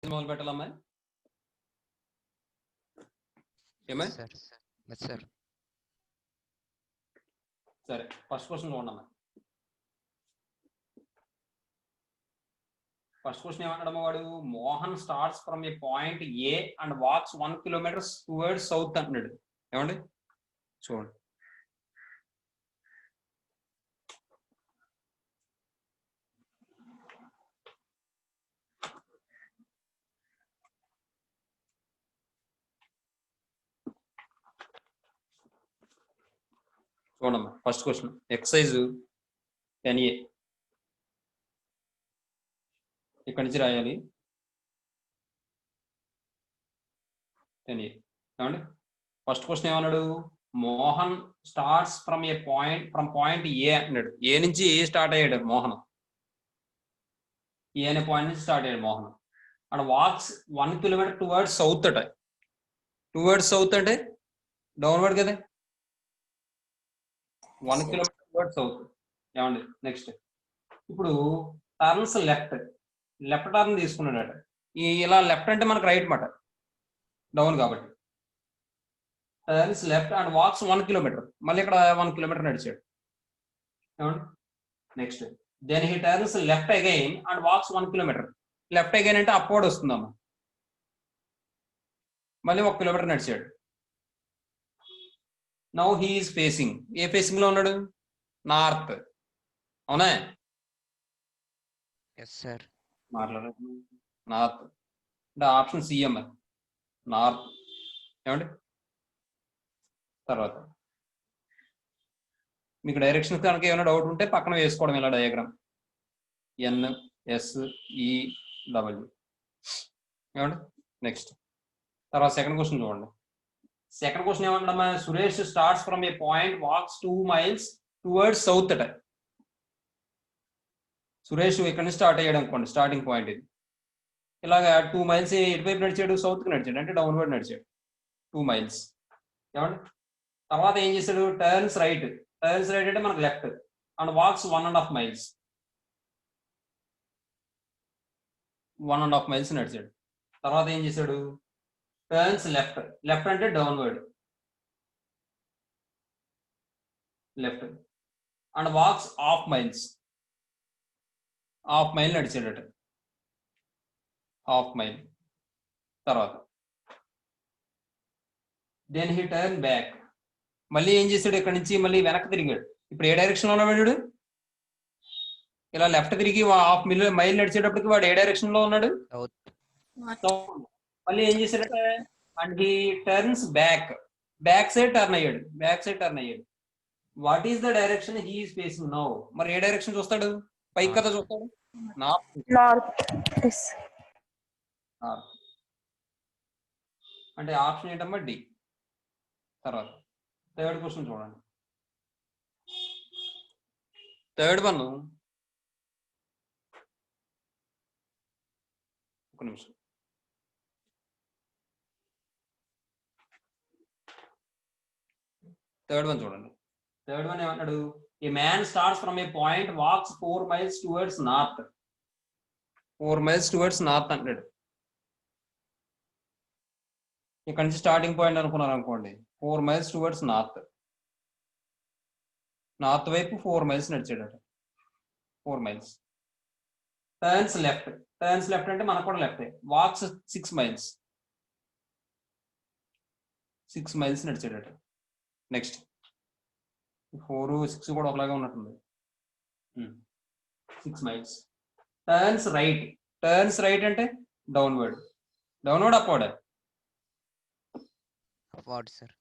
మొదలు పెట్టాలమ్మా ఏమై సార్ సరే ఫస్ట్ క్వశ్చన్ చూడమ్మా ఫస్ట్ క్వశ్చన్ ఏమంటాడమ్మా వాడు Mohan starts from a point A and walks 1 kilometers towards south అంటున్నాడు ఏమండి చూడండి చూడమ్మా ఫస్ట్ క్వశ్చన్ ఎక్సైజ్ 10A ఇక్కడి నుంచి రాయాలి 10A ఏమండి ఫస్ట్ క్వశ్చన్ ఏమన్నాడు మోహన్ స్టార్ట్స్ ఫ్రమ్ పాయింట్ ఏ అన్నాడు ఏ నుంచి స్టార్ట్ అయ్యాడు మోహన్ ఏ అనే పాయింట్ నుంచి స్టార్ట్ అయ్యాడు Mohan and walks 1 kilometer towards south అట టువర్డ్స్ సౌత్ అంటే డౌన్వర్డ్ కదా 1 కిలోమీటర్ టువర్డ్స్ సౌత్ ఏమండి నెక్స్ట్ ఇప్పుడు టర్న్స్ లెఫ్ట్ టర్న్ తీసుకున్నాడట ఇలా లెఫ్ట్ అంటే మనకు రైట్ మాట డౌన్ కాబట్టి turns left and walks 1 kilometer మళ్ళీ ఇక్కడ 1 కిలోమీటర్ నడిచాడు ఏమండి next then he turns left again and walks 1 kilometer left again అంటే అప్వర్డ్ వస్తుందమ్మా మళ్ళీ 1 కిలోమీటర్ నడిచాడు now he is facing A facing లో ఉన్నాడు నార్త్ అవునా సార్ మాట్లాడదు నార్త్ అంటే ఆప్షన్ సిఎం నార్త్ ఏమండి తర్వాత మీకు డైరెక్షన్ కనుక ఏమైనా డౌట్ ఉంటే పక్కన వేసుకోవడం ఇలా డయాగ్రామ్ NSEW ఏమండి నెక్స్ట్ తర్వాత సెకండ్ క్వశ్చన్ చూడండి సెకండ్ క్వశ్చన్ ఏమంటామా Suresh starts from a point walks 2 miles towards south అట సురేష్ ఇక్కడ నుంచి స్టార్ట్ అయ్యాడు అనుకోండి స్టార్టింగ్ పాయింట్ ఇది ఇలాగా 2 miles ఎటువైపు నడిచాడు సౌత్కి నడిచాడు అంటే డౌన్వర్డ్ నడిచాడు 2 miles ఏమండి తర్వాత ఏం చేశాడు టర్న్స్ రైట్ అంటే మనకు left and walks 1.5 miles 1.5 miles నడిచాడు తర్వాత ఏం చేశాడు టర్న్స్ లెఫ్ట్ అంటే downward left and walks half mile నడిచాడట హాఫ్ మైల్ తర్వాత దెన్ హీ టర్న్ బ్యాక్ మళ్ళీ ఏం చేశాడు ఇక్కడ నుంచి మళ్ళీ వెనక్కి తిరిగాడు ఇప్పుడు ఏ డైరెక్షన్ లో ఉన్నాడు ఇలా లెఫ్ట్ తిరిగి హాఫ్ మైల్ నడిచేటప్పటికి వాడు ఏ డైరెక్షన్ లో ఉన్నాడు మళ్ళీ ఏం చేశాడంటే and he turns back side turn అయ్యాడు what is the direction he is facing now మరి ఏ డైరెక్షన్ చూస్తాడు పైకి కదా చూస్తాడు నార్త్ అంటే ఆప్షన్ ఏంటమ్మా డి తర్వాత థర్డ్ క్వశ్చన్ చూడండి థర్డ్ వన్ ఒక నిమిషం థర్డ్ వన్ చూడండి థర్డ్ వన్ ఏమన్నాడు a man starts from a point walks 4 miles towards north 4 miles towards north అంటాడు ఇక్కడ నుంచి స్టార్టింగ్ పాయింట్ అనుకున్నారు అనుకోండి 4 miles టువర్డ్స్ నార్త్ వైపు 4 miles నడిచాడట 4 miles టర్న్స్ లెఫ్ట్ అంటే మనకు కూడా లెఫ్ట్ వాక్స్ 6 miles నడిచాడట నెక్స్ట్ 4, 6 కూడా ఒకలాగా ఉన్నట్టుంది 6 miles టర్న్స్ రైట్ అంటే downward upward sir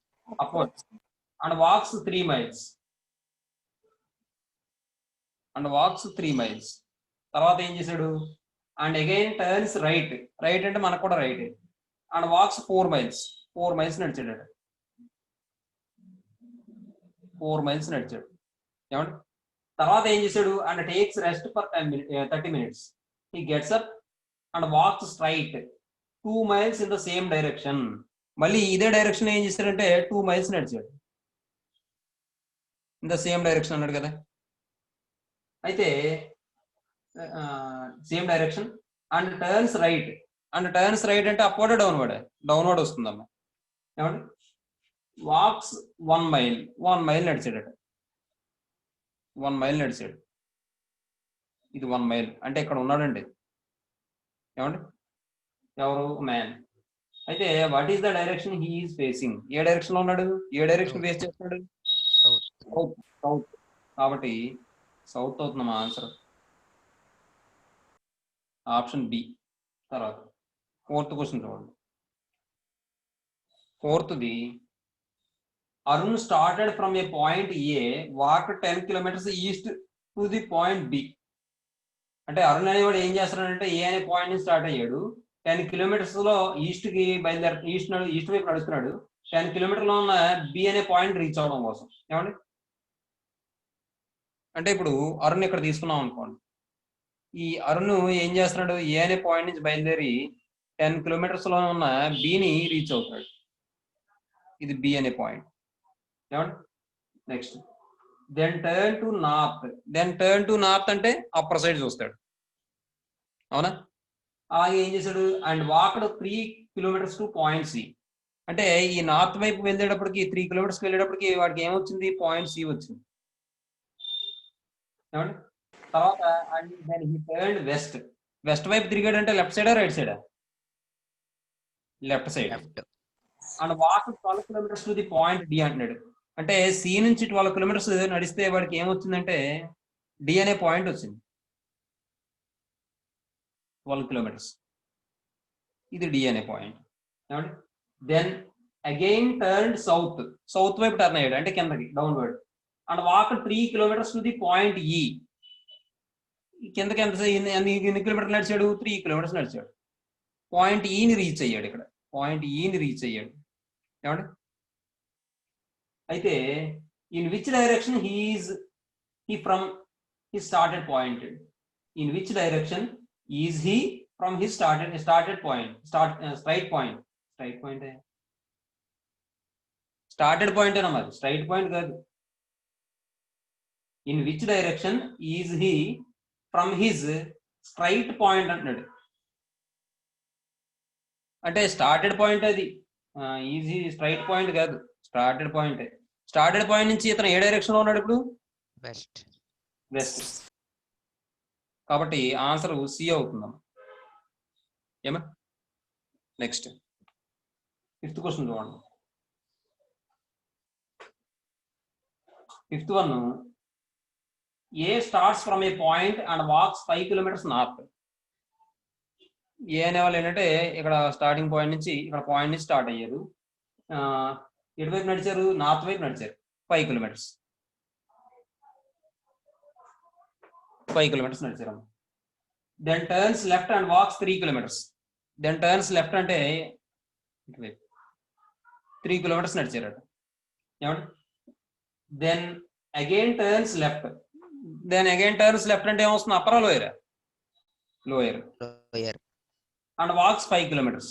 and walks 3 miles తర్వాత ఏం చేశాడు అండ్ అగైన్ టర్న్స్ రైట్ అంటే మనకు కూడా రైట్ అండ్ వాక్స్ 4 miles నడిచాడు 4 miles నడిచాడు ఏమండి తర్వాత ఏం చేశాడు and takes rest for 30 minutes he gets up and walks straight 2 miles in the same direction మళ్ళీ ఇదే డైరెక్షన్ ఏం చేశాడంటే 2 miles నడిచాడు ఇన్ ద సేమ్ డైరెక్షన్ అన్నాడు కదా అయితే same direction and turns right and turns right అంటే అప్వర్డ్ డౌన్వర్డ్ వస్తుందమ్మా. ఏమండి వాక్స్ 1 మైల్ 1 మైల్ నడిచాడట. 1 మైల్ నడిచాడు. ఇది 1 మైల్ అంటే ఇక్కడ ఉన్నాడండి. ఏమండి ఎవరు మ్యాన్. అయితే what is the direction he is facing? ఏ డైరెక్షన్ లో ఉన్నాడు? ఏ డైరెక్షన్ ఫేస్ చేస్తున్నాడు? సౌత్. సౌత్ కాబట్టి సౌత్ అవుతుంది మా ఆన్సర్. Option B. తర్వాత 4th క్వశ్చన్ చూడండి. 4th Arun started from a point A walk 10 kilometers east to the point B. అంటే అరుణ్ అనేవాడు ఏం చేస్తున్నాడంటే ఏ అనే పాయింట్ నుంచి స్టార్ట్ అయ్యాడు. 10 కిలోమీటర్స్ లో ఈస్ట్ కి ఈస్ట్ వైపు నడుస్తున్నాడు. 10 కిలోమీటర్ లో ఉన్న బి అనే పాయింట్ రీచ్ అవడం కోసం. ఏమండి అంటే ఇప్పుడు అరుణ్ ఇక్కడ తీసుకున్నాం అనుకోండి. ఈ అరుణ్ ఏం చేస్తున్నాడు? ఏ అనే పాయింట్ నుంచి బయలుదేరి 10 కిలోమీటర్స్ లో ఉన్న బిని రీచ్ అవుతాడు. ఇది బి అనే పాయింట్. ఏమండి next then turn to north అంటే అప్పర్ సైడ్ చూస్తాడు. అవునా? అలాగే ఏం చేశాడు? And walked 3 kilometers to point C. అంటే ఈ నార్త్ వైపు వెళ్ళేటప్పటికి 3 కిలోమీటర్స్ వెళ్ళేటప్పటికి వాడికి ఏమొచ్చింది? పాయింట్ సి వచ్చింది. ఏమండి తర్వాత and then he turned west వైపు తిరిగాడంటే లెఫ్ట్ సైడా రైట్ సైడా? Left side. And walk 12 kilometers to the point D అంటున్నాడు. అంటే సి నుంచి 12 కిలోమీటర్స్ నడిస్తే వాడికి ఏమొచ్చిందంటే డి అనే పాయింట్ వచ్చింది. 12 కిలోమీటర్స్ ఇది డి అనే పాయింట్. ఏమండి దెన్ అగైన్ టర్న్ సౌత్ వైపు టర్న్ అయ్యాడు అంటే కిందకి downward. And walk 3 kilometers to the point ఈ. కిందకి ఎన్ని కిలోమీటర్లు నడిచాడు? 3 కిలోమీటర్స్ నడిచాడు. పాయింట్ ఈని రీచ్ అయ్యాడు. ఇక్కడ పాయింట్ ఈని రీచ్ అయ్యాడు. ఏమండి అయితే in which direction he from his started point? In which direction is he from his started point? Straight point started point ఏనా మరి? స్ట్రైట్ పాయింట్ కాదు. In which direction is he from his straight point అంటున్నాడు. అంటే started point అది easy straight point కాదు. Started point నుంచి ఇతను ఏ డైరెక్షన్ లో ఉన్నాడు? ఇప్పుడు వెస్ట్. కాబట్టి ఆన్సర్ సి అవుతుందమ్మా. ఏమా నెక్స్ట్ 5th క్వశ్చన్ చూడండి. 5th one A starts from a point and walks 5 kilometers north. A అనే వాళ్ళు ఏంటంటే ఇక్కడ స్టార్టింగ్ పాయింట్ నుంచి ఇక్కడ పాయింట్ నుంచి స్టార్ట్ అయ్యారు. ఎటువైపు నడిచారు? నార్త్ వైపు నడిచారు 5 కిలోమీటర్స్. 5 కిలోమీటర్స్ నడిచారు. Then turns left and walks 3 kilometers. Then turns left అంటే ఇటువైపు 3 కిలోమీటర్స్ నడిచారట. ఏమండి దెన్ అగైన్ టర్న్స్ లెఫ్ట్. అంటే ఏమొస్తుంది? అప్పరా లోయరా? Lower. And walks 5 kilometers.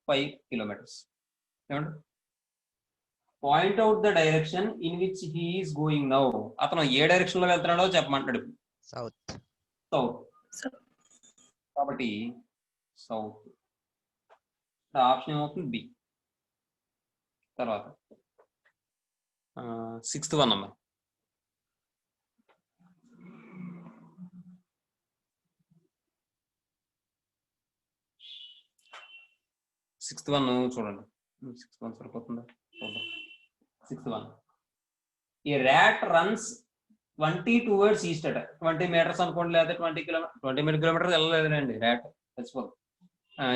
5 kilometers. ఏమండి point out the direction in which he is going now. అతను ఏ డైరెక్షన్ లో వెళ్తున్నాడో చెప్పమంటాడు. సౌత్. కాబట్టి సౌత్ ఆప్షన్ ఏమవుతుంది? బి. తర్వాత 6th వన్ అమ్మా. 6th వన్ చూడండి. 6th వన్ సరిపోతుందా? 6th వన్ ఏ ర్యాట్ రన్స్ 20 టువర్డ్స్ ఈస్ట్ అట. 20 మీటర్స్ అనుకోండి, లేదా 20 కిలోమీటర్స్ వెళ్ళలేదండి ర్యాట్ చచ్చిపోదు.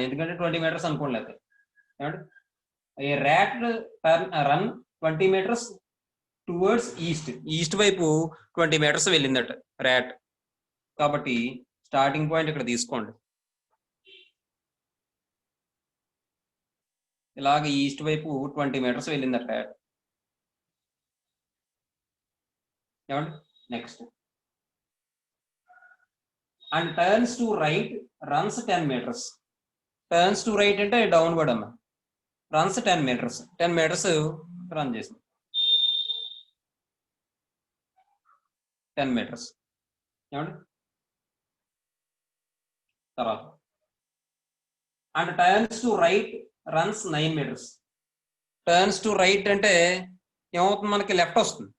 ఎందుకంటే 20 మీటర్స్ అనుకోండి. లేదా ఏమంటే a rat run 20 meters towards east వైపు 20 మీటర్స్ వెళ్ళిందట ర్యాట్. కాబట్టి స్టార్టింగ్ పాయింట్ ఇక్కడ తీసుకోండి. ఇలాగ ఈస్ట్ వైపు 20 మీటర్స్ వెళ్ళిందట ర్యాట్. ఏమండి next and turns to right runs 10 meters. Turns to right అంటే డౌన్వర్డ్ అన్న. రన్స్ 10 మీటర్స్ రన్ చేసింది. 10 మీటర్స్. ఏమండి తర్వాత and turns to right runs 9 meters. Turns to right అంటే ఏమవుతుంది, మనకి లెఫ్ట్ వస్తుంది.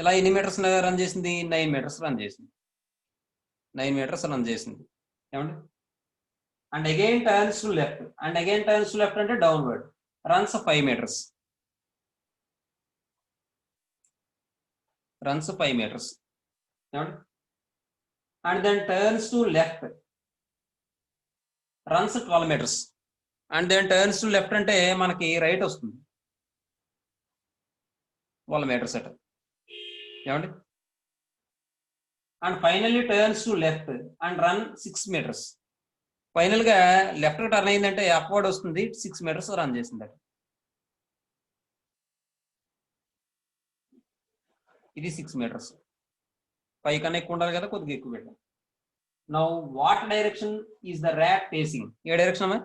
ఇలా ఎన్ని మీటర్స్ రన్ చేసింది? 9 meters రన్ చేసింది. 9 meters రన్ చేసింది ఏమండి. And again turns to left, and again turns to left అంటే downward, runs 5 meters. Runs 5 meters ఏమండి. And then turns to left, runs 12 meters. And then turns to left అంటే మనకి right వస్తుంది, 12 meters అట ఏమండి. And finally turns to left and run 6 meters. Final గా left turn అయిందంటే upward వస్తుంది, 6 meters run చేసిందట. ఇది 6 meters. 5 కన్నా ఎక్కువ ఉండాలి కదా, కొద్దిగా ఎక్కువ పెట్టాం. Now what direction is the rat facing? ఏ డైరెక్షన్ అమ్మా?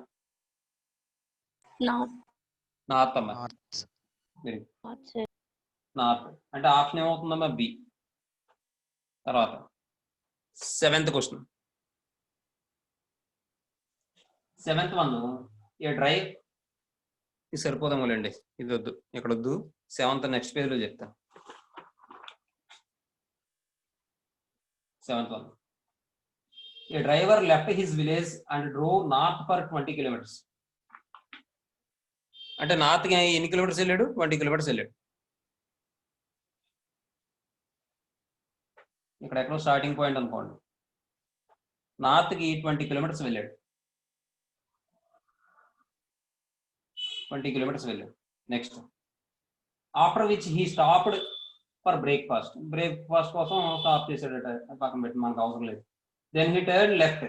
నార్త్ అమ్మా. నార్త్ అంటే ఆప్షన్ ఏమవుతుందమ్మా? బి. తర్వాత 7th క్వశ్చన్. 7th one, ఏ డ్రైవ్, ఇది సరిపోదాములేండి, ఇది వద్దు, ఇక్కడ వద్దు. 7th నెక్స్ట్ పేజ్ లో చెప్తా. 7th one, A driver left his village and drove north for 20 kilometers. అంటే నార్త్ కి ఎన్ని కిలోమీటర్స్ వెళ్ళాడు? 20 kilometers వెళ్ళాడు. ఇక్కడ ఎక్కడో స్టార్టింగ్ పాయింట్ అనుకోండి. నార్త్ కి 20 kilometers వెళ్ళాడు. 20 kilometers వెళ్ళాడు. Next, after which he stopped for breakfast. Breakfast కోసం స్టాప్ చేశాడట, పక్కన పెట్టి మనకు అవసరం లేదు. Then he turn left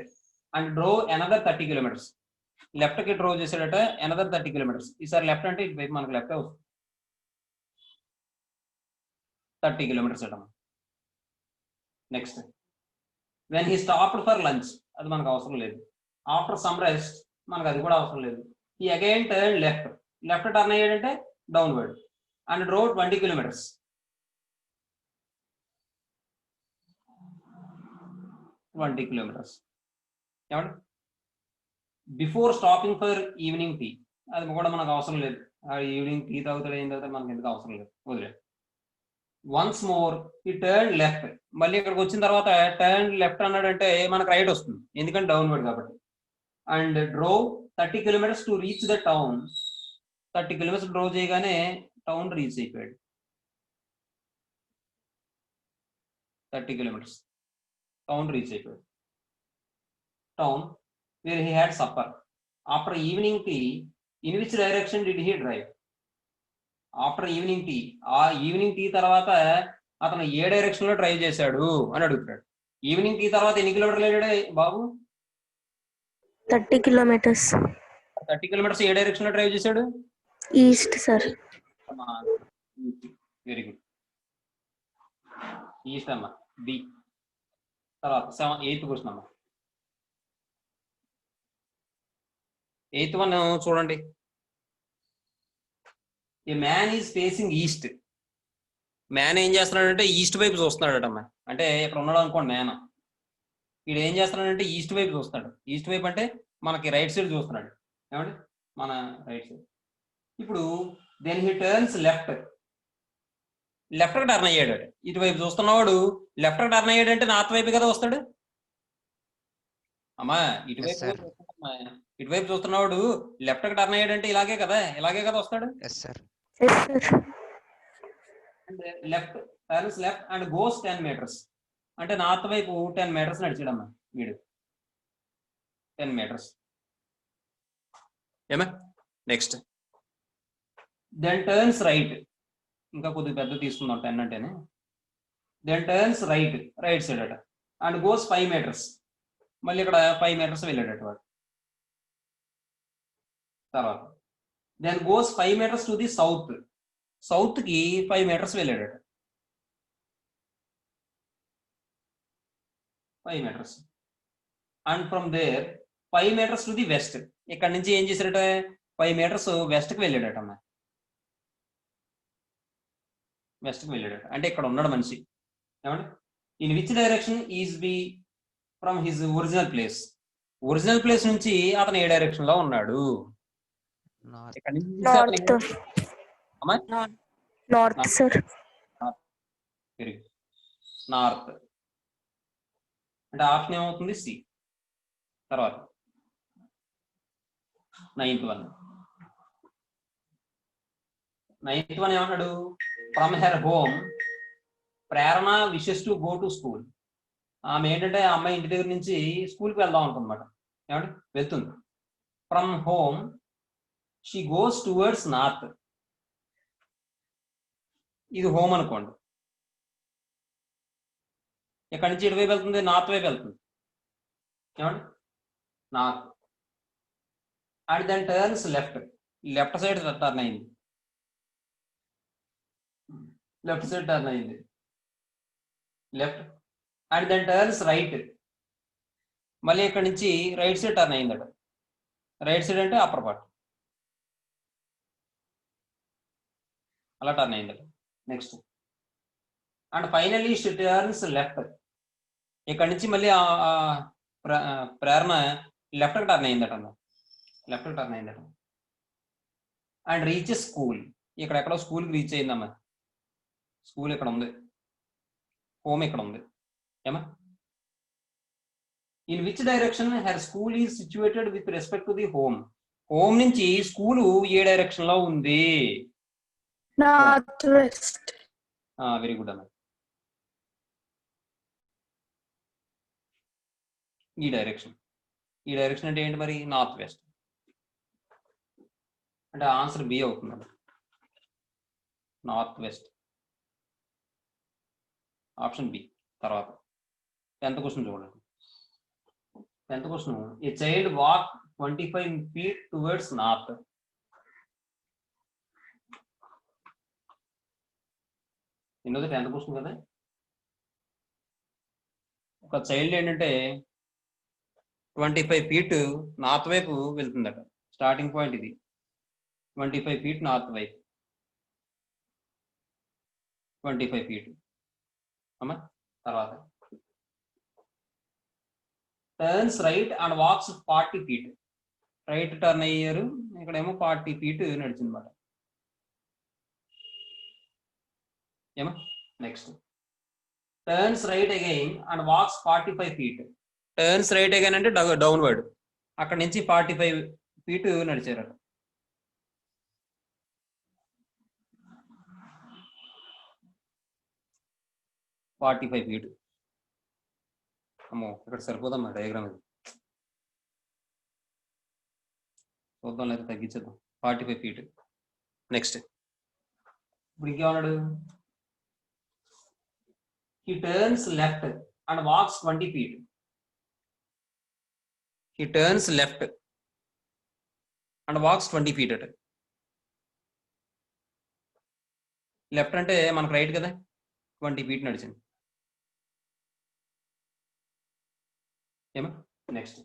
and drove another 30 kilometers. Left కి డ్రోవ్ చేశాడట, అనదర్ 30 kilometers. ఈసారి లెఫ్ట్ అంటే ఇటు మనకు లెఫ్ట్ అవుతుంది, 30 kilometers అట. Next, when he stopped for lunch, అది మనకు అవసరం లేదు. ఆఫ్టర్ సమ్ రెస్ట్, మనకు అది కూడా అవసరం లేదు. He again turn left, left turn అయ్యాడంటే downward, and drove 20 kilometers. 20 kilometers ఏమండి. Before stopping for evening tea, అది కూడా మనకు అవసరం లేదు. ఈవినింగ్ టీ తాగుతాడు, ఏం తాగుతాడు, మనకి ఎందుకు అవసరం లేదు, వదిలే. వన్స్ మోర్ ఈ టర్న్ లెఫ్ట్, మళ్ళీ ఇక్కడికి వచ్చిన తర్వాత టర్న్ లెఫ్ట్ అన్నాడంటే మనకు రైట్ వస్తుంది, ఎందుకంటే డౌన్వర్డ్ కాబట్టి. And drove 30 kilometers to reach the town. 30 kilometers drove చేయగానే టౌన్ రీచ్ అయిపోయాడు. 30 kilometers టౌన్ రీచ్ అయిపోయాడు. Town where he had supper. After evening tea, in which direction did he drive? After evening tea, ఆ evening tea తర్వాత అతను ఏ direction లో drive చేశాడు అని అడుగుతాడు. ఈవినింగ్ టీ తర్వాత ఎన్ని కిలోమీటర్లు వెళ్ళాడు బాబు? 30 kilometers. 30 kilometers ఏ డైరెక్షన్ లో డ్రైవ్ చేశాడు? East sir. Very good, east అమ్మా, బి. తర్వాత 8th క్వశ్చన్ అమ్మా. 8th one చూడండి. ఏ man is facing east. Man ఏం చేస్తున్నాడంటే ఈస్ట్ వైపు చూస్తున్నాడటమ్మా. అంటే ఇక్కడ ఉన్నాడు అనుకోండి మ్యాన్, వీడు ఏం చేస్తున్నాడంటే ఈస్ట్ వైపు చూస్తున్నాడు. ఈస్ట్ వైపు అంటే మనకి రైట్ సైడ్ చూస్తున్నాడు ఏమండి, మన రైట్ సైడ్. ఇప్పుడు then he turns left, left కి టర్న్ అయ్యాడు. ఇటువైపు చూస్తున్నవాడు లెఫ్ట్ కి టర్న్ అయ్యాడంటే నార్త్ వైపు కదా వస్తాడు అమ్మా. ఇటువైపు చూస్తున్నవాడు లెఫ్ట్ కి టర్న్ అయ్యాడంటే ఇలాగే కదా వస్తాడు. Left turns left and goes 10 meters. అంటే నార్త్ వైపు 10 meters నడిచాడమ్మా వీడు, 10 meters ఏమా. నెక్స్ట్, దెన్ టర్న్స్ రైట్, ఇంకా కొద్దిగా పెద్ద తీసుకుందాం 10 అంటేనే. దెన్ టర్న్స్ రైట్ సైడ్ అట అండ్ గోస్ 5 meters. మళ్ళీ ఇక్కడ 5 meters వెళ్ళాడట వాడు. తర్వాత then goes 5 meters to the south కి 5 meters వెళ్ళాడట. 5 meters. And from there 5 meters to the west. ఇక్కడ నుంచి ఏం చేశాడట? 5 meters వెస్ట్ కి వెళ్ళాడట అమ్మా. వెస్ట్ కి వెళ్ళాడట అంటే ఇక్కడ ఉన్నాడు మనిషి ఏమండి. In which direction is B from his original place. Original place నుంచి అతను ఏ డైరెక్షన్ లో ఉన్నాడు? నార్త్. ఇక్కడ నుంచి చూస్తే అతను నార్త్. అమ్మా north sir. Very good. North అంటే ఆప్షన్ ఏమవుతుంది? సి. తర్వాత 9th వన్ ఏమన్నాడు? From her home Prerana wishes to go to school. ఆమె ఏంటంటే ఆ అమ్మాయి ఇంటి దగ్గర నుంచి స్కూల్కి వెళ్దాం అనుకుందన్నమాట. ఏమంటే వెళ్తుంది. From home she goes towards north. ఇది హోమ్ అనుకోండి. ఇక్కడ నుంచి ఎటు వైపు వెళ్తుంది? నార్త్ వైపు వెళ్తుంది. ఏమండి? North. And then turns left. Left side turn అయింది. Left and then turns right. మళ్ళీ ఇక్కడ నుంచి రైట్ సైడ్ టర్న్ అయిందట. రైట్ సైడ్ అంటే అప్పర్ పార్ట్, అలా టర్న్ అయిందట. Next and finally she turns left. ఇక్కడ నుంచి మళ్ళీ ప్రేరణ లెఫ్ట్ టర్న్ అయిందట. And reach school. ఇక్కడ ఎక్కడో స్కూల్కి రీచ్ అయిందమ్మా. స్కూల్ ఇక్కడ ఉంది, హోమ్ ఇక్కడ ఉంది. ఏమా? In which direction her school is situated with respect to the home. Home నుంచి స్కూలు ఏ డైరెక్షన్ లో ఉంది? North west. వెరీ గుడ్ అన్న. ఈ డైరెక్షన్ అంటే ఏంటి మరి? North west. అంటే ఆన్సర్ బి అవుతుంది. North west, option B. తర్వాత 10th క్వశ్చన్ చూడండి. 10th question, a child walk 25 feet towards north. ఎన్నోది? 10th క్వశ్చన్ కదా. ఒక చైల్డ్ ఏంటంటే 25 feet నార్త్ వైపు వెళ్తుందట. స్టార్టింగ్ పాయింట్ ఇది. 25 feet నార్త్ వైపు. 25 feet అమ్మా. తర్వాత turns right and walks 40 feet. Right turn అయ్యారు. ఇక్కడేమో 40 feet నడిచిందన్నమాట. ఏమా? Next turns right again and walks 45 feet. Turns right again అంటే డౌన్వర్డ్. అక్కడ నుంచి 45 feet నడిచారట. అమ్మో, ఇక్కడ సరిపోదమ్మా డయాగ్రామ్. ఇది చూద్దాం, లేదా తగ్గించేద్దాం. 45 feet. నెక్స్ట్ ఇప్పుడు ఇంకేమన్నాడు? He turns left and walks 20 feet. He turns left and walks 20 feet అట. లెఫ్ట్ అంటే మనకు రైట్ కదా. 20 feet నడిచింది. ఏమా? Next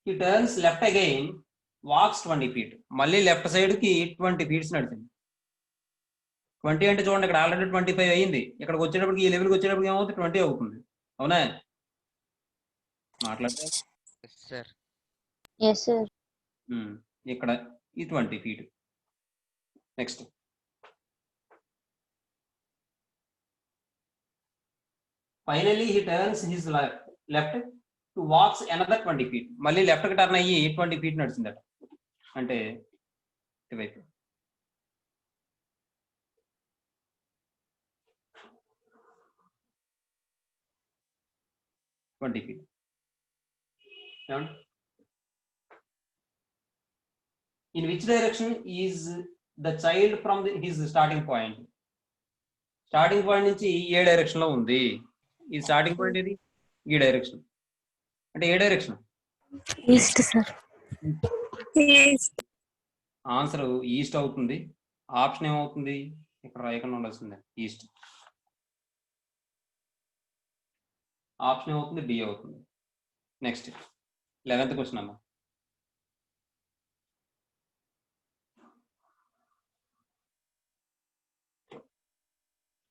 he turns left again walks 20 feet. మళ్ళీ లెఫ్ట్ సైడ్ కి 20 feet నడిచింది. 20 అంటే చూడండి, ఇక్కడ ఆల్రెడీ 25 అయ్యింది. ఇక్కడికి వచ్చేటప్పటికి, ఈ లెవెల్కి వచ్చేటప్పటికి ఏమవుతుంది? 20 అవుతుంది. అవునా? మాట్లాడితే ఇక్కడ ఈ 20 feet. Next finally he turns his left to walks another 20 feet. మళ్ళీ లెఫ్ట్ కి టర్న్ అయ్యి 20 feet నడిచిందట. అంటే ఇటువైపు. In which direction is the child from his starting point? Starting point నుంచి ఏ డైరెక్షన్ లో ఉంది? ఈ స్టార్టింగ్ పాయింట్ ఏది? ఈ డైరెక్షన్. అంటే ఏ డైరెక్షన్? East sir. ఆన్సర్ ఈస్ట్ అవుతుంది. ఆప్షన్ ఏమవుతుంది? ఇక్కడ రాయకుండా ఉండాల్సిందే. ఈస్ట్. ఆప్షన్ ఏమవుతుంది? డి అవుతుంది. నెక్స్ట్ 11th క్వశ్చన్ అమ్మా.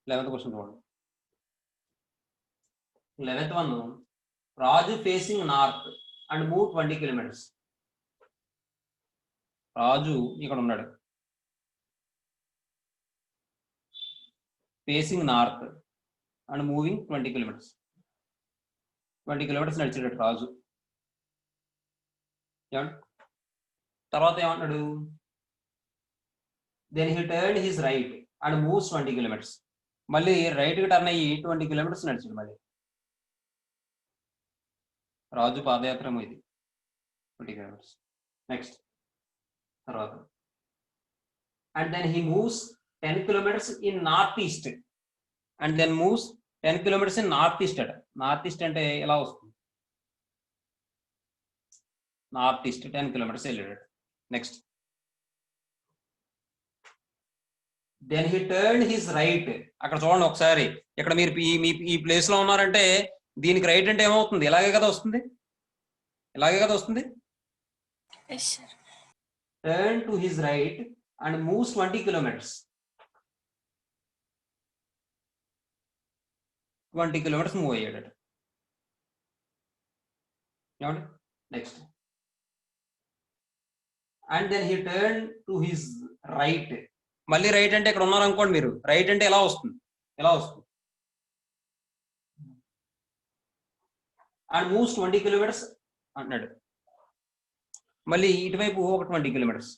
చూడండి. 11th one, Raju facing north and move 20 kilometers. Raju ఇక్కడ ఉన్నాడు, facing north and moving 20 kilometers. 20 kilometers నడిచాడు రాజు. తర్వాత ఏమన్నాడు, then he turn his right and moves 20 kilometers. మళ్ళీ రైట్కి టర్న్ అయ్యి 20 kilometers నడిచాడు. మళ్ళీ రాజు పాదయాత్ర ఇది 20 kilometers. నెక్స్ట్ తర్వాత, and then he moves 10 kilometers in northeast and then moves 10 kilometers in northeast. North east అంటే ఎలా వస్తుంది, నార్త్ ఈస్ట్ 10 kilometers వెళ్ళాడు. Next, then he turn his right. అక్కడ చూడండి ఒకసారి, ఇక్కడ మీరు ఈ ప్లేస్ లో ఉన్నారంటే దీనికి రైట్ అంటే ఏమవుతుంది, ఇలాగే కదా వస్తుంది, ఇలాగే కదా వస్తుంది. Turn to his right and moves 20 kilometers. 20 kilometers move అయ్యాడు. ఏమండి, next, and then he turn to his right. మళ్ళీ రైట్ అంటే ఇక్కడ ఉన్నారు అనుకోండి మీరు, రైట్ అంటే ఎలా వస్తుంది, ఎలా వస్తుంది, అండ్ మూవ్స్ 20 kilometers అంటున్నాడు. మళ్ళీ ఇటువైపు ఒక 20 kilometers,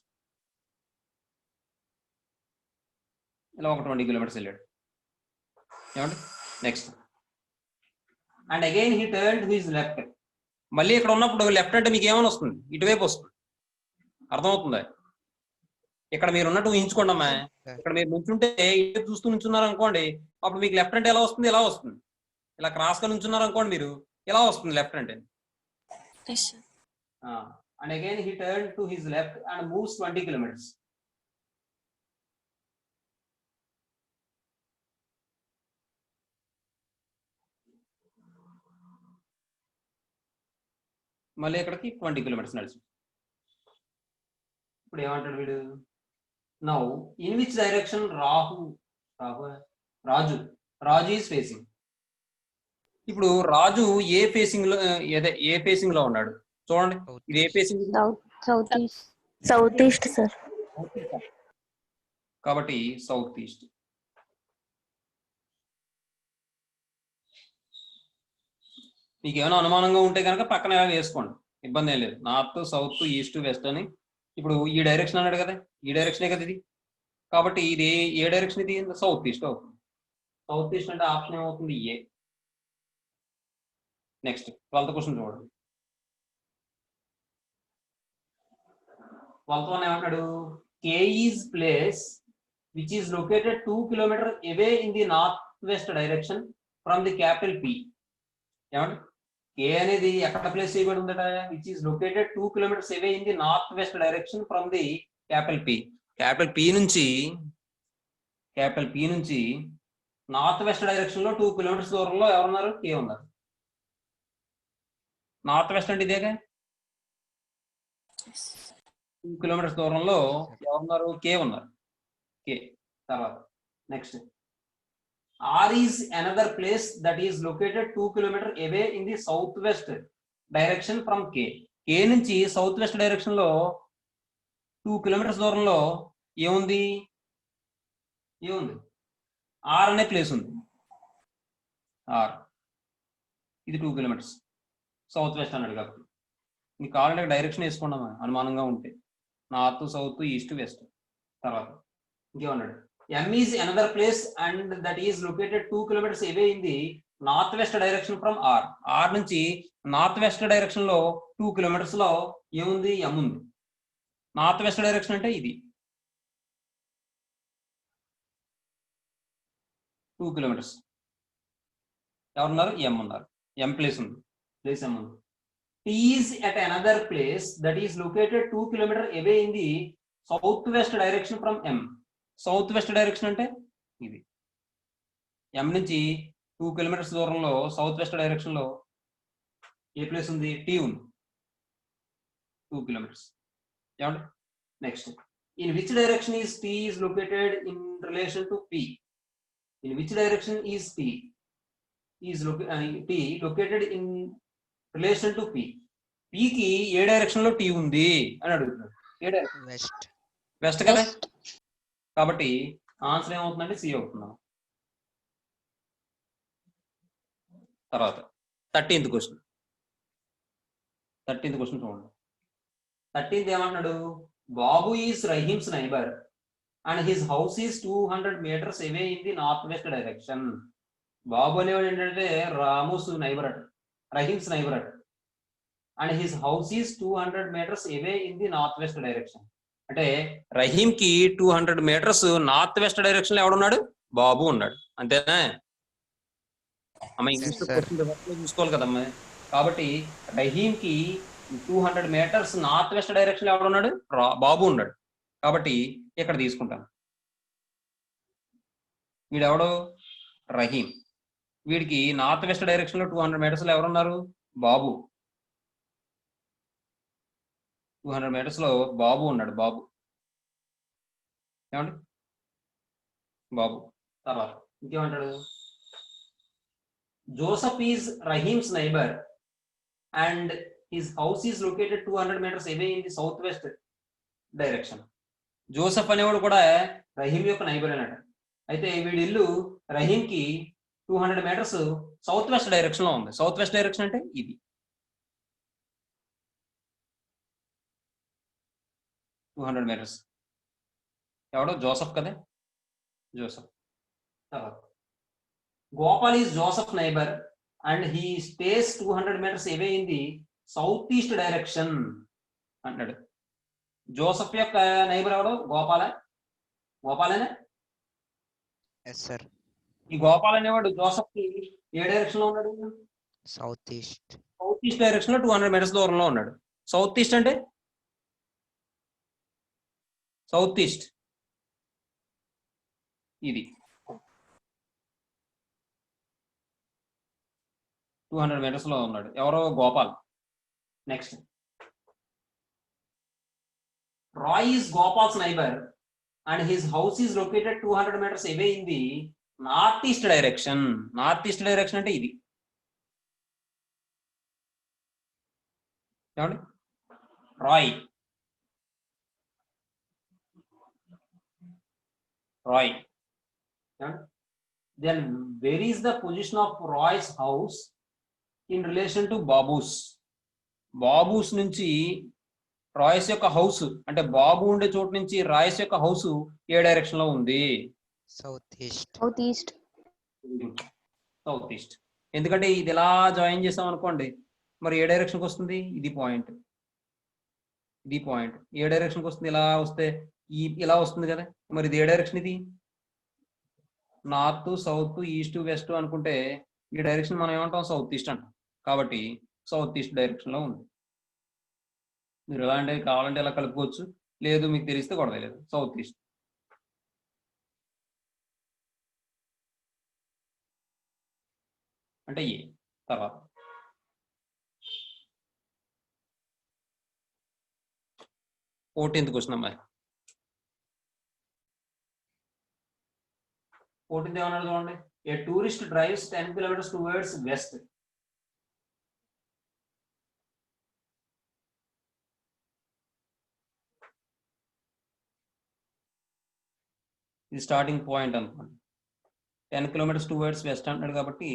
ఇలా ఒక 20 kilometers వెళ్ళాడు. ఏమండి, next, and again he turn to his left. మళ్ళీ ఇక్కడ ఉన్నప్పుడు లెఫ్ట్ అంటే మీకు ఏమైనా వస్తుంది, ఇటువైపు వస్తుంది. అర్థమవుతుందా? ఇక్కడ మీరు ఉన్నట్టు ఊహించుకోండి అమ్మా, ఇక్కడ మీరు నుంచుంటే ఇటు చూస్తూ నుంచున్నారు అనుకోండి, అప్పుడు మీకు లెఫ్ట్ అంటే ఎలా వస్తుంది, ఎలా వస్తుంది, ఇలా క్రాస్ గా నుంచున్నారు అనుకోండి మీరు, ఎలా వస్తుంది లెఫ్ట్ అంటే. And again he turn to his left and moves 20 kilometers. మళ్ళీ ఇక్కడికి 20 kilometers నడిచి. ఇప్పుడు ఏమంటాడు వీడు, now in which direction Raju is facing. ఇప్పుడు రాజు ఏ ఫేసింగ్ లో ఉన్నాడు చూడండి, ఇది ఏ ఫేసింగ్, సౌత్ ఈస్ట్ సార్. కాబట్టి సౌత్ ఈస్ట్. మీకు ఏమైనా అనుమానంగా ఉంటే కనుక పక్కన ఎలా వేసుకోండి, ఇబ్బంది ఏం లేదు. నార్త్, సౌత్, ఈస్ట్, వెస్ట్ అని. ఇప్పుడు ఈ డైరెక్షన్ అన్నాడు కదా, ఈ డైరెక్షనే కదా ఇది, కాబట్టి ఇది ఏ డైరెక్షన్, ఇది సౌత్ ఈస్ట్ అవుతుంది. సౌత్ ఈస్ట్ అంటే ఆప్షన్ ఏమవుతుంది, ఏ. నెక్స్ట్ 12th క్వశ్చన్ చూడండి. 12th one ఏమంటాడు, K is place which is located 2 kilometers away in the northwest direction from the capital P. ఏమంటే కే అనేది ఎక్కడ ప్లేస్ చేయబడి ఉందట, which is located 2 kilometers away in the northwest direction from the capital P. Capital P నుంచి north west direction లో 2 kilometers దూరంలో ఎవరున్నారు, కే ఉన్నారు. నార్త్ వెస్ట్ అంటే ఇదేగా, 2 kilometers దూరంలో ఎవరున్నారు, కే ఉన్నారు, కే. తర్వాత next, R is another place that is located 2 kilometers away in the south west direction from K. K నుంచి సౌత్ వెస్ట్ డైరెక్షన్ లో 2 kilometers దూరంలో ఏముంది, ఆర్ అనే ప్లేస్ ఉంది. ఆర్ ఇది 2 kilometers సౌత్ వెస్ట్ అన్నాడు కాబట్టి మీకు కావాలంటే డైరెక్షన్ వేసుకున్నామా అనుమానంగా ఉంటే, నార్త్, సౌత్, ఈస్ట్, వెస్ట్. తర్వాత ఇంకేమన్నాడు, M is another place and that is located 2 kilometers away in the north west direction from R. R నుంచి నార్త్ వెస్ట్ డైరెక్షన్ లో 2 kilometers లో ఏముంది, ఎం ఉంది. నార్త్ వెస్ట్ డైరెక్షన్ అంటే ఇది 2 kilometers. ఎవరున్నారు, ఎం ఉన్నారు, ఎం ప్లేస్ ఉంది, ప్లేస్ ఎం ఉంది. T is at another place that is located 2 kilometers away in the south west direction from M. South west direction అంటే ఇది, ఎం నుంచి 2 kilometers దూరంలో సౌత్ వెస్ట్ డైరెక్షన్ లో ఏ ప్లేస్ ఉంది, టీ ఉంది, 2 kilometers. ఏమండి, next, in which direction is T is located in relation to P. In which direction is T is T located in relation to P. పికి ఏ direction లో T ఉంది అని అడుగుతున్నాడు. ఏ డైరెక్షన్? వెస్ట్. వెస్ట్ కదా. కాబట్టి ఆన్సర్ ఏమవుతుందంటే సి అవుతున్నాం. తర్వాత 13th క్వశ్చన్. 13th క్వశ్చన్ చూడండి. 13th ఏమన్నాడు? Babu is Rahim's neighbour and his house is 200 meters away in the north west direction. Babu అనేవాడు ఏంటంటే రాముస్ నైబర్ అట, రహీమ్స్ నైబర్ అట. And his house is 200 meters away in the north west direction. అంటే రహీం కి 200 meters north west direction లో ఎవడున్నాడు? బాబు ఉన్నాడు. అంతేనా అమ్మ? ఇంగ్లీష్ చూసుకోవాలి కదమ్మా. కాబట్టి రహీం కి 200 meters నార్త్ వెస్ట్ డైరెక్షన్ లో ఎవడున్నాడు? బాబు ఉన్నాడు. కాబట్టి ఇక్కడ తీసుకుంటాను. వీడెవడు? రహీం. వీడికి నార్త్ వెస్ట్ డైరెక్షన్ లో 200 meters లో ఎవరున్నారు? బాబు. 200 meters లో బాబు ఉన్నాడు. బాబు ఏమండి? బాబు. తర్వాత ఇంకేమంటాడు? Joseph is Rahim's neighbour and his house is located 200 meters away in the south west direction. Joseph అనేవాడు కూడా రహీం యొక్క నైబర్ అన్నట్టు. అయితే వీడి ఇల్లు రహీం కి 200 meters సౌత్ వెస్ట్ డైరెక్షన్ లో ఉంది. సౌత్ వెస్ట్ డైరెక్షన్ అంటే ఇది. 200 meters. ఎవడో? జోసఫ్ కదా. జోసఫ్. తర్వాత Gopal is Joseph neighbour and he stays 200 meters away in the south east direction అంటాడు. జోసఫ్ యొక్క నైబర్ ఎవడు? గోపాల. గోపాలేనా? Yes sir. ఈ గోపాల్ అనేవాడు జోసఫ్ కి ఏ డైరెక్షన్ లో ఉన్నాడు? South east. South east direction లో 200 meters దూరంలో ఉన్నాడు. సౌత్ ఈస్ట్ అంటే సౌత్ ఈస్ట్ ఇది 200 meters లో ఉన్నాడు. ఎవరో? Gopal. Next Roy is Gopal's neighbour and his house is located 200 meters away in the north east direction. North east direction అంటే ఇది. ఏమండి? Roy. Roy. Then where is the position of Roy's house in relation to Babu's? Babu's నుంచి Royce యొక్క house అంటే బాబు ఉండే చోటు నుంచి Royce యొక్క హౌస్ ఏ డైరెక్షన్ లో ఉంది? South east. South east. South east. ఎందుకంటే ఇది ఇలా జాయిన్ చేసాం అనుకోండి, మరి ఏ డైరెక్షన్కి వస్తుంది? ఇది పాయింట్, ఇది పాయింట్. ఏ డైరెక్షన్కి వస్తుంది? ఇలా వస్తే ఇలా వస్తుంది కదా. మరి ఇది ఏ డైరెక్షన్? ఇది నార్త్, సౌత్, ఈస్ట్, వెస్ట్ అనుకుంటే ఈ డైరెక్షన్ మనం ఏమంటాం? సౌత్ ఈస్ట్ అంటాం. కాబట్టి సౌత్ ఈస్ట్ డైరెక్షన్ లో ఉంది. మీరు ఎలాంటివి కావాలంటే ఇలా కలుపుకోవచ్చు, లేదు మీకు తెలిస్తే గొడవ లేదు. South east. అంటే ఏ. తర్వాత 14th క్వశ్చన్ అమ్మాయి. 14th ఏమన్నాడు చూడండి. A tourist drives 10 kilometers towards west. ఇది స్టార్టింగ్ పాయింట్ అనుకోండి. 10 kilometers టువర్డ్స్ వెస్ట్ అంటున్నాడు కాబట్టి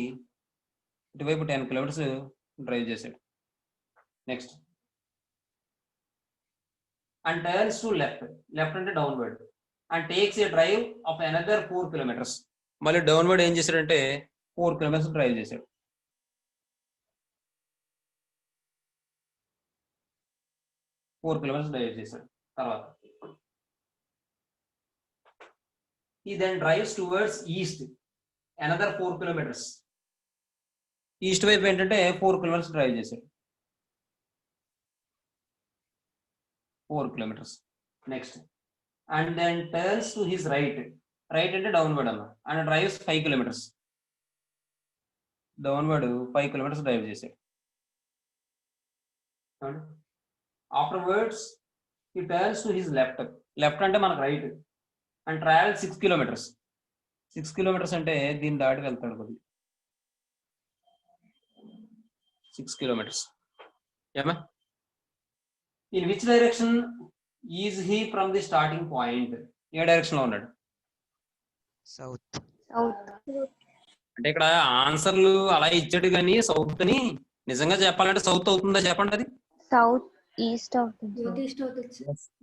ఇటువైపు 10 kilometers డ్రైవ్ చేశాడు. Next and turns to left. Left అంటే downward. And takes a drive of another 4 kilometers. మళ్ళీ డౌన్వర్డ్ ఏం చేశాడంటే 4 kilometers డ్రైవ్ చేశాడు. డ్రైవ్ చేశాడు. తర్వాత he then drives towards east another 4 kilometers. East వైపు ఏంటంటే 4 kilometers డ్రైవ్ చేశాడు. 4 kilometers. Next and then turns to his right. Right అంటే డౌన్వర్డ్ అన్న. And drives 5 kilometers. Downward 5 kilometers drive చేశాడు. Afterwards he turns to his left. Left అంటే మనకు right. And travel 6 kilometers. 6 kilometers అంటే దీన్ని దాటి వెళ్తాడు కొద్దిగా. 6 kilometers. ఏమా in which direction is he from the starting point? A direction లో ఉన్నాడు? South. South. అంటే ఇక్కడ ఆన్సర్లు అలా ఇచ్చాడు కానీ సౌత్ అని నిజంగా చెప్పాలంటే సౌత్ అవుతుందా చెప్పండి అది. South east అవుతుంది.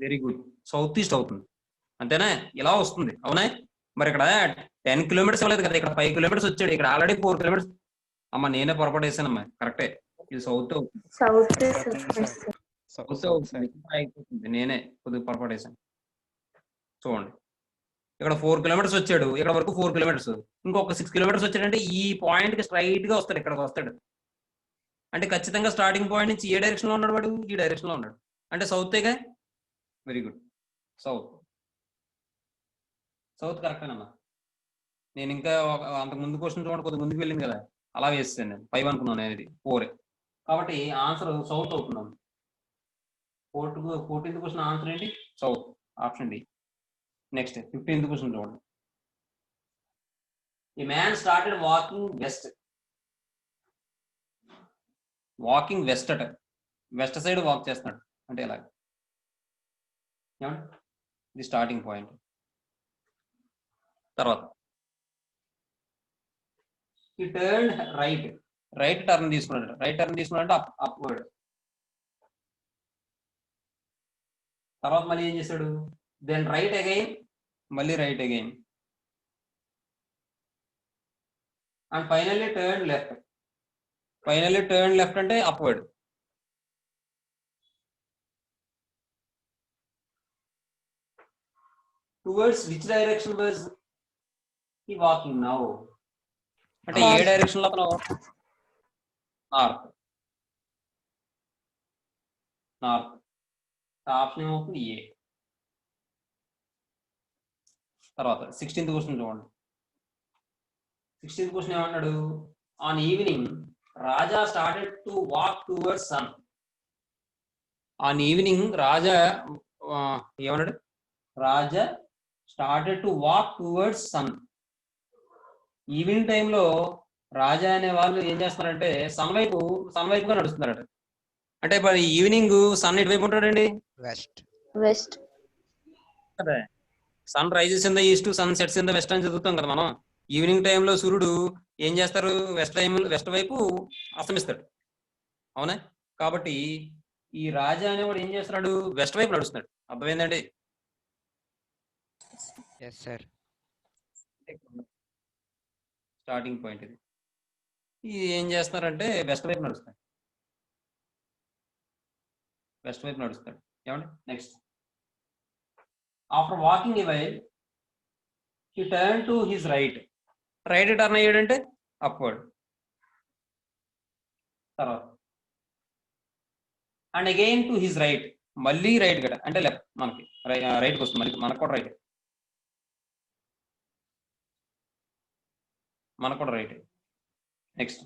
వెరీ గుడ్, సౌత్ ఈస్ట్ అవుతుంది అంతేనా? ఇలా వస్తుంది అవునా? మరి ఇక్కడ 10 kilometers ఇవ్వలేదు కదా, ఇక్కడ 5 kilometers వచ్చాడు, ఇక్కడ ఆల్రెడీ 4 kilometers. అమ్మ నేనే పొరపాటు వేసానమ్మా, కరెక్టే, ఇది సౌత్ అవుతుంది. South. సౌత్ అవుతుంది, అయిపోతుంది, నేనే కొద్దిగా పొరపాటు వేసాను. చూడండి ఇక్కడ 4 kilometers వచ్చాడు, ఇక్కడ వరకు 4 kilometers, ఇంకొక 6 kilometers వచ్చాడంటే ఈ పాయింట్ కి స్ట్రైట్ గా వస్తాడు, ఇక్కడికి వస్తాడు. అంటే ఖచ్చితంగా స్టార్టింగ్ పాయింట్ నుంచి ఏ డైరెక్షన్ లో ఉన్నాడు వాడు? ఈ డైరెక్షన్ లో ఉన్నాడు, అంటే సౌతేగా. Very good, south. సౌత్ కరెక్టేనమ్మా. నేను ఇంకా అంతకు ముందు క్వశ్చన్ చూడండి, కొద్దిగా ముందుకు వెళ్ళింది కదా, అలా వేస్తాను నేను 5 అనుకున్నాను అనేది 4. కాబట్టి ఆన్సర్ సౌత్ అవుతున్నాను. 14th క్వశ్చన్ ఆన్సర్ ఏంటి? South, option D. Next 15th question చూడండి. ఈ man started walking west. Walking west అట, వెస్ట్ సైడ్ వాక్ చేస్తున్నాడు అంటే ఎలా? ఏమండి ఇది స్టార్టింగ్ పాయింట్. తర్వాత ఈ టర్న్ రైట్, రైట్ టర్న్ తీసుకున్నాడు, రైట్ టర్న్ తీసుకున్నాడు అప్వర్డ్. తర్వాత మళ్ళీ ఏం చేశాడు? దెన్ రైట్ అగైన్, మళ్ళీ right again, and finally turn left. Finally turn left అంటే upward. Towards which direction was he walking now? అంటే ఏ డైరెక్షన్ లో అతను? నార్త్. నార్త్ ఆప్షన్ ఏమవుతుంది? ఏ. తర్వాత 16th క్వశ్చన్ చూడండి. 16th క్వశ్చన్ ఏమన్నాడు? On evening Raja started to walk towards sun. On evening Raja ఏమన్నాడు? Raja started to walk towards sun. Evening టైంలో రాజా అనే వాళ్ళు ఏం చేస్తున్నారంటే సన్ వైపుగా నడుస్తున్నారట. అంటే ఇప్పుడు ఈవినింగ్ సన్ ఎటువైపు ఉంటాడండి? West. అదే sun rises in the east, sun sets in the west అని చదువుతాం కదా మనం. ఈవినింగ్ టైంలో సూర్యుడు ఏం చేస్తారు? వెస్ట్ వైపు అస్తమిస్తాడు, అవునా? కాబట్టి ఈ రాజా అనేవాడు ఏం చేస్తున్నాడు? వెస్ట్ వైపు నడుస్తున్నాడు. అర్థమైందండి? Yes, sir. స్టార్టింగ్ పాయింట్ ఇది. ఇది ఏం చేస్తున్నారంటే వెస్ట్ వైపు నడుస్తాడు, వెస్ట్ వైపు నడుస్తాడు. ఏమండి next? After walking a while he turn to his right. Right turn అయ్యాడంటే అప్వర్డ్. తర్వాత and again to his right, మళ్ళీ రైట్ గట అంటే లెఫ్ట్, మనకి రైట్కి వస్తుంది, మళ్ళీ మనకు కూడా రైట్, మనకు కూడా right. Next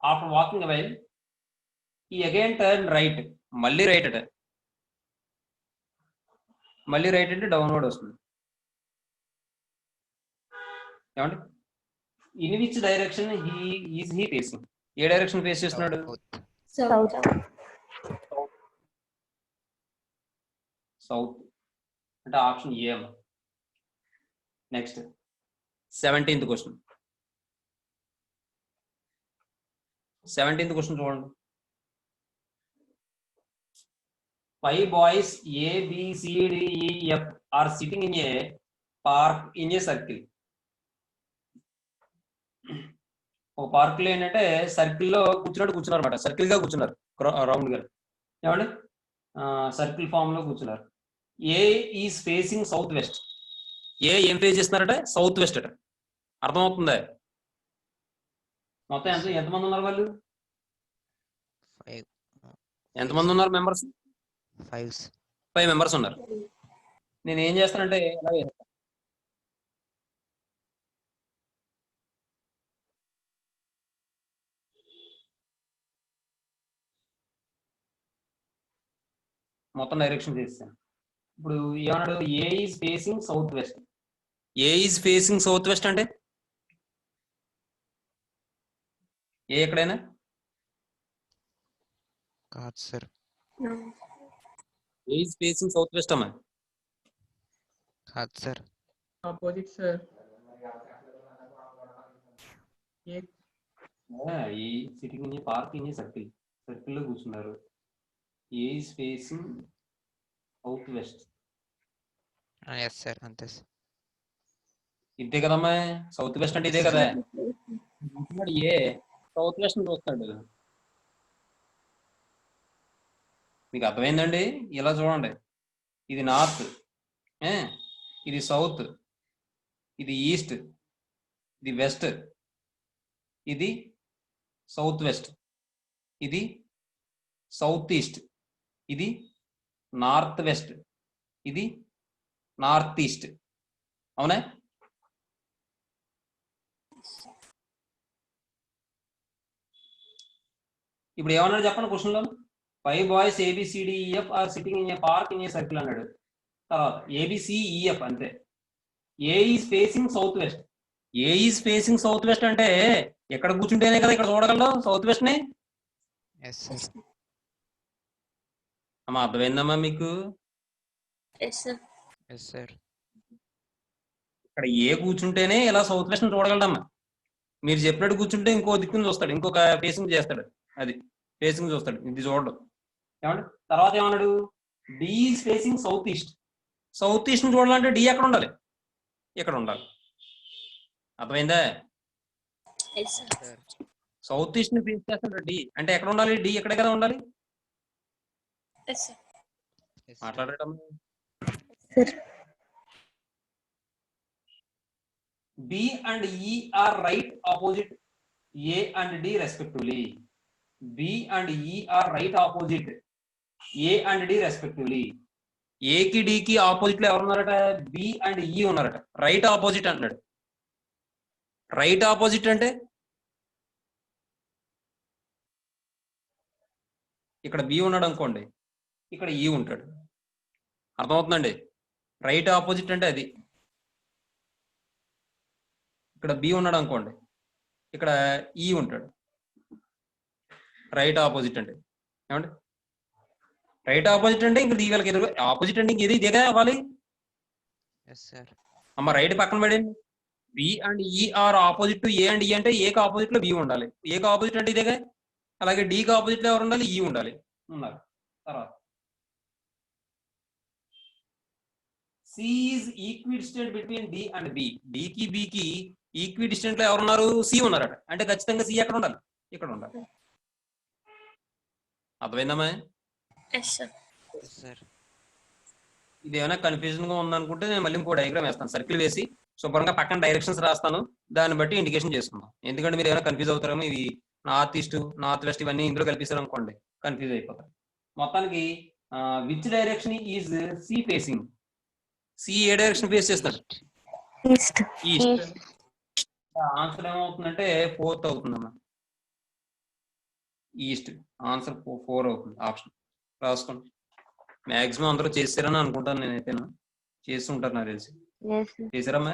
after walking avail ఈ అగైన్ టర్న్ రైట్, మళ్ళీ రైట్ అట, మళ్ళీ రైట్ అంటే డౌన్వర్డ్ వస్తుంది. ఏమండి? In which direction is he facing? ఏ డైరెక్షన్ ఫేస్ చేస్తున్నాడు? South. సౌత్ అంటే option A. Next 17th question. 17th question చూడండి. 5 boys A, B, C, D, E, F are sitting in a park in a circle. ఒక park లో ఏంటంటే circle లో కూర్చున్నారు అనమాట, సర్కిల్ గా కూర్చున్నారు, రౌండ్ గా. ఏమండి? సర్కిల్ ఫామ్ లో కూర్చున్నారు. A is facing south west. ఏ ఏం ఫేస్ చేస్తున్నారట? సౌత్ వెస్ట్ అట. అర్థమవుతుందా? మొత్తం ఎంతమంది ఉన్నారు వాళ్ళు? 5. ఎంతమంది ఉన్నారు మెంబర్స్? 5 మెంబర్స్ ఉన్నారు. నేను ఏం చేస్తానంటే ఎలా చేస్తాను, మొత్తం డైరెక్షన్ చేస్తాను. ఇప్పుడు ఏమన్నాడు? A is facing south west. A is facing south west అంటే ఏ ఎక్కడైనా కాదు sir. A is facing south west అమ్మా. కాదు sir. Opposite sir. A E sitting in parking circle, circle లో కూర్చున్నారు. A is facing south west. Yes sir, అంతే sir. ఇంతే కదమ్మా, సౌత్ వెస్ట్ అంటే ఇదే కదా. ఏ సౌత్ వెస్ట్ చూస్తాడు. మీకు అర్థమైందండి? ఇలా చూడండి, ఇది నార్త్, ఇది సౌత్, ఇది ఈస్ట్, ఇది వెస్ట్, ఇది సౌత్ వెస్ట్, ఇది సౌత్ ఈస్ట్, ఇది నార్త్ వెస్ట్, ఇది నార్త్ ఈస్ట్. అవునా? ఇప్పుడు ఏమన్నాడు చెప్పండి క్వశ్చన్లో. 5 boys ABCDEF are sitting in a park in a circle అన్నాడు. తర్వాత ABCEF అంతే. A is facing south west. A is facing south west అంటే ఎక్కడ కూర్చుంటేనే కదా ఇక్కడ చూడగలవు సౌత్ వెస్ట్ ని. Yes sir. అమ్మా అర్థమైందమ్మా మీకు? Yes sir. ఇక్కడ ఏ కూర్చుంటేనే ఇలా సౌత్ వెస్ట్ చూడగలడమ్మా. మీరు చెప్పినట్టు కూర్చుంటే ఇంకో దిక్కుని చూస్తాడు, ఇంకొక ఫేసింగ్ చేస్తాడు, అది ఫేసింగ్ చూస్తాడు, ఇది చూడడు. ఏమండి? తర్వాత ఏమన్నాడు? D is facing south east. South east చూడాలంటే డి ఎక్కడ ఉండాలి? ఇక్కడ ఉండాలి. అర్థమైందా? సౌత్ ఈస్ట్ ని ఫేస్ చేస్తాడు డి అంటే ఎక్కడ ఉండాలి? డి ఎక్కడే కదా ఉండాలి. మాట్లాడటం. B and E are right opposite A and D respectively. B and E are right opposite A and D respectively. A కి D కి ఆపోజిట్ లో ఎవరు ఉన్నారట? B and E ఉన్నారట. రైట్ ఆపోజిట్ అంటున్నాడు. రైట్ ఆపోజిట్ అంటే ఇక్కడ B ఉన్నాడు అనుకోండి, ఇక్కడ E ఉంటాడు. అర్థమవుతుందండి? రైట్ ఆపోజిట్ అంటే అది. ఇక్కడ బి ఉన్నాడు అనుకోండి, ఇక్కడ ఈ ఉంటాడు. రైట్ ఆపోజిట్ అంటే ఏమండి? రైట్ ఆపోజిట్ అంటే ఇంక వీళ్ళకి ఎదురు ఆపోజిట్ అంటే ఇంక ఇది ఇదేగా అవ్వాలి. అమ్మ రైట్ పక్కన పడండి. B and E are opposite to A and E అంటే ఏకి ఆపోజిట్ లో బి ఉండాలి. ఏకి ఆపోజిట్ అంటే ఇదేగా. అలాగే డికి ఆపోజిట్ లో ఎవరు ఉండాలి? ఈ ఉండాలి. ఉన్నారు. తర్వాత C is equidistant between D and B. డికి బికి ఈక్వి డిస్టెంట్ లో ఎవరున్నారు? సి ఉన్నారట. అంటే ఖచ్చితంగా సి ఎక్కడ ఉండాలి? ఇక్కడ ఉండాలి. అర్థమైందమ్మా? ఇది ఏమైనా కన్ఫ్యూజన్ గా ఉందనుకుంటే నేను మళ్ళీ ఇంకో డయాగ్రామ్ వేస్తాను, సర్కిల్ వేసి శుభ్రంగా పక్కన డైరెక్షన్స్ రాస్తాను, దాన్ని బట్టి ఇండికేషన్ చేసుకుందాం. ఎందుకంటే మీరు ఏమైనా కన్ఫ్యూజ్ అవుతారేమో, ఇవి నార్త్ ఈస్ట్ నార్త్ వెస్ట్ ఇవన్నీ ఇందులో కల్పిస్తారు అనుకోండి, కన్ఫ్యూజ్ అయిపోతారు. మొత్తానికి which direction is C facing? C ఏ డైరెక్షన్ ఫేస్ చేస్తారు? ఈస్ట్. ఈస్ట్. ఆన్సర్ ఏమవుతుందంటే 4th అవుతుందమ్మా. ఈస్ట్ ఆన్సర్ 4 అవుతుంది. ఆప్షన్ రాసుకోండి. మాక్సిమం అందరూ చేసారని అనుకుంటాను, నేనైతే చేసి ఉంటారు నాకు తెలిసి. చేశారమ్మా?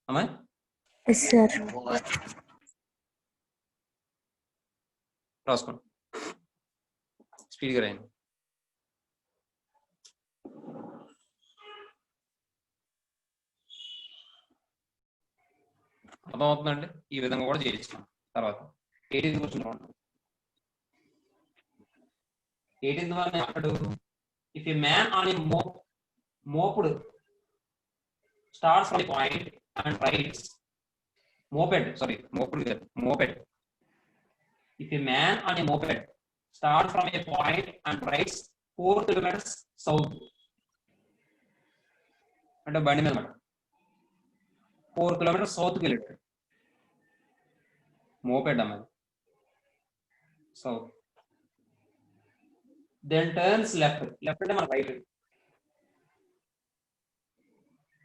అమ్మా రాసుకోండి, స్పీడ్గా రాయండి. అర్థమవుతుందండి? ఈ విధంగా కూడా చేయొచ్చు. తర్వాత 18th కూర్చుంటాం. 18th వన్ అన్నాడు, if a man on a moped starts from a point and rides moped. If a man on a moped starts from a point and rides 4 kilometers south, అంటే బండి మీద 4 kilometers సౌత్ కి వెళ్ళాడు. Moped అన్నది south. Then turns left అంటే మన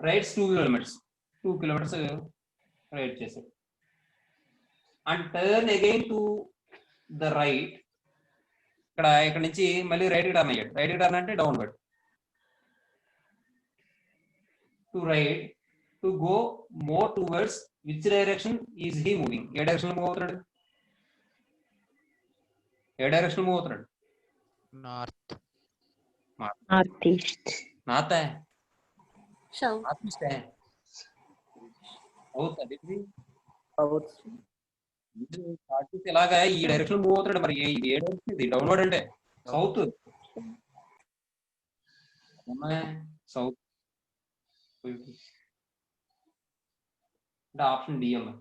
rights 2 kilometers right చేశాడు. And turn again to the right. ఇక్కడ నుంచి మళ్ళీ రైట్ టర్న్ అయ్యాడు. రైట్ టర్న్ అంటే downward to right to go more towards which direction is he moving? A direction move అవుతున్నాడు? ఏ direction move అవుతున్నాడు? North. Northeast. North South. North east south. అది South. ఇలాగా ఈ డైరెక్షన్ మూవ్ అవుతున్నాడు. మరి ఇది ఏ డైరెక్షన్? ఇది డౌన్వర్డ్ అంటే సౌత్. సౌత్ అంటే ఆప్షన్ డి అమ్మా.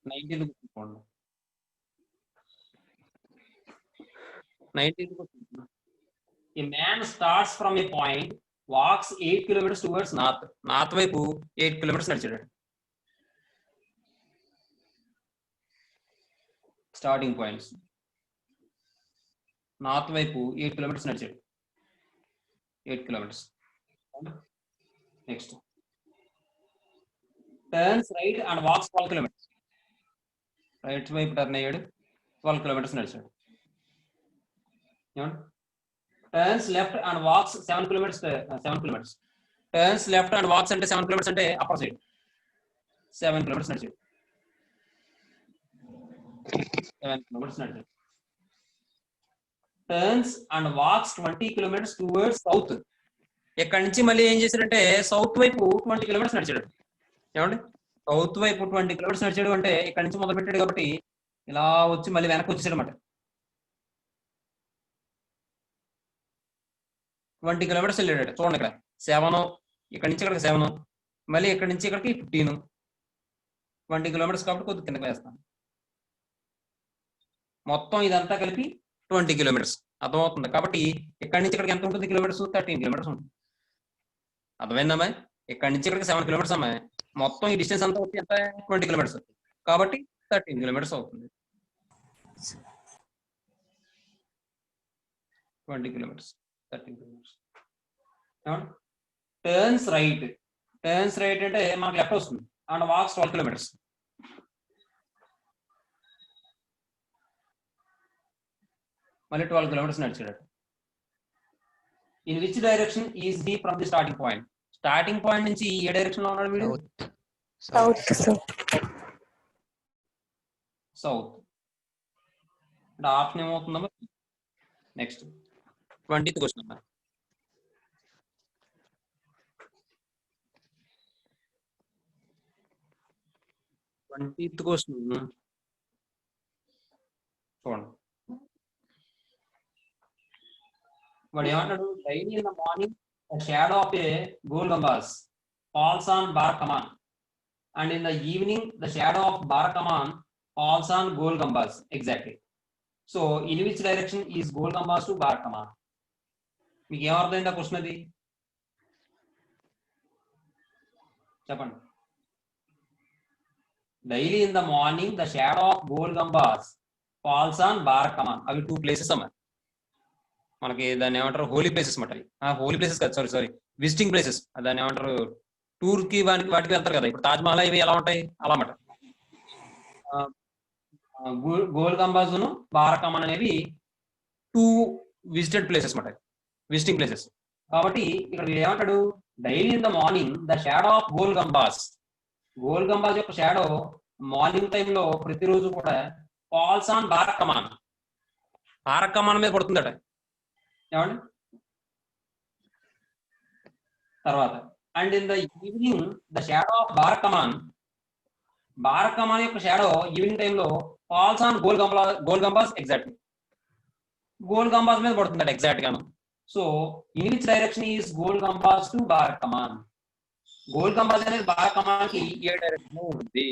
19 తీసుకోండి. 19 A man starts from a point, walks 8 kilometers towards north. North వైపు 8 kilometers నడిచాడు. స్టార్టింగ్ పాయింట్స్ నార్త్ వైపు 8 kilometers నడిచాడు. 8 kilometers. Next turns right and walks 12 kilometers. Right వైపు టర్న్ అయ్యాడు, 12 kilometers నడిచాడు. Turns left and walks 7 kilometers. 7 kilometers. Turns left and walks అంటే 7 kilometers అంటే upper side 7 kilometers నడిచాడు. 7 kilometers నడిచాడు. Turns and walks 20 kilometers towards south. ఇక్కడ నుంచి మళ్ళీ ఏం చేశాడంటే సౌత్ వైపు 20 kilometers నడిచాడు. ఏమండి సౌత్ వైపు 20 kilometers నడిచాడు అంటే ఇక్కడ నుంచి మొదలు పెట్టాడు కాబట్టి ఇలా వచ్చి మళ్ళీ వెనక్కి వచ్చేసాడు అనమాట. 20 kilometers వెళ్ళాడు. చూడండి ఇక్కడ 7, ఇక్కడ నుంచి ఇక్కడికి 7, మళ్ళీ ఇక్కడ నుంచి ఇక్కడికి 15. 20 kilometers కాబట్టి కొద్దిగా కిందకి వేస్తాను. మొత్తం ఇదంతా కలిపి 20 kilometers. అర్థమవుతుంది. కాబట్టి ఇక్కడ నుంచి ఇక్కడికి ఎంత ఉంటుంది కిలోమీటర్స్? 13 kilometers ఉంటుంది. అర్థమైందమ్మా? ఇక్కడ నుంచి ఇక్కడికి 7 kilometers అమ్మా. మొత్తం ఈ డిస్టెన్స్ అంతా వచ్చి ఎంత? 20 kilometers. కాబట్టి 13 kilometers అవుతుంది. 20 kilometers. 13 kilometers. Turns right. Turns right అంటే మనకు లెఫ్ట్ వస్తుంది. And walks 12 kilometers. మళ్ళీ 12 kilometers నడిచాడు. In which direction is he from the starting point? Starting point నుంచి ఏ డైరెక్షన్ లో ఉన్నాడు వీడు? సౌత్. సౌత్. అంటే ఆప్షన్ ఏమవుతుందమ్మా? నెక్స్ట్ 20th క్వశ్చన్ అమ్మా. 20th క్వశ్చన్ చూడండి. వాడు ఏమంటాడు? Daily in the morning shadow of a Gol Gumbaz falls on Bara Kaman and in the evening the shadow of Bara Kaman falls on Gol Gumbaz. Exactly. So in which direction is Gol Gumbaz to Bara Kaman? మీకు ఏమర్థమైంది ఆ question? అది చెప్పండి. Daily in the morning the shadow of Gol Gumbaz falls on Bara Kaman. అవి 2 places అమ్మా. మనకి దాన్ని ఏమంటారు? హోలీ ప్లేసెస్ మాట. హోలీ ప్లేసెస్ కాదు, సారీ విజిటింగ్ ప్లేసెస్. దాన్ని ఏమంటారు? టూర్ కి వాటికి వెళ్తారు కదా. ఇప్పుడు తాజ్ మహల్ ఇవి ఎలా ఉంటాయి అలా మాట. గోల్ గంబాజ్ బారకమాన్ అనేవి 2 విజిటెడ్ ప్లేసెస్ మాట, విజిటింగ్ ప్లేసెస్. కాబట్టి ఇక్కడ ఏమంటాడు? Daily in the morning the shadow of Gol Gumbaz. Gol Gumbaz యొక్క షాడో మార్నింగ్ టైంలో ప్రతిరోజు కూడా ఫాల్స్ ఆన్ బారకమాన్, బారకమాన్ మీద పడుతుందట. ఏమండి? తర్వాత and in the evening the shadow of Bara Kaman, Bara Kaman యొక్క షాడో ఈవినింగ్ టైంలో falls on Gol Gumbaz. Exactly Gol Gumbaz మీద పడుతుందట ఎగ్జాక్ట్ గాను. So in which direction is Gol Gumbaz to Bara Kaman? Gol Gumbaz అనేది బారకమాన్ కి ఏ డైరెక్షన్ ఉంటుంది?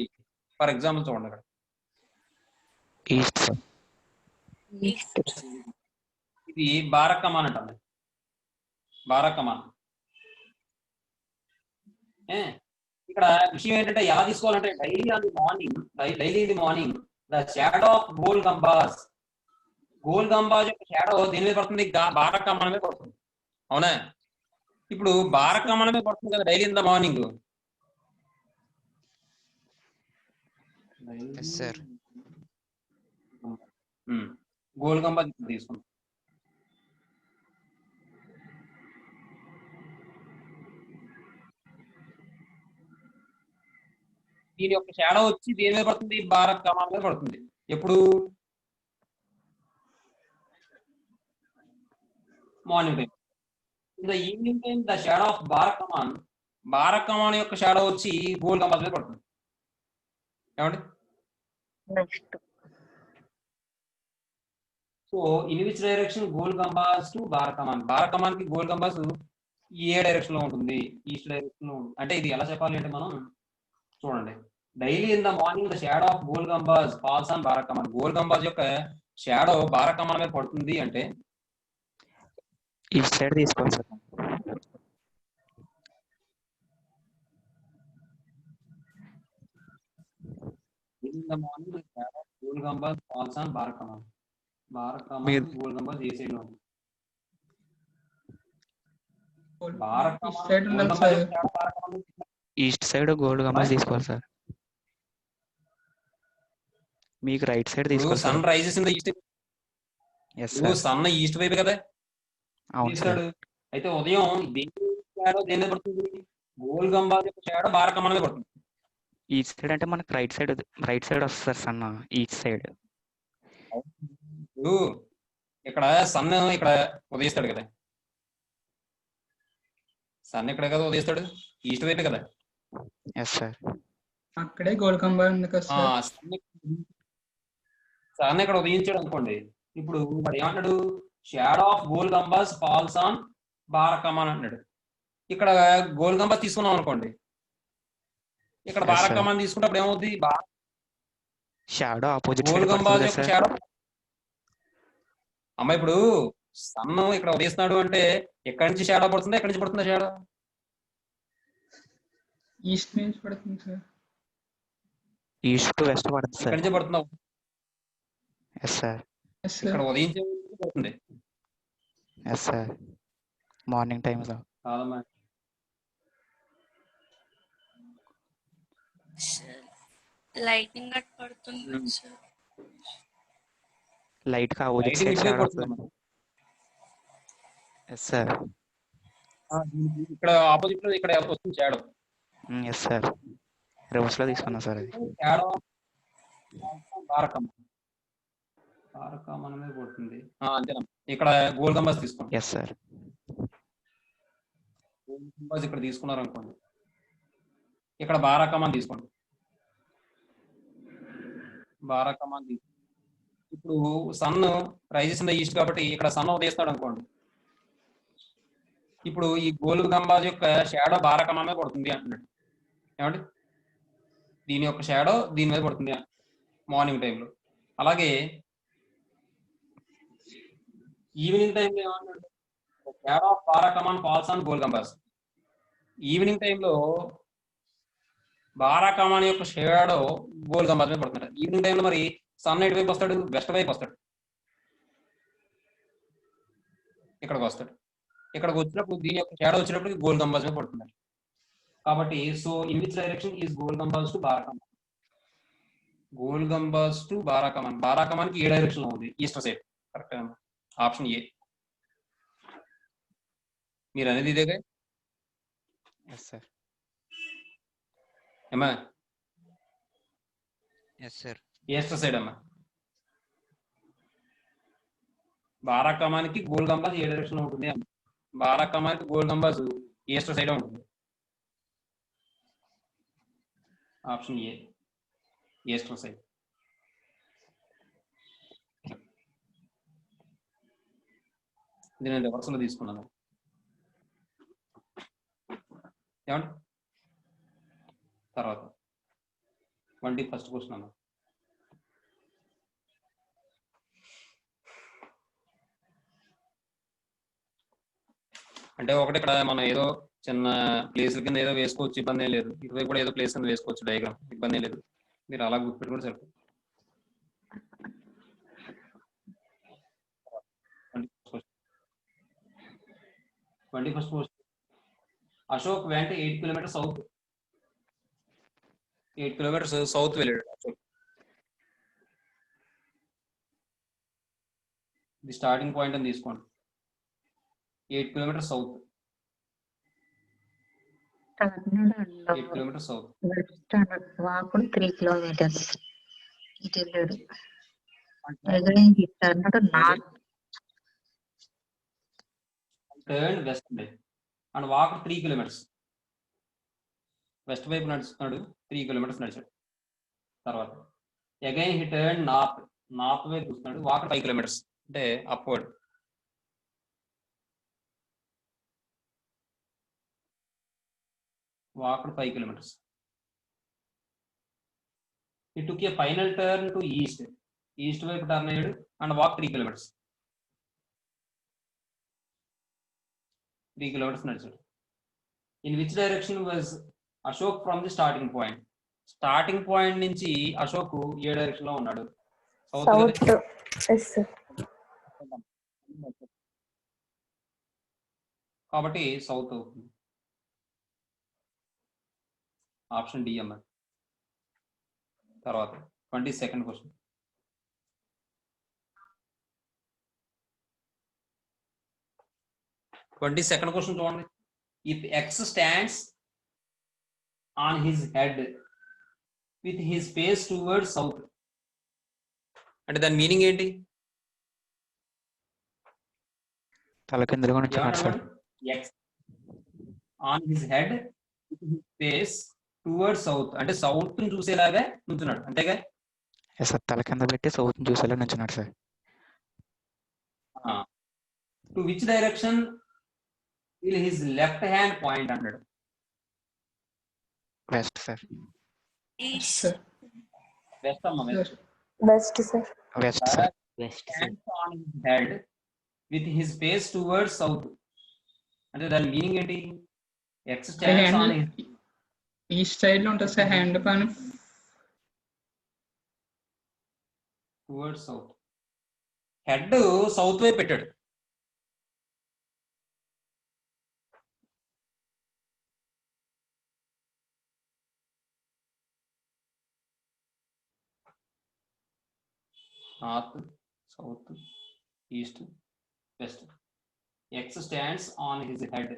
ఫర్ ఎగ్జాంపుల్ చూడండి అక్కడ ఈస్ట్. ఇది బారకమాన్ అంటుంది. బారకమాన్. ఇక్కడ విషయం ఏంటంటే ఎలా తీసుకోవాలంటే daily on the morning, daily in the morning the shadow of Gol Gumbaz. Gol Gumbaz యొక్క షాడో దేని మీద పడుతుంది? బారకమాన్ మీద పడుతుంది. అవునా? ఇప్పుడు బారకమాన్ మీద పడుతుంది కదా daily in the morning. Yes sir. Gol Gumbaz తీసుకుంటాం. దీని యొక్క షాడో వచ్చి దేని మీద పడుతుంది, బారక్ కమాన్ మీద పడుతుంది. ఎప్పుడు morning time. In the evening time the shadow of Bara Kaman యొక్క షాడో వచ్చి గోల్ గంబాజ్ మీద పడుతుంది. ఏమండి? Next so in which direction Gol Gumbaz to Bara Kaman కి గోల్ గంబాజ్ ఏ డైరెక్షన్ లో ఉంటుంది, ఈస్ట్ డైరెక్షన్ లో ఉంటుంది. అంటే ఇది ఎలా చెప్పాలి అంటే మనం చూడండి, daily in the morning the shadow of Gol Gumbaz falls on Bara Kaman. Gol Gumbaz యొక్క షాడో బారక్ కమాన్ మీద పడుతుంది అంటే ఈస్ట్ సైడ్ తీసుకోవాలి sir. In the morning the shadow of Gol Gumbaz falls on Bara Kaman. మీరు- గోల్ గంబాజ్ ఏ సైడ్ లో ఉంటుంది? Gold- Bara East side Kaman ఉండాలి sir. East side Gol Gumbaz తీసుకోవాలి సార్. మీకు రైట్ సైడ్ తీసుకోవాలి sun sir. Rises in the east. Yes sir. Sun east వైపు కదా అవును సార్. తీస్తాడు. అయితే ఉదయం దేని షాడో దేని మీద పడుతుంది, గోల్ గంబాజ్ యొక్క షాడో బారక్ కమాన్ మీద పడుతుంది. ఈస్ట్ సైడ్ అంటే మనకి రైట్ సైడ్ వస్తుంది సార్ సన్. East side. ఇప్పుడు ఇక్కడ సన్ ఇక్కడ ఉదయిస్తాడు కదా, సన్ ఇక్కడ కదా ఉదయిస్తాడు, ఈస్ట్ వైపే కదా. Yes sir. అక్కడే గోల్డ్ కంబర్ ఉంది కదా సార్. సన్ ఇక్కడ ఉదయించాడు అనుకోండి, ఇప్పుడు వాడు ఏమంటాడు, shadow of Gol Gumbaz falls on Bara Kaman అంటాడు. ఇక్కడ గోల్ గంబాజ్ తీసుకున్నాం అనుకోండి, ఇక్కడ Yes, బారక్ sir. కమాన్ తీసుకున్నప్పుడు ఏమవుతుంది, షాడో ఆపోజిట్ గోల్ సైడ్ గంబాజ్ పడుతుంది యొక్క సార్. షాడో. అమ్మ ఇప్పుడు సన్ ఇక్కడ ఉదయిస్తున్నాడు అంటే ఎక్కడి నుంచి షాడో పడుతుందా, ఎక్కడి నుంచి పడుతుందా షాడో? ఈస్ట్ నుంచి పడుతుంది సార్. ఈస్ట్ టు వెస్ట్ పడుతుంది ఎక్కడి సార్. నుంచి పడుతున్నావు? Yes sir. ఎస్ ఇక్కడ సార్. ఉదయించే పడుతుంది ఎస్ సార్. మార్నింగ్ టైంలో. కాదమ్మా. లైటింగ్ అట్ పడుతుంది సార్. లైట్ కి ఆపోజిట్ లైటింగ్ సైడ్ ఇటువైపు షాడో పడుతుందమ్మా. Yes sir. ఇక్కడ ఆపోజిట్ లో ఇక్కడ వస్తుంది షాడో. Yes sir. రివర్స్ లో తీసుకున్నా సార్ అది. షాడో బారకమాన్ మీద పడుతుంది. అంతేనా? ఇక్కడ గోల్ గంబాజ్ తీసుకోండి. Yes sir. గోల్ గంబాజ్ ఇక్కడ తీసుకున్నారు అనుకోండి, ఇక్కడ బారకమాన్ తీసుకోండి. బారకమాన్ తీసుకోండి. ఇప్పుడు sun rises in the east కాబట్టి ఇక్కడ సన్ ఉదయిస్తాడు అనుకోండి, ఇప్పుడు ఈ గోల్ గంబాజ్ యొక్క షాడో బారకమాన్ మీద పడుతుంది అంటున్నాడు. ఏమండి? దీని యొక్క షాడో దీని మీద పడుతుంది మార్నింగ్ టైంలో. అలాగే ఈవినింగ్ టైంలో ఏమన్నాడు, shadow of Bara Kaman falls on Gol Gumbaz. Evening టైంలో బారకమాన్ యొక్క షాడో గోల్ గంబాజ్ మీద పడుతున్నాడు. ఈవినింగ్ టైంలో మరి సన్ ఎటు వైపు వస్తాడు, వెస్ట్ వైపు వస్తాడు. ఇక్కడికి వస్తాడు. ఇక్కడికి వచ్చినప్పుడు దీని యొక్క షాడో వచ్చినప్పుడు గోల్ గంబాజ్ మీద పడుతున్నాడు. కాబట్టి so in which direction is Gol Gumbaz to Bara Kaman? Gol Gumbaz to Bara Kaman. Bara Kaman కి ఏ డైరెక్షన్ లో ఉంది, east side. Correct. Option A. మీరు అనేది ఇదేగా ఎస్ సార్. ఏమా? Yes sir. ఈస్ట్ సైడ్ అమ్మా. బారకమాన్కి గోల్ గంబాజ్ ఏ డైరెక్షన్ లో ఉంటుంది అమ్మా? బారకమాన్కి గోల్ గంబాజ్ ఈస్ట్ సైడ్ ఉంటుంది. Option A, east side. ఇది నేను రివర్స్ లో తీసుకున్నాను. ఏమండి? తర్వాత 21st క్వశ్చన్ అన్న. అంటే ఒకటి ఇక్కడ మనం ఏదో చిన్న ప్లేస్ కింద ఏదో వేసుకోవచ్చు, ఇబ్బంది ఏం లేదు. ఇటువైపు కూడా ఏదో ప్లేస్ కింద వేసుకోవచ్చు డయాగ్రామ్, ఇబ్బంది ఏం లేదు. మీరు అలా గుర్తుపెట్టుకుంటే సరిపోతుంది. 21st question. అశోక్ వెంట 8 కిలోమీటర్ సౌత్. 8 కిలోమీటర్స్ సౌత్ వెళ్ళాడు అశోక్. ఇది స్టార్టింగ్ పాయింట్ అని తీసుకోండి. 8 kilometre south. 8 kilometres south. Walked 3 kilometers. ఇటు వెళ్ళాడు. అంటే Again he turned north. Turn west way and walk 3 kilometres. West వైపు నడుస్తున్నాడు, 3 కిలోమీటర్స్ నడిచాడు. తర్వాత అగైన్ హీ టర్న్ నార్త్ వైపు చూస్తున్నాడు, వాక్ 5 కిలోమీటర్స్ అంటే upward. Walk 5 kilometers. He took a final turn to east. East వైపు టర్న్ అయ్యాడు అండ్ వాక్ 3 kilometers. 3 kilometers నడిచాడు. In which direction was Ashok from the starting point? Starting point నుంచి అశోక్ ఏ direction లో ఉన్నాడు? సౌత్. Yes sir. కాబట్టి south అవుతుంది. Option D అన్నది. తర్వాత 22nd క్వశ్చన్. చూడండి. If X stands on his head with his face towards south, అంటే దాని మీనింగ్ ఏంటి? తల కిందలుగా నుంచున్నాడు సార్. X on his head with his face towards south అంటే సౌత్ ని చూసేలాగా నుంచున్నాడు, అంతేగా? ఎస్ సార్, తల కింద పెట్టి సౌత్ చూసేలా నుంచున్నాడు sir. To which direction will his left hand point అన్నాడు? West sir. East. Sir. West అమ్మ. Sir. West sir. West sir. Stands on his head with his face towards south, అంటే దాని meaning ఏంటి? X stands on his east side లో ఉంటుంది sir hand పైన. Towards south. Head south వైపు పెట్టాడు. North, south, east, west. X stands on his head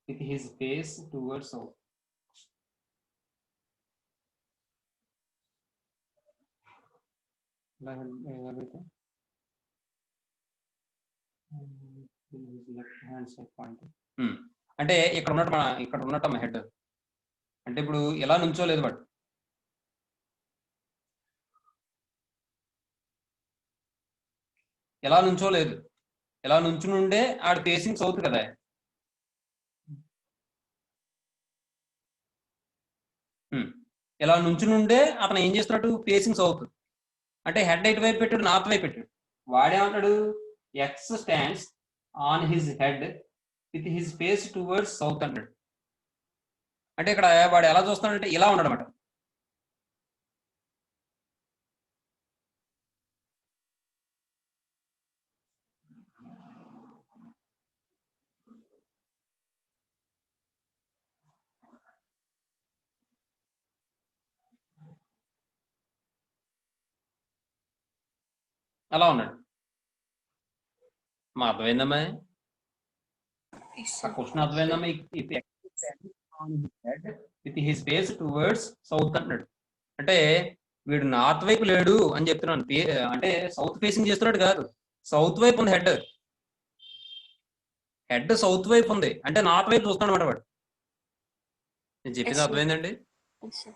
with his face towards south. అంటే ఇక్కడ ఉన్నట్టు హెడ్ అంటే ఇప్పుడు ఎలా నుంచోలేదు వాడు. ఎలా నుంచోలేదు, ఎలా నుంచునుండే ఆడ ఫేసింగ్ సౌత్ కదా. ఇలా నుంచునుండే అతను ఏం చేస్తున్నాడు? ఫేసింగ్ సౌత్ అంటే హెడ్ ఎటు వైపు పెట్టాడు? నార్త్ వైపు పెట్టాడు. వాడేమంటాడు? X stands on his head with his face towards south అంటాడు. అంటే ఇక్కడ వాడు ఎలా చూస్తున్నాడంటే ఇలా ఉన్నాడు అన్నమాట. అలా ఉన్నాడు. మా అర్థమైందమ్మా? Yes, ఆ sir. క్వశ్చన్ అర్థమైందమ్మా? With his face towards south అంటున్నాడు. అంటే వీడు నార్త్ వైపు లేడు అని చెప్తున్నాను. అంటే సౌత్ ఫేసింగ్ చేస్తున్నాడు కాదు, సౌత్ వైపు ఉంది హెడ్. హెడ్ సౌత్ వైపు ఉంది అంటే నార్త్ వైపు చూస్తున్నాడు అన్నమాట వాడు. నేను చెప్పింది Yes, sir. అర్థమైందండి? Yes, sir.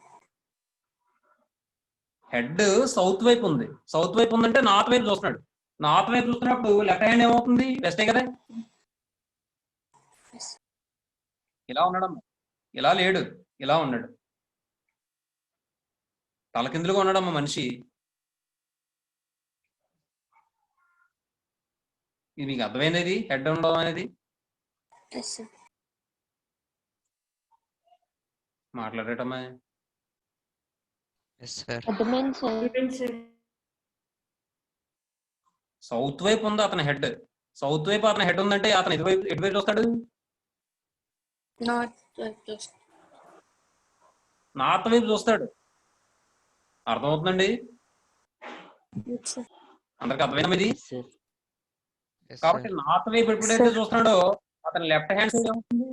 హెడ్ సౌత్ వైపు ఉంది. సౌత్ వైపు ఉందంటే నార్త్ వైపు చూస్తున్నాడు. నార్త్ వైపు చూస్తున్నప్పుడు లెఫ్ట్ హ్యాండ్ ఏమవుతుంది? వెస్టే కదా. Yes. ఇలా ఉన్నాడమ్మా. ఇలా లేడు, ఇలా ఉన్నాడు. తలకిందులుగా ఉన్నాడమ్మా మనిషి. ఇది మీకు అర్థమైనది? హెడ్ ఉండడం అనేది Yes, sir. మాట్లాడేటమ్మా. Yes sir. అర్థమైంది సార్. సౌత్ వైపు ఉంది అతని హెడ్. సౌత్ వైపు అతని హెడ్ ఉందంటే అతను ఎటువైపు వస్తాడు? North. Just. నార్త్ వైపు చూస్తాడు. అర్థమవుతుందండి? Yes, sir. అందరికి అర్థమైందా ఇది? ఎస్ కాబట్టి సార్. నార్త్ వైపు ఎప్పుడైతే చూస్తున్నాడో అతని లెఫ్ట్ హ్యాండ్ సైడ్ ఏమవుతుంది?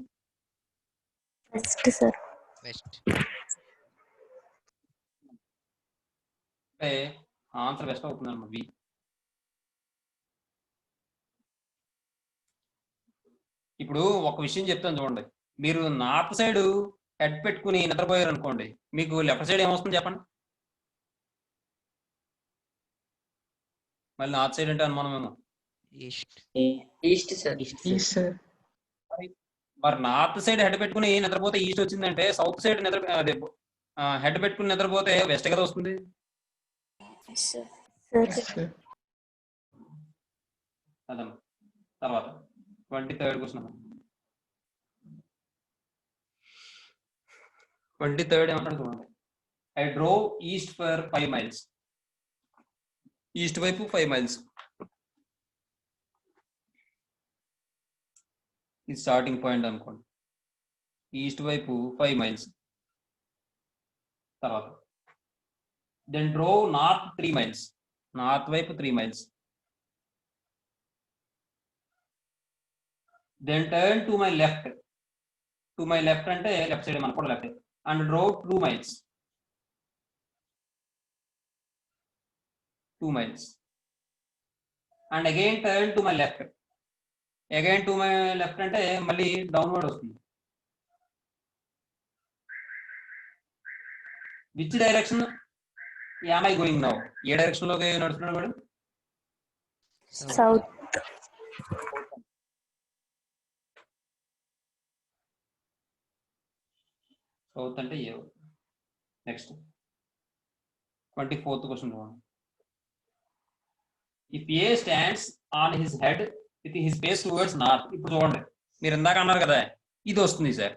West sir. వెస్ట్. అంటే ఆన్సర్ వెస్ట్ అవుతుంది అన్నమాట. బి. ఇప్పుడు ఒక విషయం చెప్తాను చూడండి. మీరు నార్త్ సైడ్ హెడ్ పెట్టుకుని నిద్రపోయారు అనుకోండి, మీకు లెఫ్ట్ సైడ్ ఏమొస్తుంది చెప్పండి. మళ్ళీ నార్త్ సైడ్ అంటే అనుమానమేమో. East. East sir. East sir. మరి నార్త్ సైడ్ హెడ్ పెట్టుకుని నిద్రపోతే ఈస్ట్ వచ్చిందంటే, సౌత్ సైడ్ అదే హెడ్ పెట్టుకుని నిద్రపోతే వెస్ట్ కదా వస్తుంది. Yes sir. సార్. అదమ్మా. తర్వాత 23rd క్వశ్చన్. 23rd ఏమన్నాడు చూడండి. I drove east for 5 miles. East వైపు 5 miles. ఇది స్టార్టింగ్ పాయింట్ అనుకోండి. ఈస్ట్ వైపు 5 miles. తర్వాత దెన్ డ్రోవ్ నార్త్ 3 miles. నార్త్ వైపు 3 miles. Then turn to my left. To my left అంటే లెఫ్ట్ సైడ్ మనకు కూడా left. And drove 2 miles. 2 miles. And again turn to my left. Again to my left అంటే మళ్ళీ downward వస్తుంది. Which direction am I going now? ఏ direction లోకి నడుస్తున్నాడు వాడు? సౌత్. సౌత్ అంటే A? Next 24th question. If A stands on his head with his face towards north. ఇప్పుడు చూడండి, మీరు ఇందాక అన్నారు కదా ఇది వస్తుంది సార్.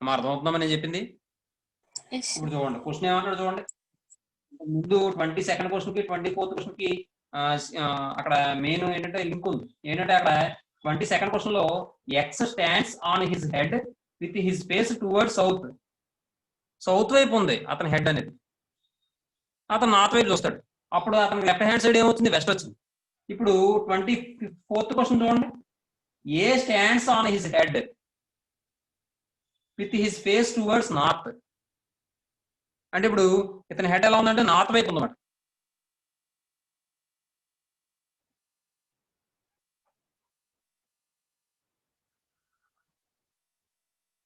మా అర్థమవుతుందామని నేను చెప్పింది. ఎస్ ఇప్పుడు చూడండి క్వశ్చన్ ఏమన్నాడు చూడండి. ముందు 22nd క్వశ్చన్ కి 24th క్వశ్చన్ కి అక్కడ మెయిన్ ఏంటంటే లింక్ ఉంది. ఏంటంటే అక్కడ 22nd క్వశ్చన్ లో X stands on his head with his face towards south. South వైపు ఉంది అతని హెడ్ అనేది. అతను నార్త్ వైపు చూస్తాడు. అప్పుడు అతనికి లెఫ్ట్ హ్యాండ్ సైడ్ ఏమవుతుంది? వెస్ట్ వచ్చింది. ఇప్పుడు 24th క్వశ్చన్ చూడండి. ఏ stands on his head with his face towards north. అంటే ఇప్పుడు ఇతని హెడ్ ఎలా ఉందంటే నార్త్ వైపు ఉందన్నమాట.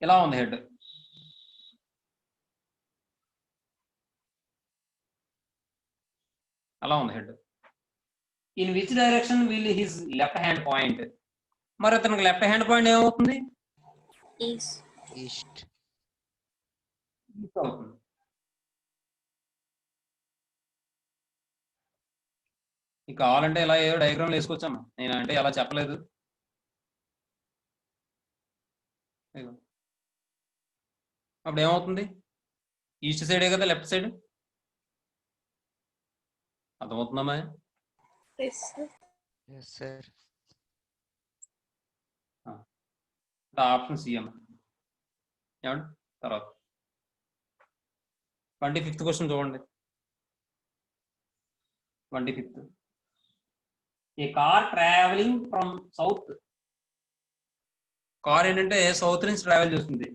ఎలా ఉంది హెడ్? అలా ఉంది head. In which direction will his left hand point? మరి అతనికి లెఫ్ట్ హ్యాండ్ పాయింట్ ఏమవుతుంది? ఈస్ట్. ఈస్ట్. ఈస్ట్ అవుతుంది. ఇక కావాలంటే ఇలా ఏదో డయాగ్రామ్లు వేసుకొచ్చాము. నేను అంటే అలా చెప్పలేదు. అప్పుడు ఏమవుతుంది? ఈస్ట్ సైడే కదా లెఫ్ట్ సైడ్. అర్థమవుతుందమ్మా? Yes sir. Yes sir. Option C అమ్మా. ఏమండి? తర్వాత 25th క్వశ్చన్ చూడండి. 25th. A car travelling from south. Car ఏంటంటే సౌత్ నుంచి ట్రావెల్ చేస్తుంది.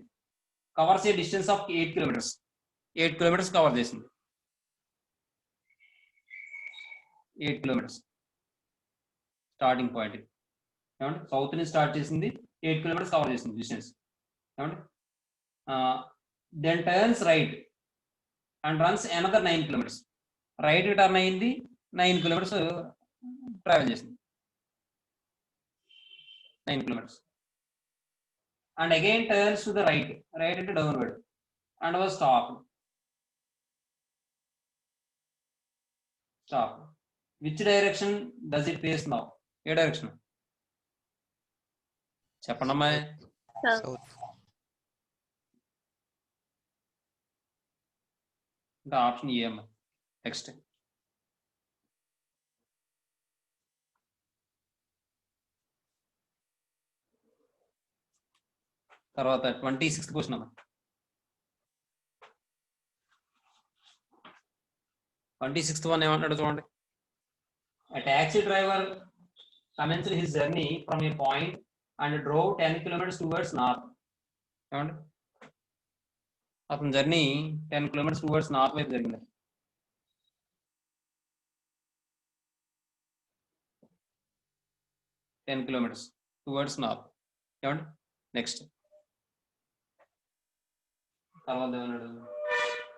Covers a distance of 8 kilometers. 8 kilometers cover చేసింది. 8 kilometers స్టార్టింగ్ పాయింట్. ఏమంటే సౌత్ నుంచి స్టార్ట్ చేసింది, 8 kilometers కవర్ చేసింది డిస్టెన్స్. ఏమంటే then turns right and runs another 9 kilometers. Right turn అయింది, 9 kilometers ట్రావెల్ చేసింది. 9 kilometers. And again turns to the right. Right into downward. And was stopped. Stop. Which direction does it face now? ఏ direction చెప్పండి అమ్మా. South. ఇంకా option A అమ్మా. Next తర్వాత 26th question అమ్మా. 26th one ఏమంటాడు చూడండి. A taxi driver commenced his journey from a point and drove 10 kilometres towards north. ఏమండి అతని జర్నీ 10 కిలోమీటర్స్ టువర్డ్స్ నార్త్ వైపు జరిగింది. Ten kilometres towards north. ఏమండి నెక్స్ట్ తర్వాత ఏమన్నాడు,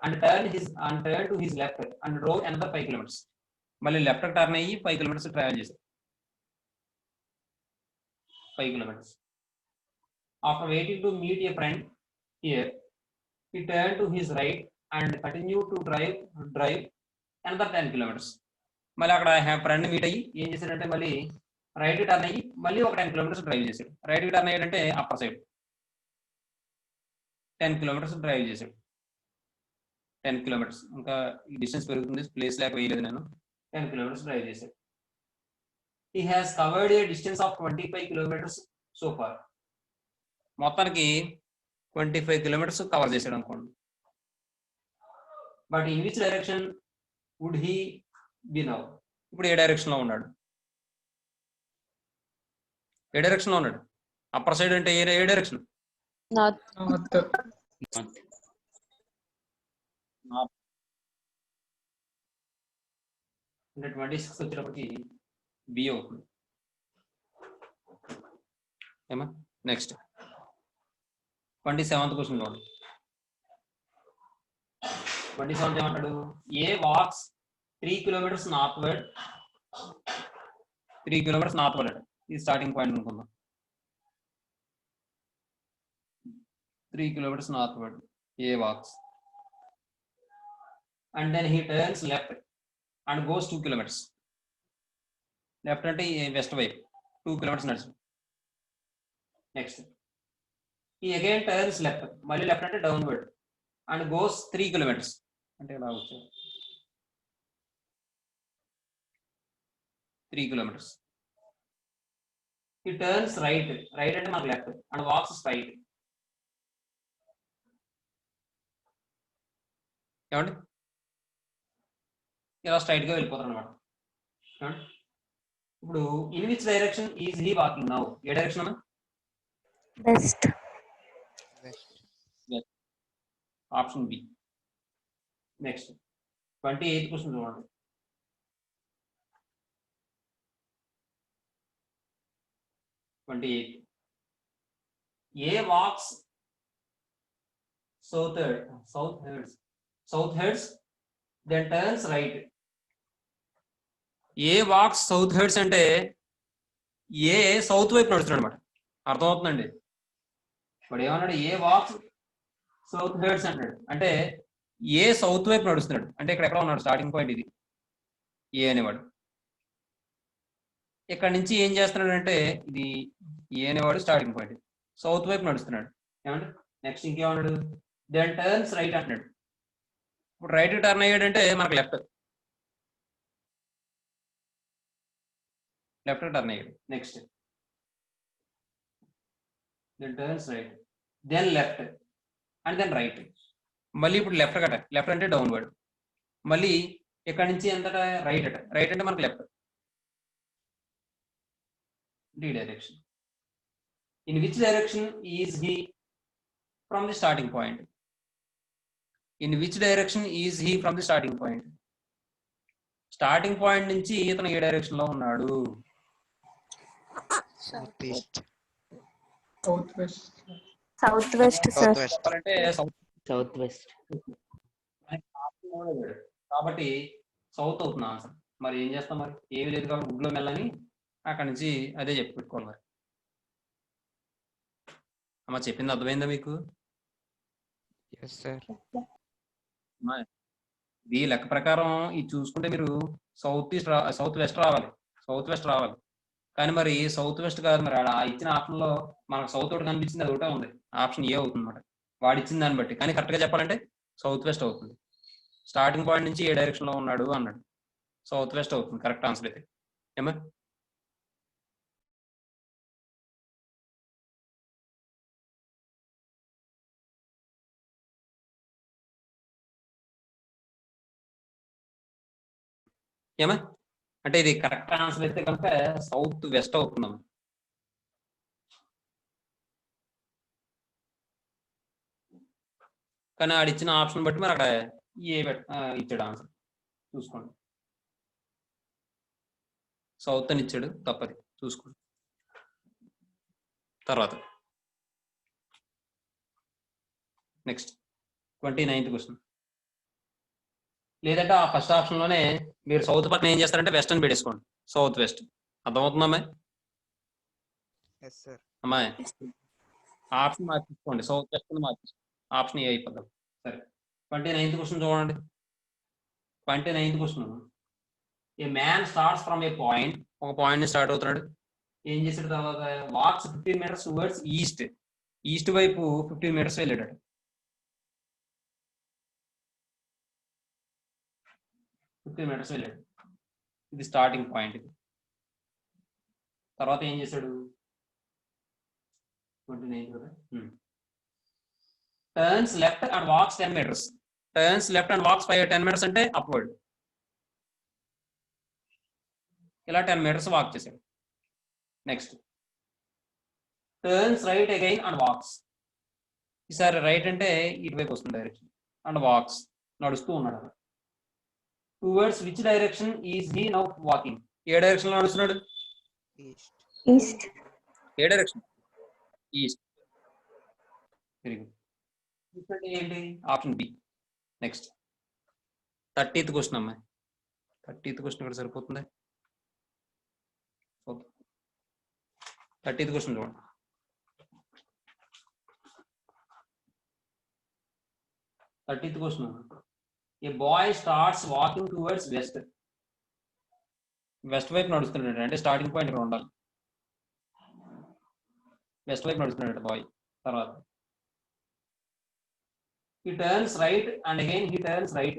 and turn to his left and drove another 5 kilometres. మళ్ళీ left turn అయ్యి 5 kilometers travel చేశారు. 5 kilometers. After waiting to meet a friend here, he turned to his right and continued to drive another 10 kilometers. మళ్ళీ అక్కడ friend meet అయ్యి ఏం చేశాడంటే మళ్ళీ right turn అయ్యి మళ్ళీ ఒక 10 kilometers డ్రైవ్ చేశాడు. రైట్ టర్న్ అయ్యాడంటే అప్పర్ సైడ్ 10 kilometers డ్రైవ్ చేశాడు. 10 kilometers. ఇంకా ఈ డిస్టెన్స్ పెరుగుతుంది, ప్లేస్ లేక వేయలేదు నేను. 10 kilometers డ్రైవ్ చేశాడు. He has covered a distance of 25 kilometers so far. మొత్తానికి 25 kilometers కవర్ చేశాడు అనుకోండి. But in which direction would he be now? ఇప్పుడు ఏ డైరెక్షన్ లో ఉన్నాడు? ఏ డైరెక్షన్ లో ఉన్నాడు? అప్పర్ సైడ్ అంటే ఏ డైరెక్షన్? నార్త్. అంటే 26 వచ్చేటప్పటికి బి అవుతుంది. ఏమా నెక్స్ట్ 27th క్వశ్చన్ చూడండి. 27th ఏమంటాడు? A walks 3 kilometers northward. 3 kilometers northward అంటే ఇది స్టార్టింగ్ పాయింట్ అనుకుందాం. 3 kilometers northward A walks and then he turns left and goes 2 kilometers. Left అంటే వెస్ట్ వైపు 2 kilometers నడుచు. Next he again turns left, మళ్ళీ left అంటే డౌన్వర్డ్ అండ్ గోస్ 3 kilometers. అంటే ఇలా వచ్చాయి 3 kilometers. ఈ టర్న్స్ రైట్ అంటే మనకు లెఫ్ట్ అండ్ వాక్స్ స్ట్రైట్. ఏమండి ఇలా స్ట్రైట్ గా వెళ్ళిపోతారు అనమాట. ఇప్పుడు in which direction is he walking now? ఏ డైరెక్షన్ అన్న? West. Option B. Next 28th question చూడండి. 28. A walks southwards then turns right. A walks south heads అంటే ఏ సౌత్ వైపు నడుస్తున్నాడు అనమాట. అర్థమవుతుందండి? ఇప్పుడు ఏమన్నాడు? ఏ వాక్స్ సౌత్ హెడ్స్ అంటాడు అంటే ఏ సౌత్ వైపు నడుస్తున్నాడు అంటే ఇక్కడ ఎక్కడ ఉన్నాడు? స్టార్టింగ్ పాయింట్ ఇది ఏ అనేవాడు. ఇక్కడ నుంచి ఏం చేస్తున్నాడు అంటే ఇది ఏ అనేవాడు స్టార్టింగ్ పాయింట్, సౌత్ వైపు నడుస్తున్నాడు. ఏమంటే నెక్స్ట్ ఇంకేమన్నాడు? దెన్ టర్న్స్ రైట్ అంటున్నాడు. ఇప్పుడు రైట్ టర్న్ అయ్యాడంటే మనకు లెఫ్ట్ టర్న్ అయ్యాడు. Next then turns right then left and then right. మళ్ళీ ఇప్పుడు లెఫ్ట్ అంటే డౌన్వర్డ్, మళ్ళీ ఇక్కడ నుంచి ఎంతటా రైట్ అంటే మనకు left. D direction. In which direction is he from the starting point? In which direction is he from the starting point? Starting point నుంచి ఇతను ఏ డైరెక్షన్ లో ఉన్నాడు? South east. South west sir. అంటే సౌత్ వెస్ట్. కాబట్టి south అవుతుంది answer. మరి ఏం చేస్తాం? మరి ఏమి లేదు కాబట్టి గుడ్లో మెల్లని అక్కడి నుంచి అదే చెప్పి పెట్టుకోవాలి. మరి అమ్మ చెప్పింది అర్థమైందా మీకు? Yes sir. ఈ లెక్క ప్రకారం ఇది చూసుకుంటే మీరు సౌత్ వెస్ట్ రావాలి. కానీ మరి సౌత్ వెస్ట్ కాదు. మరి ఆ ఇచ్చిన ఆప్షన్ లో మనకు సౌత్ ఒకటి కనిపించింది, అది ఒకటే ఉంది. ఆప్షన్ ఏ అవుతుంది అన్నమాట వాడు ఇచ్చిన దాన్ని బట్టి. కానీ కరెక్ట్ గా చెప్పాలంటే సౌత్ వెస్ట్ అవుతుంది. స్టార్టింగ్ పాయింట్ నుంచి ఏ డైరెక్షన్ లో ఉన్నాడు అన్నాడు, సౌత్ వెస్ట్ అవుతుంది కరెక్ట్ ఆన్సర్ అయితే. ఏమా అంటే ఇది కరెక్ట్ ఆన్సర్ అయితే కనుక సౌత్ వెస్ట్ అవుతున్నాం. కానీ ఆడు ఇచ్చిన ఆప్షన్ బట్టి మరి అక్కడ ఏ ఇచ్చాడు ఆన్సర్ చూసుకోండి. సౌత్ అని ఇచ్చాడు, తప్పది, చూసుకోండి. తర్వాత నెక్స్ట్ 29th క్వశ్చన్. లేదంటే ఆ ఫస్ట్ ఆప్షన్ లోనే మీరు సౌత్ పక్కన ఏం చేస్తారంటే వెస్ట్ అని పెట్టేసుకోండి, సౌత్ వెస్ట్. అర్థమవుతుందా అమ్మాయి? Yes, sir. అమ్మాయి ఆప్షన్ మార్చేసుకోండి, సౌత్ వెస్ట్ అని మార్చేసుకోండి, ఆప్షన్ ఏ అయిపోద్దాం. సరే 29th క్వశ్చన్ చూడండి. 29th question. A man starts from a point, ఒక పాయింట్ ని స్టార్ట్ అవుతున్నాడు. ఏం చేసాడు తర్వాత walks 15 meters towards east, east వైపు 15 meters వెళ్ళాడు. 15 meters వెళ్ళాడు, ఇది స్టార్టింగ్ పాయింట్. తర్వాత ఏం చేశాడు? 29 కదా. Turns left and walks 10 meters. Turns left and walks 10 meters అంటే అప్వర్డ్. ఇలా 10 meters వాక్ చేశాడు. Next turns right again and walks. ఈసారి రైట్ అంటే ఇటువైపు వస్తుంది డైరెక్షన్, అండ్ వాక్స్ నడుస్తూ ఉన్నాడు. Towards which direction is he now walking? ఏ డైరెక్షన్ లో నడుస్తున్నాడు? East. East. ఏ direction? East. Very good. East అంటే ఏంటి? Option B. Next 30th question అమ్మాయి. 30th క్వశ్చన్ ఇక్కడ సరిపోతుంది. ఓకే 30th క్వశ్చన్ చూడండి. A boy starts walking towards west. West వైపు నడుస్తున్నాడు, అంటే స్టార్టింగ్ పాయింట్ ఇక్కడ ఉండాలి. వెస్ట్ వైపు నడుస్తున్నాడు బాయ్. తర్వాత he turns right and again he turns right.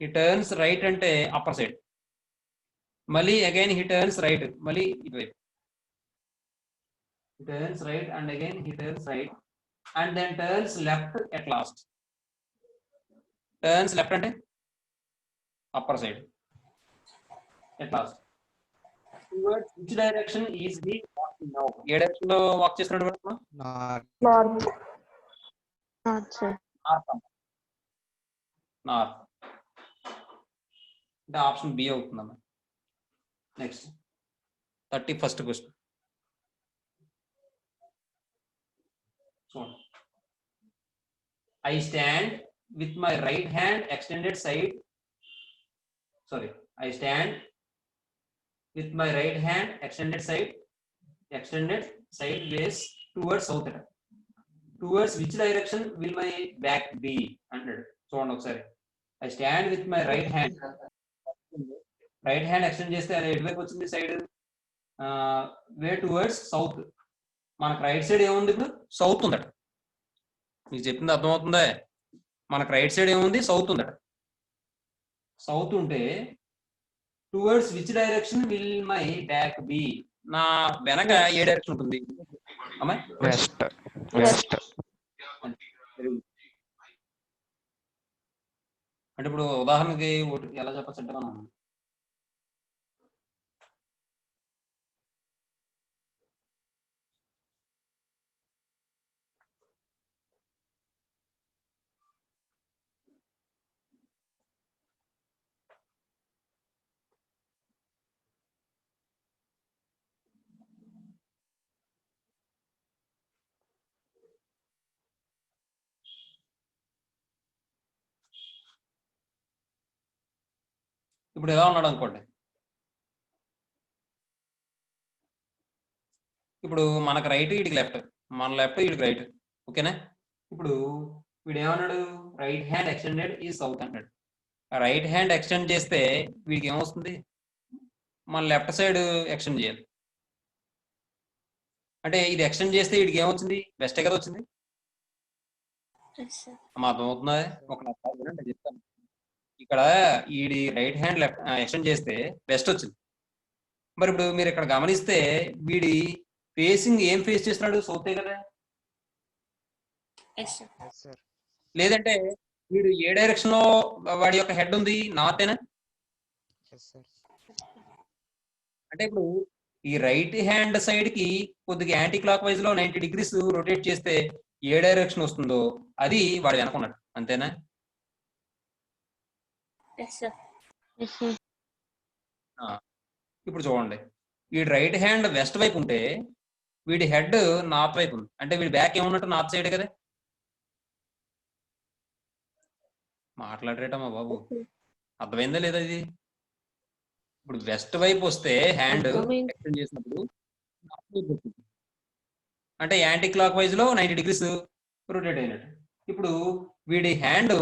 he turns right అంటే అప్పర్ సైడ్, మళ్ళీ again he turns right, మళ్ళీ ఇటువైపు. he turns right and again he turns right and then turns left at last. turns left అంటే upper side at last. towards which direction is he walking now? ఏ direction లో walk చేస్తున్నాడు madam? North. North. North, sir. North అంటే option B అవుతుందమ్మా. Next 31st question చూడండి. I stand with my right hand extended side, sorry, I stand with my right hand extended sideways towards south. Towards which direction will my back be అంటాడు. చూడండి ఒకసారి. I stand with my right hand extend చేస్తే అది ఎటువైపు వచ్చింది? Side way towards south. మనకు right side ఏముంది? ఇప్పుడు సౌత్ ఉందట. మీకు చెప్పింది అర్థమవుతుందా? మనకు రైట్ సైడ్ ఏముంది? సౌత్ ఉందట. సౌత్ ఉంటే towards which direction will my back be, నా వెనక ఏ డైరెక్షన్ ఉంటుంది అమ్మాయి? వెస్ట్. వెస్ట్. అంటే ఇప్పుడు ఉదాహరణకి ఎలా చెప్పచ్చు అంటే మనం ఇప్పుడు ఎలా ఉన్నాడు అనుకోండి. ఇప్పుడు మనకు రైట్, వీడికి లెఫ్ట్, మన లెఫ్ట్ వీడికి రైట్. ఓకేనా? ఇప్పుడు వీడు ఏమన్నాడు? రైట్ హ్యాండ్ ఎక్స్టెండెడ్ ఈ సౌత్ అన్నాడు. రైట్ హ్యాండ్ ఎక్స్టెండ్ చేస్తే వీడికి ఏమొస్తుంది? మన లెఫ్ట్ సైడ్ ఎక్స్టెండ్ చేయాలి. అంటే ఇది ఎక్స్టెండ్ చేస్తే వీడికి ఏమొచ్చింది? వెస్టే కదా వచ్చింది. Yes, sir. మా అర్థమవుతుందా? ఒక చెప్తాను. ఇక్కడ ఈ రైట్ హ్యాండ్ లెఫ్ట్ ఎక్స్టెండ్ చేస్తే వెస్ట్ వచ్చింది. మరి ఇప్పుడు మీరు ఇక్కడ గమనిస్తే వీడి ఫేసింగ్ ఏం ఫేస్ చేస్తున్నాడు? సౌతే కదా. Yes, sir. Yes, sir. లేదంటే వీడు ఏ డైరెక్షన్ లో వాడి యొక్క హెడ్ ఉంది? నార్త్ ఏనా? Yes, sir. అంటే ఇప్పుడు ఈ రైట్ హ్యాండ్ సైడ్ కి కొద్దిగా యాంటీ క్లాక్ వైజ్ లో 90 degrees రొటేట్ చేస్తే ఏ డైరెక్షన్ వస్తుందో అది వాడు వెనక ఉన్నాడు, అంతేనా? Yes sir. Yes, sir. ఇప్పుడు చూడండి, వీడి రైట్ హ్యాండ్ వెస్ట్ వైపు ఉంటే వీడి హెడ్ నార్త్ వైపు ఉంది, అంటే వీడి బ్యాక్ ఏమున్నట్టు నార్త్ సైడ్ కదా. మాట్లాడరేటమ్మా బాబు, అర్థమైందా లేదా ఇది? ఇప్పుడు వెస్ట్ వైపు వస్తే హ్యాండ్ అర్థమైంది. ఎక్స్టెండ్ చేసినప్పుడు north వైపు వస్తుంది. అంటే యాంటీ క్లాక్ వైజ్ లో 90 degrees రొటేట్ అయినట్టు. ఇప్పుడు వీడి హ్యాండ్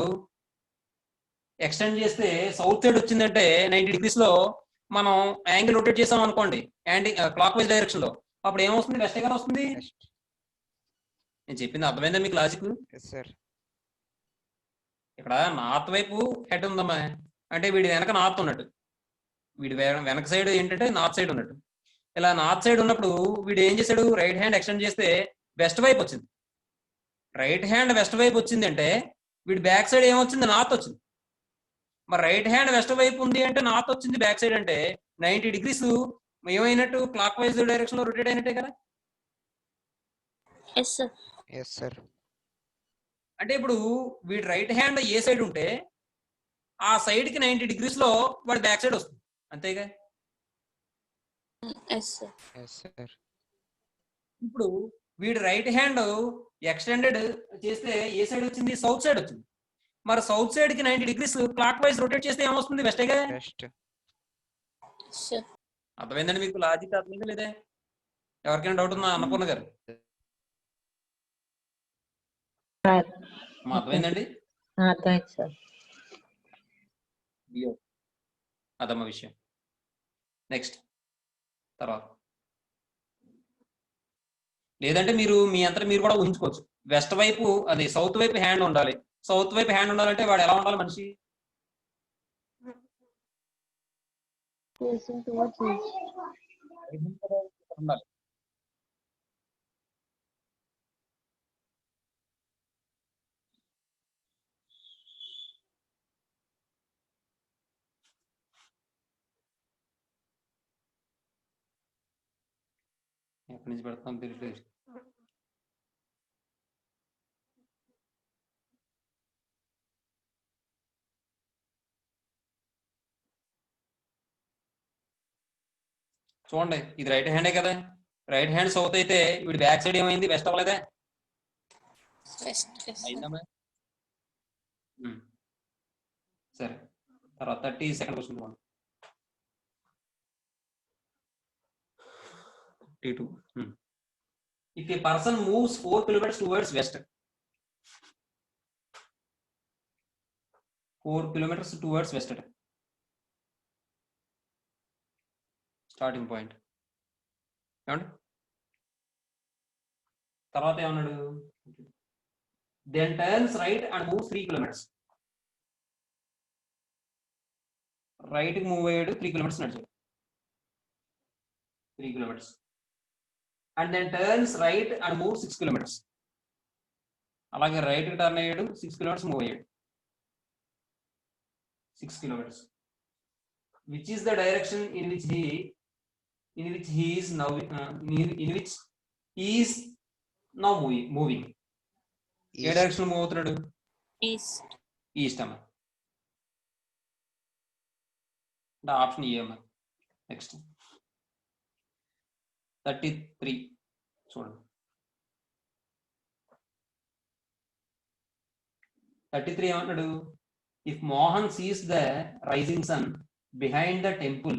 ఎక్స్టెండ్ చేస్తే సౌత్ సైడ్ వచ్చిందంటే 90 degrees లో మనం యాంగిల్ రొటేట్ చేసాం అనుకోండి యాంటీ క్లాక్ వైజ్ డైరెక్షన్ లో, అప్పుడు ఏమొస్తుంది? వెస్ట్ కదా వస్తుంది. వెస్ట్. నేను చెప్పింది అర్థమైందా మీకు లాజిక్? Yes sir. ఇక్కడ నార్త్ వైపు హెడ్ ఉందమ్మా, అంటే వీడి వెనక నార్త్ ఉన్నట్టు, వీడి వెనక సైడ్ ఏంటంటే నార్త్ సైడ్ ఉన్నట్టు. ఇలా నార్త్ సైడ్ ఉన్నప్పుడు వీడు ఏం చేశాడు? రైట్ హ్యాండ్ ఎక్స్టెండ్ చేస్తే వెస్ట్ వైపు వచ్చింది. రైట్ హ్యాండ్ వెస్ట్ వైపు వచ్చింది అంటే వీడి బ్యాక్ సైడ్ ఏమొచ్చింది? నార్త్ వచ్చింది. మరి రైట్ హ్యాండ్ వెస్ట్ వైపు ఉంది అంటే నార్త్ వచ్చింది బ్యాక్ సైడ్, అంటే 90 degrees ఏమైనట్టు? క్లాక్ వైజ్ డైరెక్షన్ లో రొటేట్ అయినట్టే కదా. Yes sir. Yes sir. అంటే ఇప్పుడు వీడి రైట్ హ్యాండ్ ఏ సైడ్ ఉంటే ఆ సైడ్ కి 90 degrees లో వాడి బ్యాక్ సైడ్ వస్తుంది, అంతేగా. Yes sir. Yes sir. ఇప్పుడు వీడి రైట్ హ్యాండ్ ఎక్స్టెండెడ్ చేస్తే ఏ సైడ్ వచ్చింది? సౌత్ సైడ్ వచ్చింది. మరి సౌత్ సైడ్ కి 90 degrees క్లాక్ వైజ్ రొటేట్ చేస్తే ఏమొస్తుంది? వెస్టేగా. వెస్ట్. సార్. అర్థమైందండి మీకు? లాజిక్ అర్థమైందా లేదా? ఎవరికైనా డౌట్ ఉందా? అన్నపూర్ణ గారు అర్థమైందండి? అర్థమైంది సార్. అదమ్మ విషయం. నెక్స్ట్ తర్వాత లేదంటే మీరు మీ అంతా మీరు కూడా ఊహించుకోవచ్చు. వెస్ట్ వైపు అది సౌత్ వైపు హ్యాండ్ ఉండాలి. సౌత్ వైపు హ్యాండ్ ఉండాలంటే వాడు ఎలా ఉండాలి మనిషి? Facing towards east. ఉండాలి. ఎక్కడి నుంచి పెడతాం తెలియదు. చూడండి, ఇది రైట్ హ్యాండే కదా. రైట్ హ్యాండ్ సౌత్ అయితే వీడి బ్యాక్ సైడ్ ఏమైంది? వెస్ట్ అవ్వలేదా? వెస్ట్. Yes sir. అయిందమ్మా. సరే, తర్వాత 32nd క్వశ్చన్ చూడండి. 32. If a person moves 4 kilometers towards west, 4 kilometers towards west, starting point ఏమండి? తర్వాత ఏమన్నాడు? Then turns right and move 3 kilometers. Right కి మూవ్ అయ్యాడు, 3 kilometers నడిచాడు. 3 kilometers. And then turns right and move 6 kilometers. అలాగే right కి turn అయ్యాడు, 6 kilometers move అయ్యాడు. 6 kilometers. Which is the direction in which he is now moving? A direction move అవుతున్నాడు? East. East అమ్మ. Option A అమ్మ. Next 33 చూడండి. 33 ఏమంటాడు? If Mohan sees the rising sun behind the temple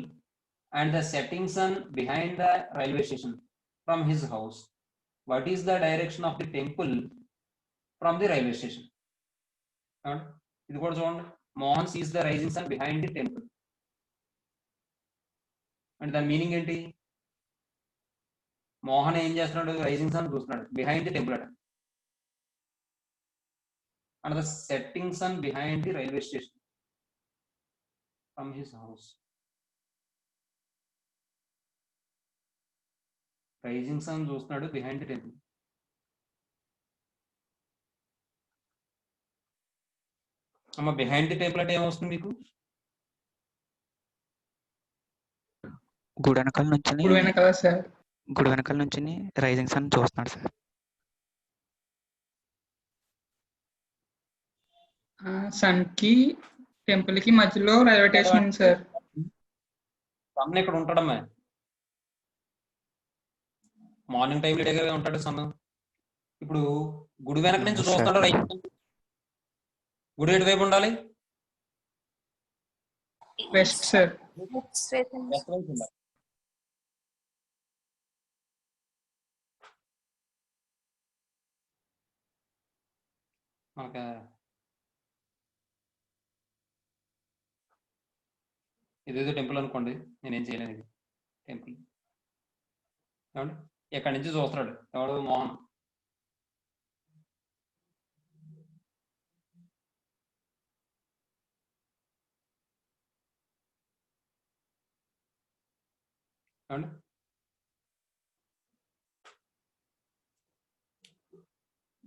and the setting sun behind the railway station from his house, what is the direction of the temple from the railway station? ఇది కూడా చూడండి. Mohan sees the rising sun behind the temple అంటే దాని meaning ఏంటి? మోహన్ ఏం చేస్తున్నాడు? Rising sun చూస్తున్నాడు behind the temple అట. And the setting sun behind the railway station from his house. Rising sun చూస్తున్నాడు బిహైండ్ ది టెంపుల్. అమ్మ బిహైండ్ ది టెంపుల్ అంటే ఏమొస్తుంది మీకు? గుడి వెనకాల నుంచి ఇప్పుడు వెనకాల సార్. గుడి వెనకాల నుంచి రైజింగ్ సన్ చూస్తున్నాడు సార్. సన్ కి టెంపుల్ కి మధ్యలో రైల్వే స్టేషన్ ఉంది సార్. సన్ ఇక్కడ ఉంటాడమ్మా, మార్నింగ్ టైం దగ్గర ఉంటాడు సన్. ఇప్పుడు గుడి వెనక నుంచి అవును సార్. చూస్తాడు రైట్, గుడి ఎటు వైపు ఉండాలి? West sir. వెస్ట్ వైపు ఉండాలి. మనకి ఇదేదో టెంపుల్ అనుకోండి, నేనేం చేయలేను. ఇది టెంపుల్ ఏమండి, ఎక్కడి నుంచి చూస్తున్నాడు ఎవడు? మోహన్. ఏమండి,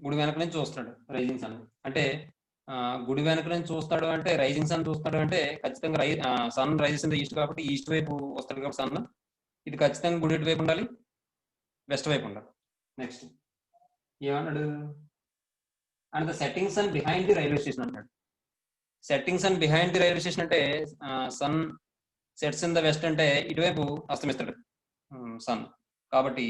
గుడి వెనక నుంచి చూస్తున్నాడు రైజింగ్ సన్ అంటే, గుడి వెనక నుంచి చూస్తాడు అంటే రైజింగ్ సన్ చూస్తాడు అంటే ఖచ్చితంగా sun rises in the east కాబట్టి ఈస్ట్ వైపు వస్తాడు కాబట్టి సన్. ఇది ఖచ్చితంగా గుడి వైపు ఉండాలి, వెస్ట్ వైపు ఉండాలి. నెక్స్ట్ ఏమన్నాడు? And the setting sun behind the railway station అంటాడు. Setting sun behind the railway station అంటే sun sets in the west అంటే ఇటువైపు అస్తమిస్తాడు సన్. కాబట్టి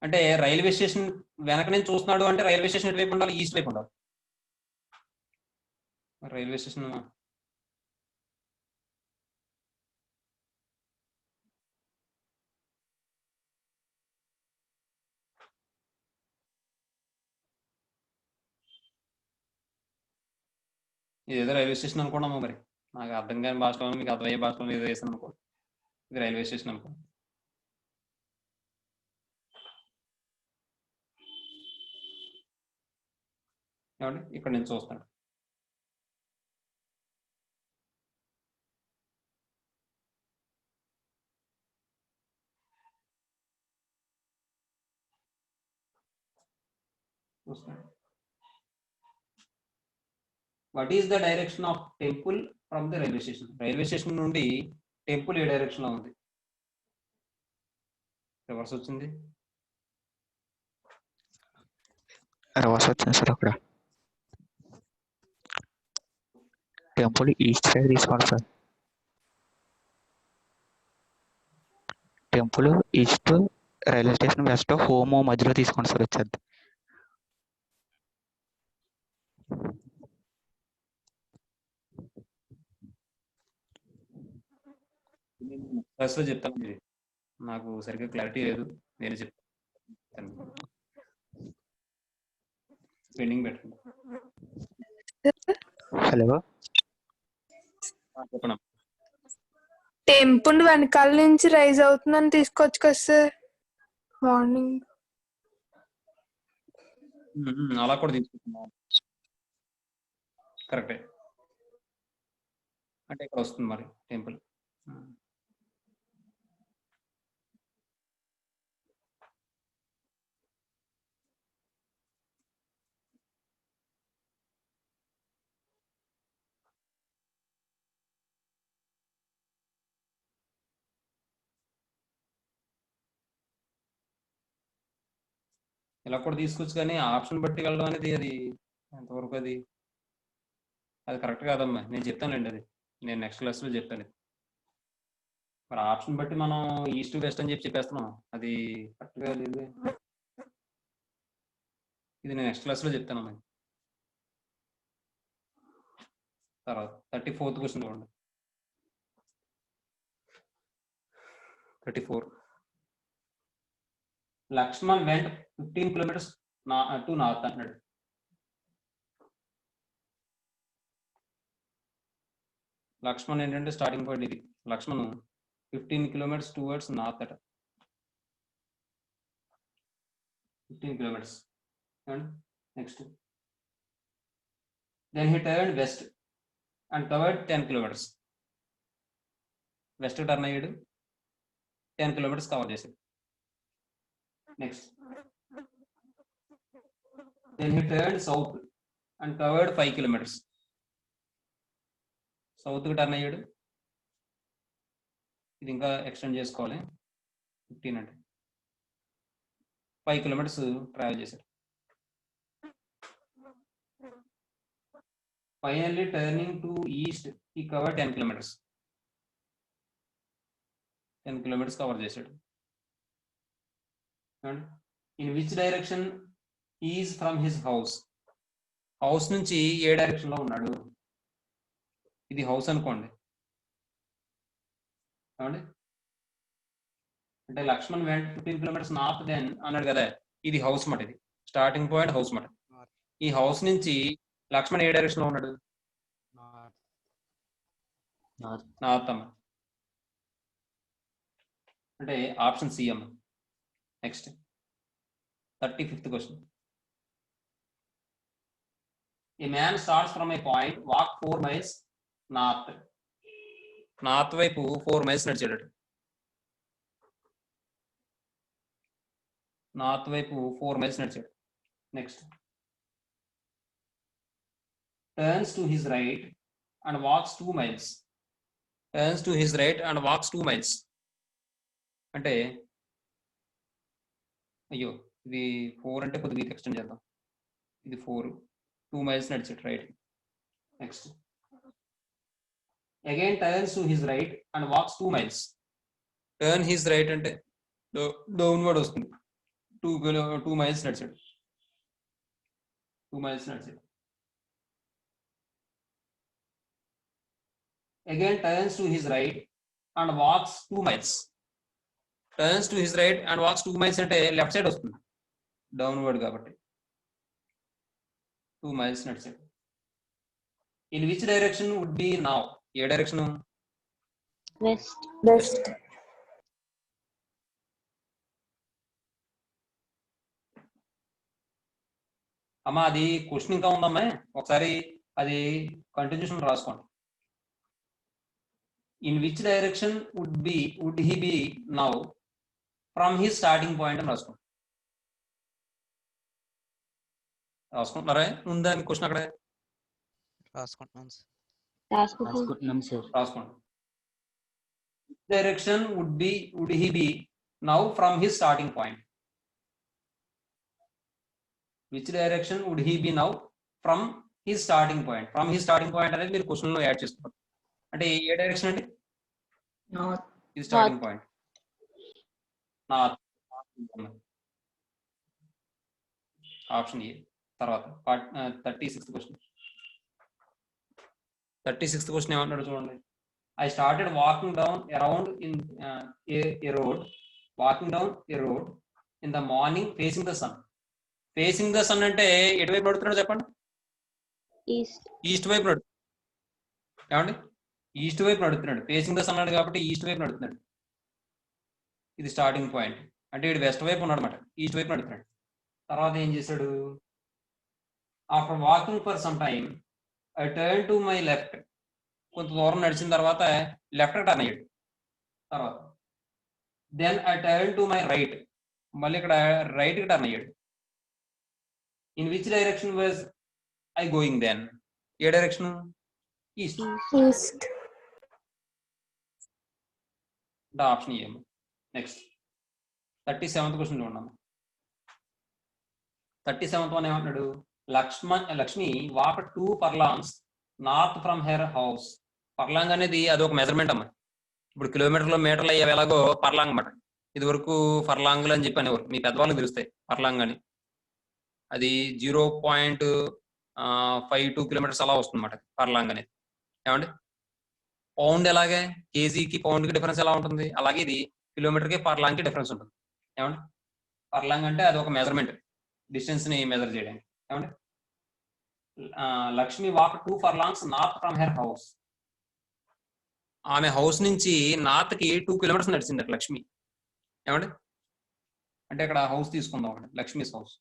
అంటే రైల్వే స్టేషన్ వెనక నుంచి చూస్తున్నాడు అంటే రైల్వే స్టేషన్ ఎటు వైపు ఉండాలి? ఈస్ట్ వైపు ఉండాలి. రైల్వే స్టేషన్ ఇదేదో రైల్వే స్టేషన్ అనుకున్నాము. మరి నాకు అర్థం కాని భాషలో మీకు అర్థమయ్యే భాషలో ఏదో వేసాను అనుకో, ఇది రైల్వే స్టేషన్ అనుకో. ఏమండి, ఇక్కడ నుంచి చూస్తాడు. What is the direction of temple from the railway station? Railway station నుండి టెంపుల్ ఏ డైరెక్షన్ లో ఉంది? రివర్స్ వచ్చింది. రివర్స్ వచ్చింది సార్. అక్కడ టెంపుల్ ఈస్ట్ సైడ్ తీసుకోండి sir. Temple east, railway station west, home మధ్యలో తీసుకోండి సార్. వచ్చేది క్లాస్ లో చెప్తాను, ఇది నాకు సరిగ్గా క్లారిటీ లేదు, నేను చెప్తాను. పెండింగ్ పెట్టండి. హలో, చెప్పండి. టెంపుల్ వెనకాల నుంచి రైజ్ అవుతుందని తీసుకోవచ్చు కదా సార్ మార్నింగ్. అలా కూడా తీసుకుంటున్నాం, కరెక్టే. అంటే ఇక్కడ వస్తుంది మరి టెంపుల్. ఇలా కూడా తీసుకోవచ్చు, కానీ ఆప్షన్ బట్టి వెళ్ళడం అనేది అది ఎంతవరకు అది కరెక్ట్ కాదమ్మా. నేను చెప్తానండి, అది నేను నెక్స్ట్ క్లాస్లో చెప్తాను. మరి ఆప్షన్ బట్టి మనం ఈస్ట్ వెస్ట్ అని చెప్పేస్తున్నాం, అది కరెక్ట్గా లేదు. ఇది నేను నెక్స్ట్ క్లాస్లో చెప్తానమ్మా. తర్వాత 34th క్వశ్చన్ చూడండి. 34. Lakshman went 15 kilometers to north అన్నాడు. లక్ష్మణ్ ఏంటంటే స్టార్టింగ్ పాయింట్ ఇది. లక్ష్మణ్ 15 kilometers టువర్డ్స్ నార్త్ అట. 15 kilometers. Next then he turn west and covered 10 kilometers. West turn అయ్యాడు, 10 kilometers కవర్ చేశాడు. Next then he turn south and covered 5 kilometers. సౌత్కి turn అయ్యాడు, ఇది ఇంకా ఎక్స్టెండ్ చేసుకోవాలి 15 అంటే. 5 కిలోమీటర్స్ ట్రావెల్ చేశాడు. Finally turning to east he cover 10 kilometers. 10 kilometers cover చేశాడు. In which direction is from his house? House నుంచి ఏ డైరెక్షన్ లో ఉన్నాడు? ఇది హౌస్ అనుకోండి. ఏమండి అంటే లక్ష్మణ్ వెంట 15 కిలోమీటర్స్ నార్త్ దెన్ అన్నాడు కదా, ఇది హౌస్ మాట. ఇది స్టార్టింగ్ పాయింట్ హౌస్ మాట. ఈ హౌస్ నుంచి లక్ష్మణ్ ఏ డైరెక్షన్ లో ఉన్నాడు? నార్త్ అమ్మ. అంటే ఆప్షన్ సి అమ్మ. Next 35th question. A man starts from a point, walk 4 miles north. North వైపు 4 miles నడిచాడు. నార్త్ వైపు 4 miles నడిచాడు. Next turns to his right and walks 2 miles. Turns to his right and walks 2 miles అంటే అయ్యో ఇది 4 అంటే కొద్దిగా extend చేద్దాం. ఇది 4 2 miles నడిచాడు right. Next again turns to his right and walks 2 miles. Turn his right అంటే డౌన్వర్డ్ వస్తుంది. 2 miles నడిచాడు. 2 miles నడిచాడు. Again turns to his right and walks 2 miles. Turns to his right and walks 2 miles అంటే left side వస్తుంది downward కాబట్టి. 2 miles నడిచాడు. In which direction would be now? ఏ direction? West. అమ్మా అది క్వశ్చన్ ఇంకా ఉందమ్మా, ఒకసారి అది కంటిన్యూషన్ రాసుకోండి. In which direction would he be now from his starting point అని రాసుకోండి. రాసుకుంటున్నారా? ఉందా క్వశ్చన్ అక్కడ? రాసుకుంటున్నాం సార్. రాసుకోండి. Direction would he be now from his starting point. Which direction would he be now from his starting point. From his starting point అనేది మీరు question లో యాడ్ చేసుకోండి. అంటే ఏ డైరెక్షన్ అండి? ఇది starting point north. Option A. తర్వాత 36th question. 36th question ఏమంటాడు చూడండి. I started walking down around in a road. Walking down a road in the morning facing the sun. Facing the sun అంటే ఎటువైపు నడుస్తున్నాడు చెప్పండి? East వైపు నడు. ఏమండి ఈస్ట్ వైపు నడుస్తున్నాడు. ఫేసింగ్ ద సన్ అన్నాడు కాబట్టి ఈస్ట్ వైపు నడుస్తున్నాడు. ఇది స్టార్టింగ్ పాయింట్. అంటే ఇటు వెస్ట్ వైపు ఉన్నాడు అనమాట, ఈస్ట్ వైపు నడుతున్నాడు. తర్వాత ఏం చేశాడు? After walking for some time I turn to my left. కొంత దూరం నడిచిన తర్వాత లెఫ్ట్ టర్న్ అయ్యాడు. తర్వాత then I turn to my right. మళ్ళీ ఇక్కడ రైట్ కి టర్న్ అయ్యాడు. In which direction was I going then? ఏ డైరెక్షన్? ఈస్ట్. ఆప్షన్ ఏమో. నెక్స్ట్ 37th క్వశ్చన్ చూడండి. 37th వన్ ఏమంటున్నాడు? Lakshmi walk 2 furlongs north from her house. Furlong అనేది అది ఒక మెజర్మెంట్ అమ్మ. ఇప్పుడు కిలోమీటర్లు మీటర్లు అయ్యేవి ఎలాగో పర్లాంగ్ అన్నమాట. ఇది వరకు ఫర్లాంగ్లు అని చెప్పి అనేవారు, మీ పెద్దవాళ్ళకి తెలుస్తాయి పర్లాంగ్ అని. అది 0.52 కిలోమీటర్స్ అలా వస్తుంది అన్నమాట పర్లాంగ్ అనేది. ఏమండి పౌండ్ ఎలాగే కేజీకి పౌండ్కి డిఫరెన్స్ ఎలా ఉంటుంది, అలాగే ఇది కిలోమీటర్కి పర్లాంగ్కి డిఫరెన్స్ ఉంటుంది. ఏమండి పర్లాంగ్ అంటే అది ఒక మెజర్మెంట్, డిస్టెన్స్ ని మెజర్ చేయడానికి. ఏమండి Lakshmi walk 2 furlongs north from her house. ఆమె హౌస్ నుంచి నార్త్ కి 2 kilometers నడిచింది లక్ష్మి. ఏమండి అంటే ఇక్కడ హౌస్ తీసుకుందాం అండి, లక్ష్మీస్ హౌస్.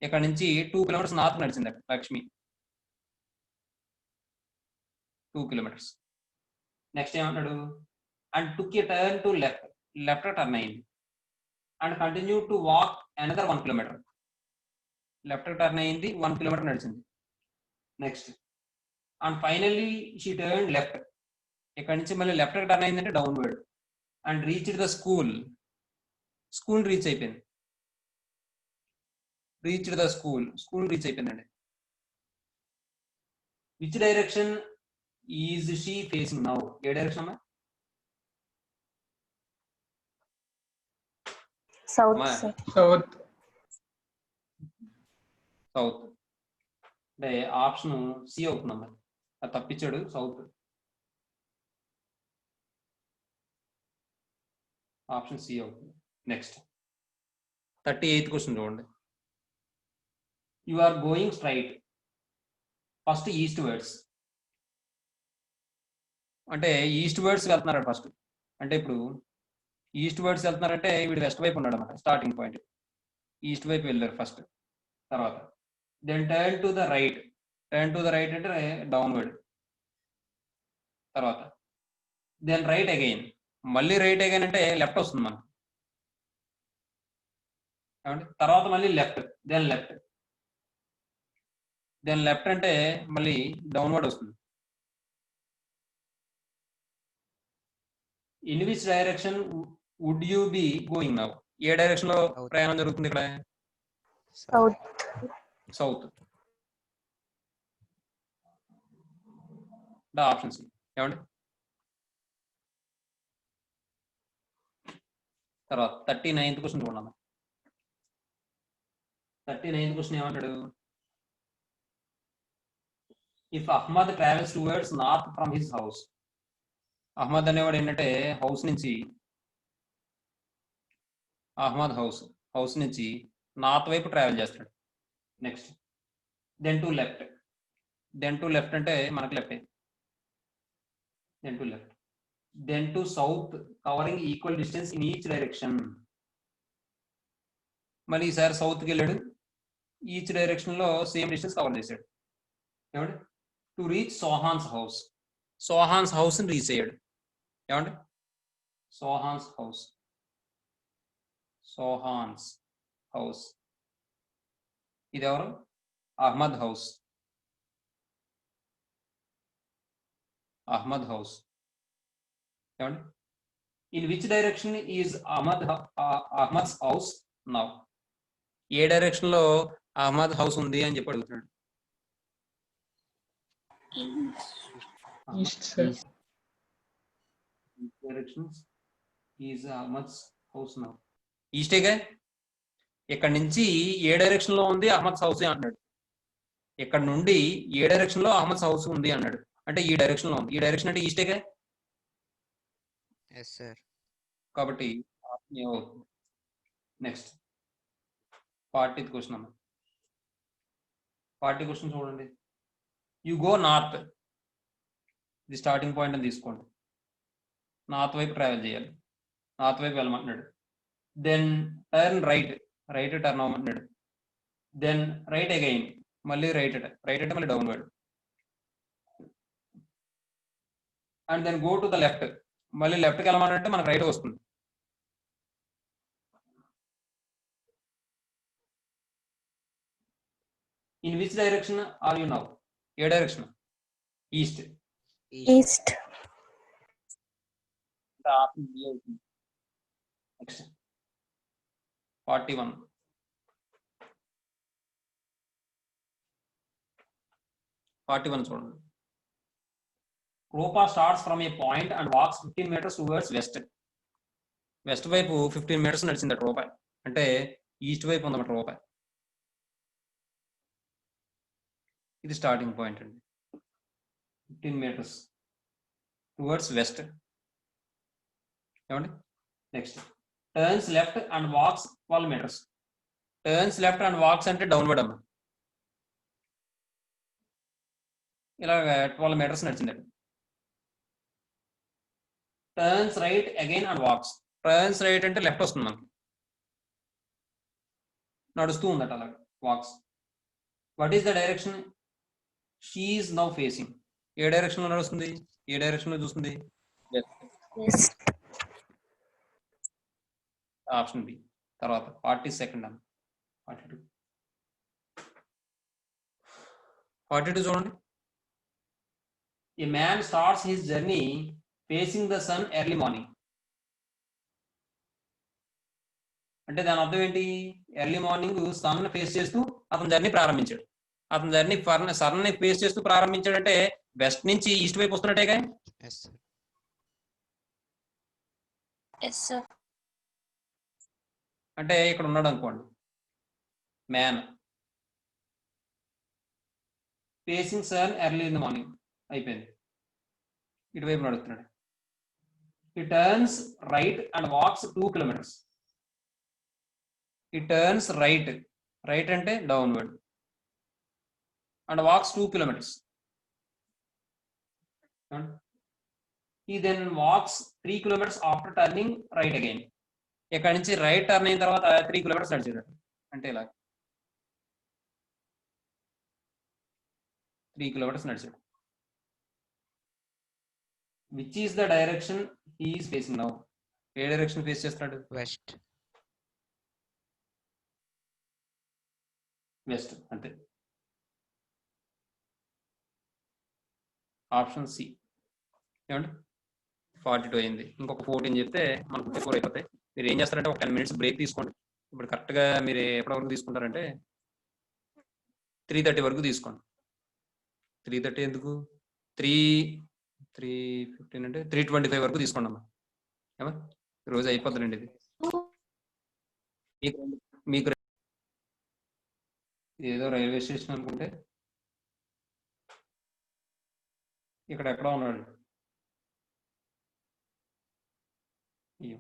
ఇక్కడ నుంచి 2 kilometers నార్త్ నడిచింది లక్ష్మి. 2 kilometers. నెక్స్ట్ ఏమన్నాడు? And took a turn to left turn అయింది. And continue to walk another 1 kilometer. Left turn అయింది, 1 kilometer నడిచింది. Next and finally she turn left. ఇక్కడ నుంచి మళ్ళీ లెఫ్ట్ టర్న్ అయిందంటే downward. And reached the school. School reach అయిపోయింది. Reached the school reach అయిపోయిందండి. Which direction is she facing now? ఏ direction అమ్మా? సౌత్ అమ్మా, సార్. సౌత్. సౌత్ అంటే ఆప్షన్ సి అవుతుందమ్మా. అది తప్పించాడు. సౌత్ ఆప్షన్ సి అవుతుంది. నెక్స్ట్ 38th క్వశ్చన్ చూడండి. You are going straight first eastwards. అంటే ఈస్ట్ వర్డ్స్ వెళ్తున్నాడు ఫస్ట్. అంటే ఇప్పుడు ఈస్ట్ వర్డ్స్ వెళ్తున్నారంటే వీడు వెస్ట్ వైపు ఉన్నాడు అన్నమాట. స్టార్టింగ్ పాయింట్ ఈస్ట్ వైపు వెళ్ళారు ఫస్ట్. తర్వాత then turn to the right. Turn to the right అంటే డౌన్వర్డ్. తర్వాత దెన్ రైట్ అగైన్. మళ్ళీ రైట్ అగైన్ అంటే లెఫ్ట్ వస్తుంది మనకు. ఏమంటే తర్వాత మళ్ళీ left. Then left. Then left అంటే మళ్ళీ డౌన్వర్డ్ వస్తుంది. In which direction would you be going now? ఏ డైరెక్షన్ లో ప్రయాణం జరుగుతుంది ఇక్కడ? సౌత్. సౌత్. ఆప్షన్స్ ఏమండి? తర్వాత 39th క్వశ్చన్ చూడండి. 39th క్వశ్చన్ ఏమంటాడు? If Ahmad travels towards north from his house. Ahmad అనేవాడు ఏంటంటే హౌస్ నుంచి హౌస్ నుంచి నార్త్ వైపు ట్రావెల్ చేస్తాడు. Next then to left. Then to left అంటే మనకు left. Then to left. Then to south covering equal distance in each direction. మళ్ళీ ఈసారి సౌత్కి వెళ్ళాడు. ఈచ్ డైరెక్షన్ లో సేమ్ డిస్టెన్స్ కవర్ చేశాడు. ఏమండి? To reach Sohan's house. Sohan's house ని రీచ్ అయ్యాడు. ఏమండి? సోహాన్స్ హౌస్. సోహాన్స్ హౌస్. ఇది ఎవరు? అహ్మద్ హౌస్. అహ్మద్ హౌస్. ఏమండి? In which direction is Ahmed's house now? ఏ డైరెక్షన్ లో అహ్మద్ హౌస్ ఉంది అని చెప్పి అడుగుతున్నాడు. East sir. Directions is Ahmed's house now. ఈస్టేగా. ఇక్కడ నుంచి ఏ డైరెక్షన్ లో ఉంది అహ్మద్ హౌస్ అన్నాడు. ఇక్కడ నుండి ఏ డైరెక్షన్ లో అహ్మద్ హౌస్ ఉంది అన్నాడు. అంటే ఈ డైరెక్షన్ లో ఉంది. ఈ డైరెక్షన్ అంటే ఈస్టేగా. కాబట్టి నెక్స్ట్ 40th క్వశ్చన్ అమ్మ. 40 క్వశ్చన్ చూడండి. You go north. ఇది స్టార్టింగ్ పాయింట్ అని తీసుకోండి. నార్త్ వైపు ట్రావెల్ చేయాలి. నార్త్ వైపు వెళ్ళమంటున్నాడు. Then turn right. Right turn అవ్వమంటున్నాడు. Then right again. మళ్ళీ రైట్ అంటే మళ్ళీ downward. And then go to the left. మళ్ళీ లెఫ్ట్కి వెళ్ళమంటే మనకు రైట్ వస్తుంది. In which direction are you now? ఏ direction? East. East. Option B అవుతుంది. నెక్స్ట్ 41. 41 చూడండి. Rupa starts from a point and walks 15 meters towards west. West వైపు 15 meters నడిచిందట రూపాయి. అంటే ఈస్ట్ వైపు ఉందన్నమాట రూపాయి. ఇది స్టార్టింగ్ పాయింట్ అండి. 15 meters టువర్డ్స్ వెస్ట్. ఏమండి? Next turns left and walks 12 meters. Turns left and walks అంటే డౌన్వర్డ్ అమ్మ. ఇలా 12 meters నడిచిందండి. Turns right again and walks. Turns right అంటే లెఫ్ట్ వస్తుంది మనకి. నడుస్తూ ఉందట అలాగే walks. What is the direction she is now facing? ఏ డైరెక్షన్ లో నడుస్తుంది? ఏ డైరెక్షన్ లో చూస్తుంది? వెస్ట్. Option B. తర్వాత 42nd అమ్మ. 42 చూడండి. A man starts his journey facing the sun early morning. అంటే దాని అర్థం ఏంటి? ఎర్లీ మార్నింగ్ సన్ ఫేస్ చేస్తూ అతని జర్నీ ప్రారంభించాడు. అతని జర్నీ సన్ ని ఫేస్ చేస్తూ ప్రారంభించాడంటే వెస్ట్ నుంచి ఈస్ట్ వైపు వస్తున్నట్టేగా. Yes sir. Yes, sir. అంటే ఇక్కడ ఉన్నాడు అనుకోండి, man facing sun early in the morning అయిపోయింది, ఇటువైపు నడుస్తున్నాడు. He turns right and walks 2 kilometers. He turns right అంటే downward and walks 2 kilometers. He then walks 3 kilometers after turning right again. ఇక్కడ నుంచి రైట్ టర్న్ అయిన తర్వాత 3 kilometers నడిచాడు. అంటే ఇలా 3 kilometers నడిచాడు. Which is the direction he is facing now? ఏ డైరెక్షన్ ఫేస్ చేస్తున్నాడు? వెస్ట్. వెస్ట్ అంతే. Option C. ఏమండి 42 అయింది, ఇంకొక 14 చెప్తే మనకు 54 అయిపోతాయి. మీరు ఏం చేస్తారంటే ఒక 10 minutes బ్రేక్ తీసుకోండి. ఇప్పుడు కరెక్ట్గా మీరు ఎప్పటి వరకు తీసుకుంటారంటే 3:30 వరకు తీసుకోండి. 3:30 ఎందుకు? 3:15 అంటే 3:25 వరకు తీసుకోండి అమ్మా. ఏమా రోజు అయిపోతుందండి ఇది. మీకు ఏదో రైల్వే స్టేషన్ అనుకుంటే ఇక్కడ ఎక్కడ ఉన్నాడు? అయ్యో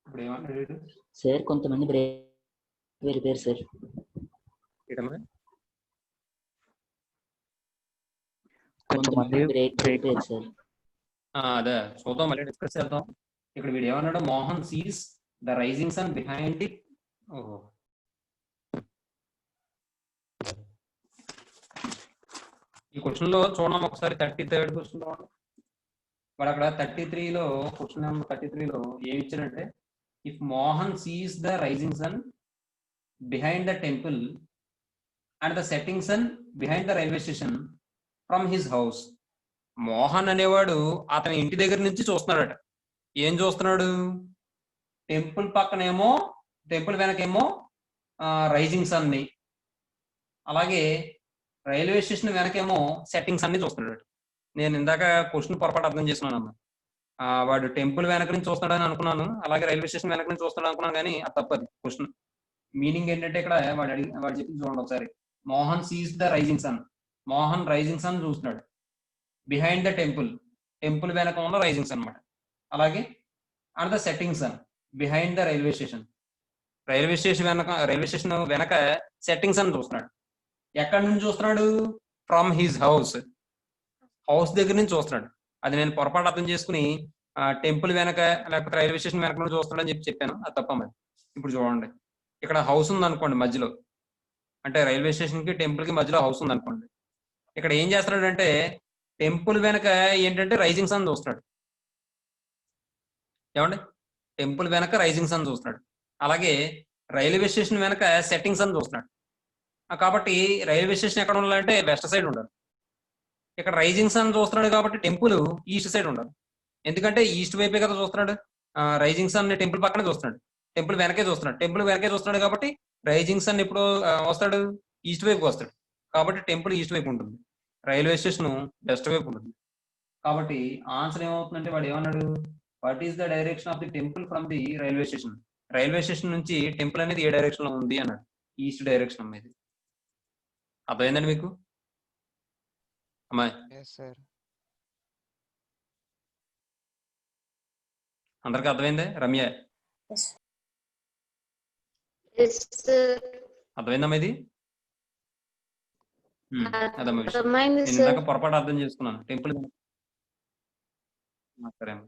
ఇప్పుడు ఏమన్నాడు సార్ కొంతమంది బ్రేక్ వెళ్ళిపోయారు సార్. కొంతమంది బ్రేక్ వెళ్ళిపోయారు సార్. అదే చూద్దాం, మళ్ళీ డిస్కస్ చేద్దాం. ఇక్కడ వీడు ఏమన్నాడు? Mohan sees the rising sun behind the. ఓహో ఈ క్వశ్చన్ లో చూడడం ఒకసారి 33rd క్వశ్చన్ చూడండి. వాడు అక్కడ 33లో క్వశ్చన్ నెంబర్ 33లో ఏమి ఇచ్చాడంటే, if Mohan sees the rising sun behind the temple and the setting sun behind the railway station from his house. Mohan అనేవాడు అతని ఇంటి దగ్గర నుంచి చూస్తున్నాడట. ఏం చూస్తున్నాడు? టెంపుల్ పక్కనేమో, టెంపుల్ వెనకేమో రైజింగ్ సన్ ని, అలాగే రైల్వే స్టేషన్ వెనకేమో సెట్టింగ్స్ అన్ని చూస్తున్నాడు. నేను ఇందాక క్వశ్చన్ పొరపాటు అర్థం చేసుకున్నాను అన్న. వాడు టెంపుల్ వెనక నుంచి చూస్తున్నాడని అనుకున్నాను, అలాగే రైల్వే స్టేషన్ వెనక నుంచి చూస్తున్నాడు అనుకున్నాను, కానీ అది తప్పది. క్వశ్చన్ మీనింగ్ ఏంటంటే ఇక్కడ వాడు చెప్పింది చూడండి ఒకసారి. Mohan sees the rising sun. Mohan rising sun చూస్తున్నాడు. బిహైండ్ ద టెంపుల్, టెంపుల్ వెనక ఉన్న రైజింగ్ సన్ అనమాట. అలాగే and the setting sun behind the railway station. Railway station వెనక సెట్టింగ్ సన్ చూస్తున్నాడు. ఎక్కడి నుంచి చూస్తున్నాడు? From his house. హౌస్ దగ్గర నుంచి చూస్తున్నాడు. అది నేను పొరపాటు అర్థం చేసుకుని టెంపుల్ వెనక లేకపోతే రైల్వే స్టేషన్ వెనక నుంచి చూస్తున్నాడు అని చెప్పాను, అది తప్ప. మరి ఇప్పుడు చూడండి, ఇక్కడ హౌస్ ఉంది అనుకోండి మధ్యలో, అంటే రైల్వే స్టేషన్ కి టెంపుల్ కి మధ్యలో హౌస్ ఉంది అనుకోండి. ఇక్కడ ఏం చేస్తున్నాడు అంటే టెంపుల్ వెనక ఏంటంటే రైజింగ్ సన్ చూస్తున్నాడు. ఏమండి? టెంపుల్ వెనక రైజింగ్ సన్ చూస్తున్నాడు. అలాగే రైల్వే స్టేషన్ వెనక సెట్టింగ్ సన్ చూస్తున్నాడు. కాబట్టి రైల్వే స్టేషన్ ఎక్కడ ఉండాలంటే వెస్ట్ సైడ్ ఉండాలి. ఇక్కడ రైజింగ్ సన్ చూస్తున్నాడు కాబట్టి టెంపుల్ ఈస్ట్ సైడ్ ఉండాలి. ఎందుకంటే ఈస్ట్ వైపే కదా చూస్తున్నాడు. రైజింగ్ సన్ టెంపుల్ పక్కనే చూస్తున్నాడు, టెంపుల్ వెనకే చూస్తున్నాడు. టెంపుల్ వెనకే చూస్తున్నాడు కాబట్టి రైజింగ్ సన్ ఎప్పుడు వస్తాడు? ఈస్ట్ వైపుకి వస్తాడు. కాబట్టి టెంపుల్ ఈస్ట్ వైపు ఉంటుంది, రైల్వే స్టేషన్ వెస్ట్ వైపు ఉంటుంది. కాబట్టి ఆన్సర్ ఏమవుతుందంటే వాడు ఏమన్నాడు? What is the direction of the temple from the railway station. Railway station నుంచి టెంపుల్ అనేది ఏ డైరెక్షన్ లో ఉంది అన్నాడు. ఈస్ట్ డైరెక్షన్ అమ్మేది. అర్థమైందండి మీకు అమ్మాయి? అందరికి అర్థమైందే? రమ్య అర్థమైందమ్మా ఇది? అదమ్మా విషయం. నేను ఇందాక పొరపాటు అర్థం చేసుకున్నాను. టెంపుల్ సరే అమ్మా.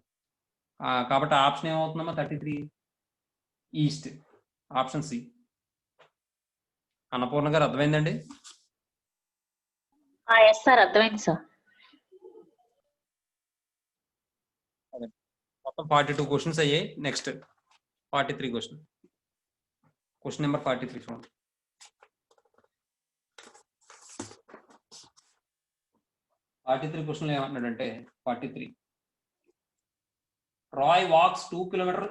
కాబట్టి ఆప్షన్ ఏమవుతుందమ్మా? 33 ఈస్ట్. Option C. అన్నపూర్ణ గారు అర్థమైందండి? సార్ అర్థమైంది సార్. మొత్తం 42 క్వశ్చన్స్ అయ్యాయి. Next 43 question. క్వశ్చన్ నెంబర్ 43 చూడండి. 43 క్వశ్చన్లు ఏమంటున్నాడంటే 43 Roy walks 2 kilometer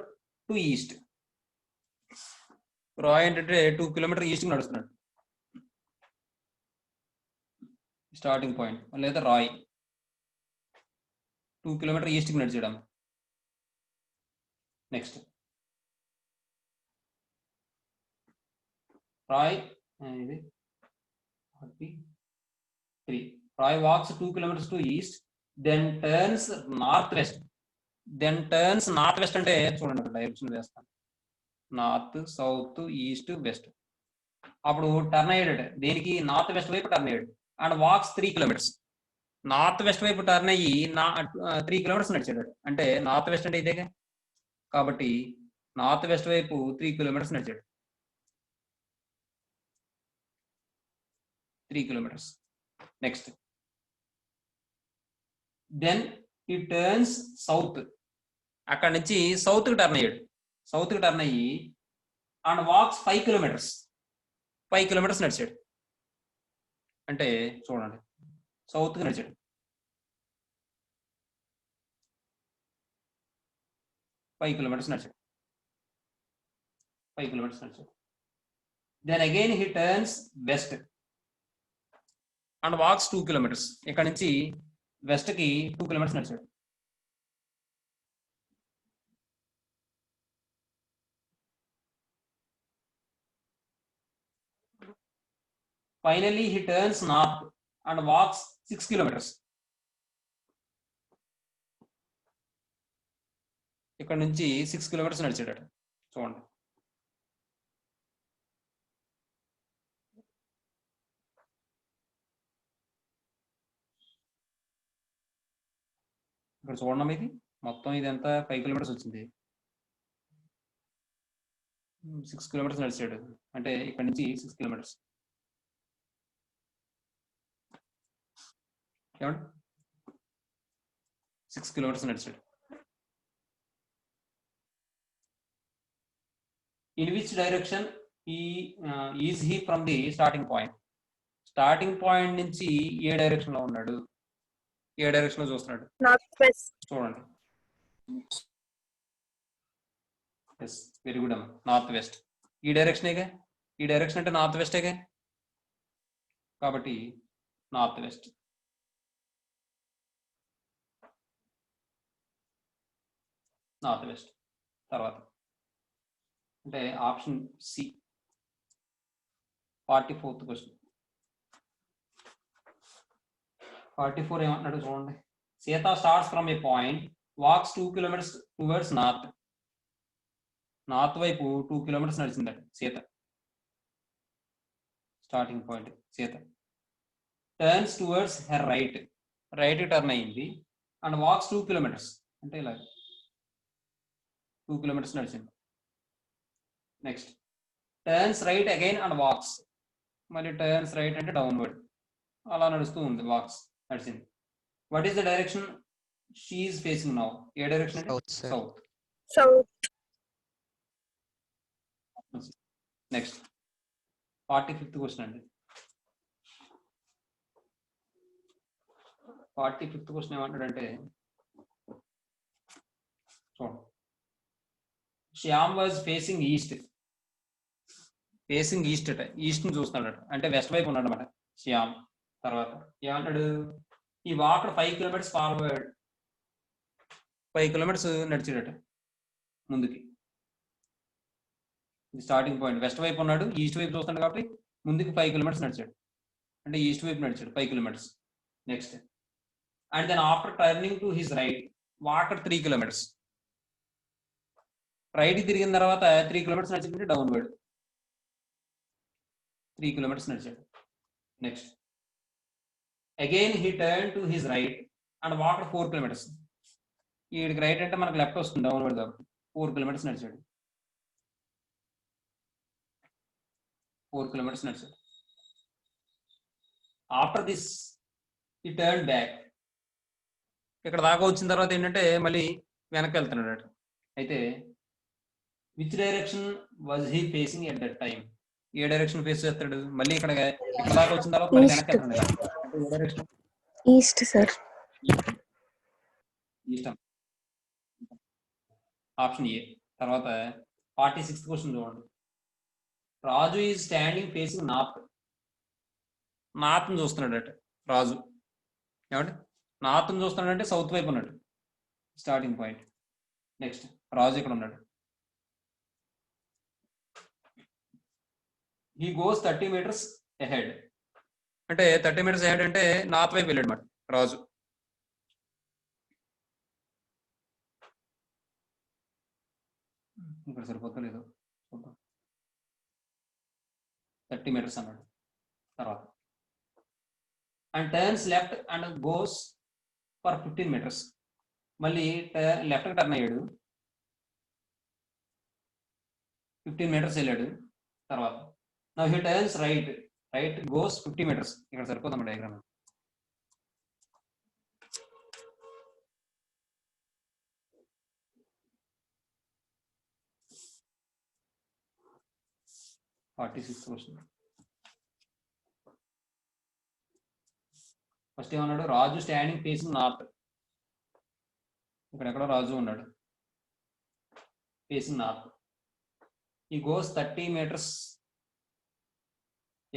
to east. Roy ఏంటంటే 2 కిలోమీటర్ ఈస్ట్ నడుస్తున్నాడు, స్టార్టింగ్ పాయింట్. లేదా రాయ్ 2 కిలోమీటర్ ఈస్ట్కి నడిచాడు. నెక్స్ట్ రాయ్ ఇది 3. Roy walks 2 kilometers to east, then turns north west. అంటే చూడండి డైరెక్షన్ వేస్తాను, నార్త్, సౌత్, ఈస్ట్, వెస్ట్. అప్పుడు టర్న్ అయ్యాడు దేనికి? నార్త్ వెస్ట్ వైపు టర్న్ అయ్యాడు. And walks 3 kilometers. North west వైపు టర్న్ అయ్యి 3 kilometers నడిచాడు. అంటే నార్త్ వెస్ట్ అంటే ఇదేగా, కాబట్టి నార్త్ వెస్ట్ వైపు 3 kilometers నడిచాడు. 3 kilometers. నెక్స్ట్ దెన్ ఈ టర్న్స్ సౌత్. అక్కడ నుంచి సౌత్ కి టర్న్ అయ్యాడు. సౌత్ కి టర్న్ అయ్యి అండ్ వాక్స్ 5 kilometers. 5 kilometers నడిచాడు. అంటే చూడండి సౌత్ కి నడిచాడు. 5 kilometers నడిచాడు. 5 kilometers నడిచాడు. Then again he turns west and walks 2 kilometers. ఇక్కడ నుంచి వెస్ట్ కి 2 kilometers నడిచాడు. Finally he turns north and walks 6 kilometers. ఇక్కడ నుంచి 6 kilometers నడిచాడు. చూడండి ఇక్కడ చూడండి, ఇది మొత్తం ఇది ఎంత 5 kilometers వచ్చింది. 6 kilometers నడిచాడు. అంటే ఇక్కడ నుంచి 6 kilometers. ఏమండి 6 kilometers నడిచాడు. In which direction is he from the starting point? Starting point నుంచి ఏ డైరెక్షన్ లో ఉన్నాడు? ఏ డైరెక్షన్ లో చూస్తున్నాడు? North west. చూడండి ఎస్, వెరీ గుడ్ అమ్మ. నార్త్ వెస్ట్ ఈ డైరెక్షనేగా. ఈ డైరెక్షన్ అంటే నార్త్ వెస్టేగా, కాబట్టి నార్త్ వెస్ట్. నార్త్ వెస్ట్ తర్వాత అంటే ఆప్షన్ సి 44th క్వశ్చన్. 44 ఏమంటున్నాడు చూడండి. Sita starts from a point, walks 2 kilometers towards north. North వైపు 2 kilometers నడిచిందట Sita. Starting point Sita. Turns towards her right. Right turn అయింది అండ్ వాక్స్ 2 kilometers. అంటే ఇలా 2 kilometers నడిచింది. Next turns right again and walks. మళ్ళీ turns right అంటే డౌన్వర్డ్, అలా నడుస్తూ ఉంది. వాక్స్ నడిచింది. What is the direction she is facing now? ఏ డైరెక్షన్ అంటే south. South. Next 45th question అండి. 45th క్వశ్చన్ ఏమంటాడంటే చూడండి. Shyam was facing east. Facing east అట, ఈస్ట్ ని చూస్తున్నాడట, అంటే వెస్ట్ వైపు ఉన్నాడు అనమాట శ్యామ్. తర్వాత ఏమంటాడు? ఈ వాక్ 5 kilometers ఫార్వర్డ్. 5 kilometers నడిచాడట ముందుకి. స్టార్టింగ్ పాయింట్ వెస్ట్ వైపు ఉన్నాడు, ఈస్ట్ వైపు చూస్తున్నాడు కాబట్టి ముందుకు 5 kilometers నడిచాడు. అంటే ఈస్ట్ వైపు నడిచాడు 5 kilometers. Next and then after turning to his right walk 3 kilometers. Right తిరిగిన తర్వాత 3 kilometers నడిచిందంటే డౌన్వర్డ్ 3 kilometers నడిచాడు. Next again he turn to his right and walk 4 kilometers. వీడికి రైట్ అంటే మనకు లెఫ్ట్ వస్తుంది డౌన్వర్డ్ కాబట్టి 4 kilometers నడిచాడు. 4 kilometers నడిచాడు. After this he turn back. ఇక్కడ దాకా వచ్చిన తర్వాత ఏంటంటే మళ్ళీ వెనక్కి వెళ్తున్నాడు. అయితే which direction was he facing at that time? A direction face చేస్తాడు? మళ్ళీ ఇక్కడ దాకా వచ్చిన తర్వాత మళ్ళీ వెనక్కి వెళ్తున్నాడు. East sir. East. Option A. తర్వాత 46th క్వశ్చన్ చూడండి. Raju is standing facing north. నార్త్ని చూస్తున్నాడట రాజు. ఏమంటే నార్త్ని చూస్తున్నాడంటే సౌత్ వైపు ఉన్నాడు స్టార్టింగ్ పాయింట్. నెక్స్ట్ రాజు ఇక్కడ ఉన్నాడు. He goes 30 meters ahead. అంటే 30 meters ahead అంటే నార్త్ వైపు వెళ్ళాడు మాట రాజు. ఇక్కడ సరిపోతలేదు చూద్దాం. 30 meters అన్నాడు. తర్వాత and turns left and goes for 15 meters. మళ్ళీ లెఫ్ట్ టర్న్ అయ్యాడు, 15 meters వెళ్ళాడు. తర్వాత now he turns right goes 50 meters. ఇక్కడ సరిపోతాం డయాగ్రామ్. ఫస్ట్ ఏమన్నాడు? రాజు స్టాండింగ్ ఫేసింగ్ నార్త్. ఇక్కడ ఎక్కడో రాజు ఉన్నాడు ఫేసింగ్ నార్త్. ఈ గోస్ 30 meters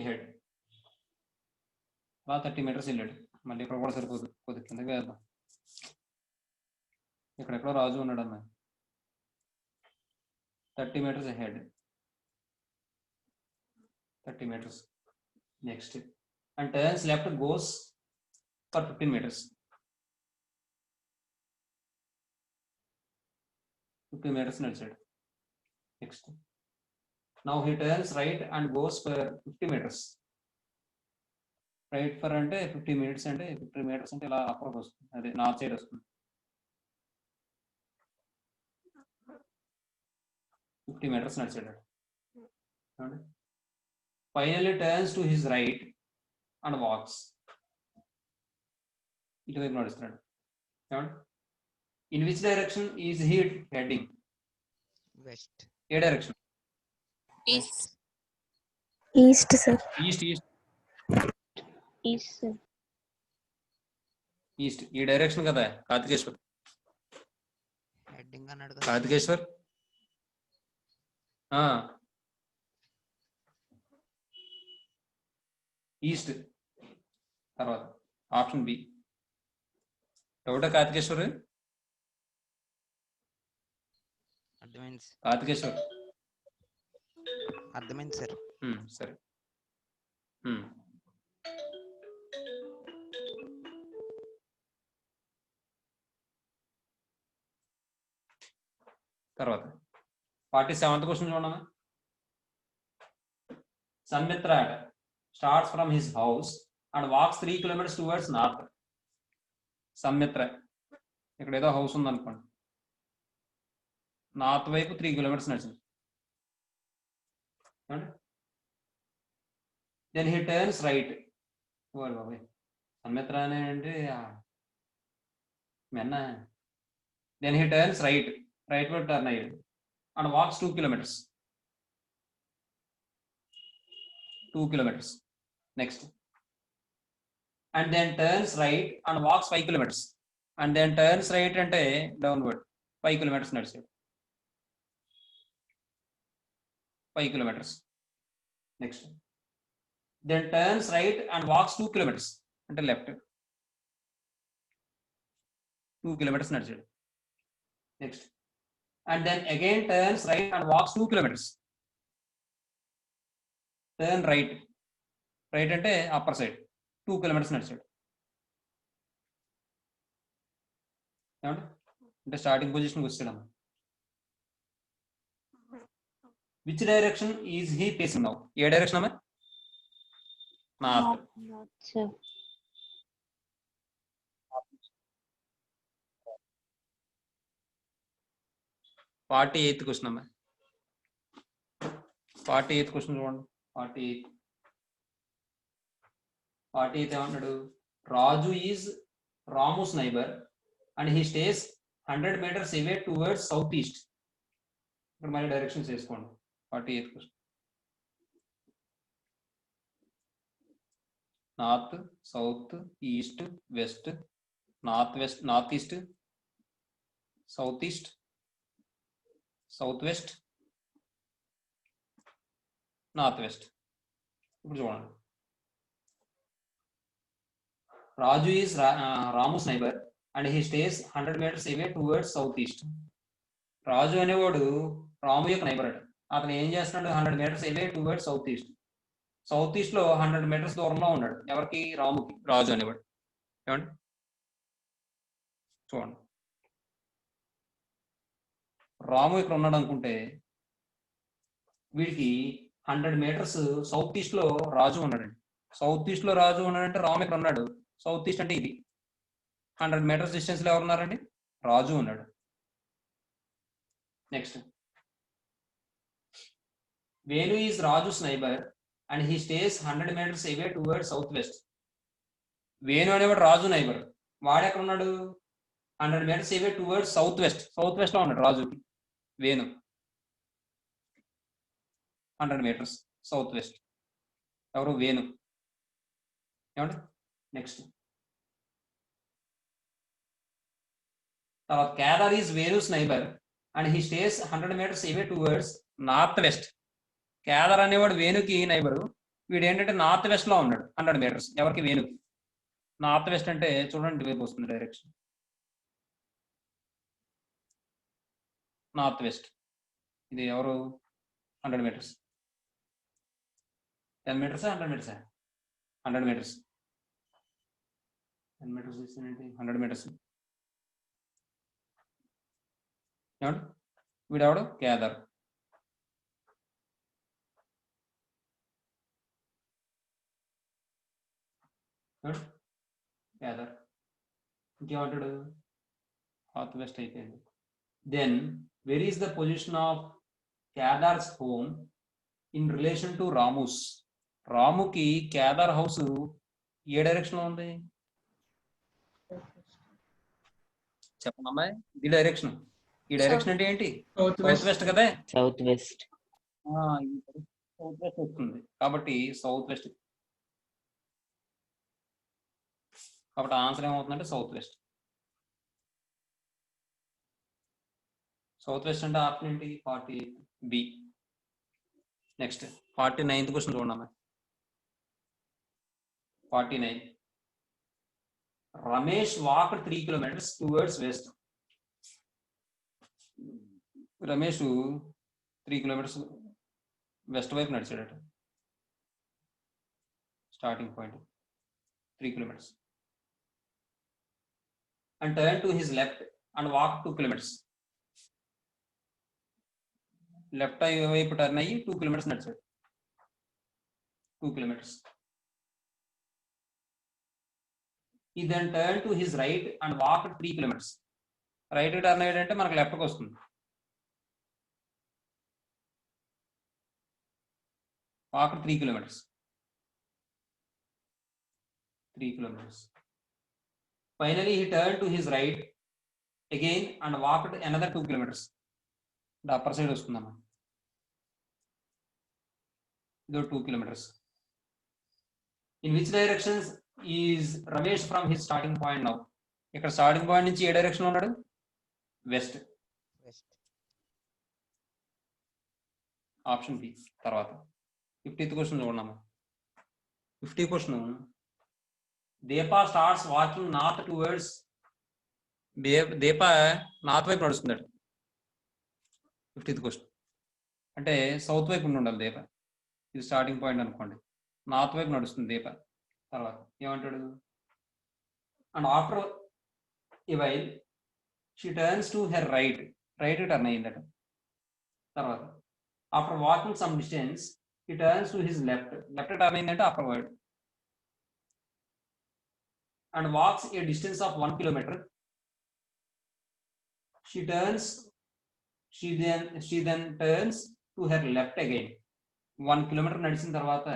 ahead. అలా 30 meters వెళ్ళాడు. మళ్ళీ ఇక్కడ కూడా సరిపోదు, కొద్దిగా కిందకి వెళ్దాం. ఇక్కడెక్కడో రాజు ఉన్నాడు అన్న. 30 meters ahead. 30 meters. Next and turns left goes for 15 meters. 50 meters నడిచాడు. Next now he turns right and goes for 50 meters. Right for అంటే 50 minutes అంటే 50 meters అంటే ఇలా అప్రోచ్ వస్తుంది, అదే నార్త్ సైడ్ వస్తుంది. 50 meters నడిచాడు. Finally turns to his right and walks. ఇటువైపు నడుస్తున్నాడు. In which direction is he heading? West. ఏ direction? East. East sir. East. East, sir. East ఈ డైరెక్షన్ కదా కార్తికేశ్వర్. హెడ్డింగ్ అన్నాడు కార్తికేశ్వర్ ఈస్ట్. తర్వాత ఆప్షన్ బి. డౌటా కార్తికేశ్వర్? అర్థమైంది. కార్తికేశ్వర్ అర్థమైంది సార్. సరే. తర్వాత 47th క్వశ్చన్ చూడమ్మా. Sanmitra starts from his house and walks 3 kilometers towards north. Sanmitra ఇక్కడ ఏదో హౌస్ ఉంది అనుకోండి, నార్త్ వైపు 3 kilometers నడిచింది. Then he turns right. బాబాయ్ సన్మిత్ర అనే అంటే మెన్న. దెన్ హీ టర్న్స్ రైట్ వైపు టర్న్ అయ్యాడు and walks 2 kilometers. 2 kilometers. Next and then turns right and walks 5 kilometers. And then turns right అంటే డౌన్వర్డ్ 5 kilometers నడిచాడు. 5 kilometers. Next then turns right and walks 2 kilometers అంటే left 2 kilometers నడిచాడు. నెక్స్ట్ and then again turns right and walks 2 kilometers. Turn right అంటే upper side 2 kilometers నడిచాడు. అంటే starting పొజిషన్కి వచ్చాడు. Which direction is he facing now? ఏ డైరెక్షన్ అమ్మా? North. Not, sir. 48th question అమ్మా. 48th క్వశ్చన్ చూడండి. 48 ఏమన్నాడు? Raju is Ramu's neighbour and he stays 100 meters away towards south east. ఇక్కడ మళ్ళీ డైరెక్షన్స్ వేసుకోండి. 48th క్వశ్చన్. North, south, east, west, north east, south east, south west, north west. ఇప్పుడు చూడండి, Raju is Ramu's neighbour and he stays 100 meters away towards south east. రాజు అనేవాడు రాము యొక్క neighbour అట. అతను ఏం చేస్తున్నాడు? 100 meters away towards south east. South east లో 100 meters దూరంలో ఉన్నాడు. ఎవరికి? రాముకి. రాజు అనేవాడు. ఏమండి చూడండి, రాము ఇక్కడ ఉన్నాడు అనుకుంటే వీడికి 100 meters సౌత్ ఈస్ట్ లో రాజు ఉన్నాడండి. సౌత్ ఈస్ట్ లో రాజు ఉన్నాడంటే రాము ఇక్కడ ఉన్నాడు. సౌత్ ఈస్ట్ అంటే ఇది. 100 meters డిస్టెన్స్ లో ఎవరు ఉన్నారండి? రాజు ఉన్నాడు. Next, Venu is Raju's neighbour and he stays 100 meters away towards south west. Venu అనేవాడు రాజు నైబర్. వాడు ఎక్కడ ఉన్నాడు? 100 meters away towards south west. South west లో ఉన్నాడు రాజుకి. Venu 100 meters south west. ఎవరు? వేణు. ఏమండి నెక్స్ట్, తర్వాత Kedar is Venus neighbour and he stays 100 meters away towards north west. Kedar అనేవాడు వేణుకి నైబరు. వీడు ఏంటంటే నార్త్ వెస్ట్ లో ఉన్నాడు 100 meters. ఎవరికి? వేణుకి. నార్త్ వెస్ట్ అంటే చూడండి వైపు వస్తుంది డైరెక్షన్. North west. ఇది ఎవరు? 100 meters. 10 meters 100 meters? 100 meters. 10 meters ఇస్తానండి. 100 meters. ఏమండి వీడెవడు? కేదార్. కేదార్. ఇంకేమంటాడు? నార్త్ వెస్ట్ అయిపోయింది. Then where is the position of Kedar's home in relation to Ramu's? రాముకి కేదార్ హౌస్ ఏ డైరెక్షన్ లో ఉంది? చెప్పండి అమ్మాయి. ఇది డైరెక్షన్. ఈ డైరెక్షన్ అంటే ఏంటి? సౌత్ సౌత్ వెస్ట్ కదా. South west. సౌత్ వెస్ట్ వస్తుంది కాబట్టి సౌత్ వెస్ట్. కాబట్టి ఆన్సర్ ఏమవుతుందంటే సౌత్ వెస్ట్. సౌత్ వెస్ట్ అంటే ఆప్షన్ ఏంటి? 40B. నెక్స్ట్ 49th క్వశ్చన్ చూడండి. 49. Ramesh walked 3 kilometers towards west. Ramesh 3 kilometers west వైపు నడిచాడట. Starting point 3 kilometers and turned to his left and walked 2 kilometers. Left వైపు టర్న్ అయ్యి 2 kilometers నడిచాడు. 2 kilometers. He then turned to his right and walked 3 kilometers. Right turn అయ్యాడంటే మనకు లెఫ్ట్కి వస్తుంది. walked 3 kilometers. 3 kilometers. Finally, he turned to his right again and walked another 2 kilometers. The upper side వస్తుందమ్మా. ఇదో 2 kilometers. In which directions is Ramesh from his starting point now? ఇక్కడ starting point నుంచి ఏ direction ఉన్నాడు? West. Option B. తర్వాత 50th question చూడమ్మా. 50th question, Deepa starts walking north towards. Deepa north వైపు నడుస్తుందట. 50th క్వశ్చన్ అంటే సౌత్ వైపు ఉండాలి దీప. ఇది స్టార్టింగ్ పాయింట్ అనుకోండి. నార్త్ వైపు నడుస్తుంది దీప. తర్వాత ఏమంటాడు? And after a while she turns to her right. Right turn అయ్యిందట. తర్వాత after walking some distance he turns to his left. Left turn అయిందంటే upward and walks a distance of 1 kilometer. She then turns to her left again. 1 kilometer నడిచిన తర్వాత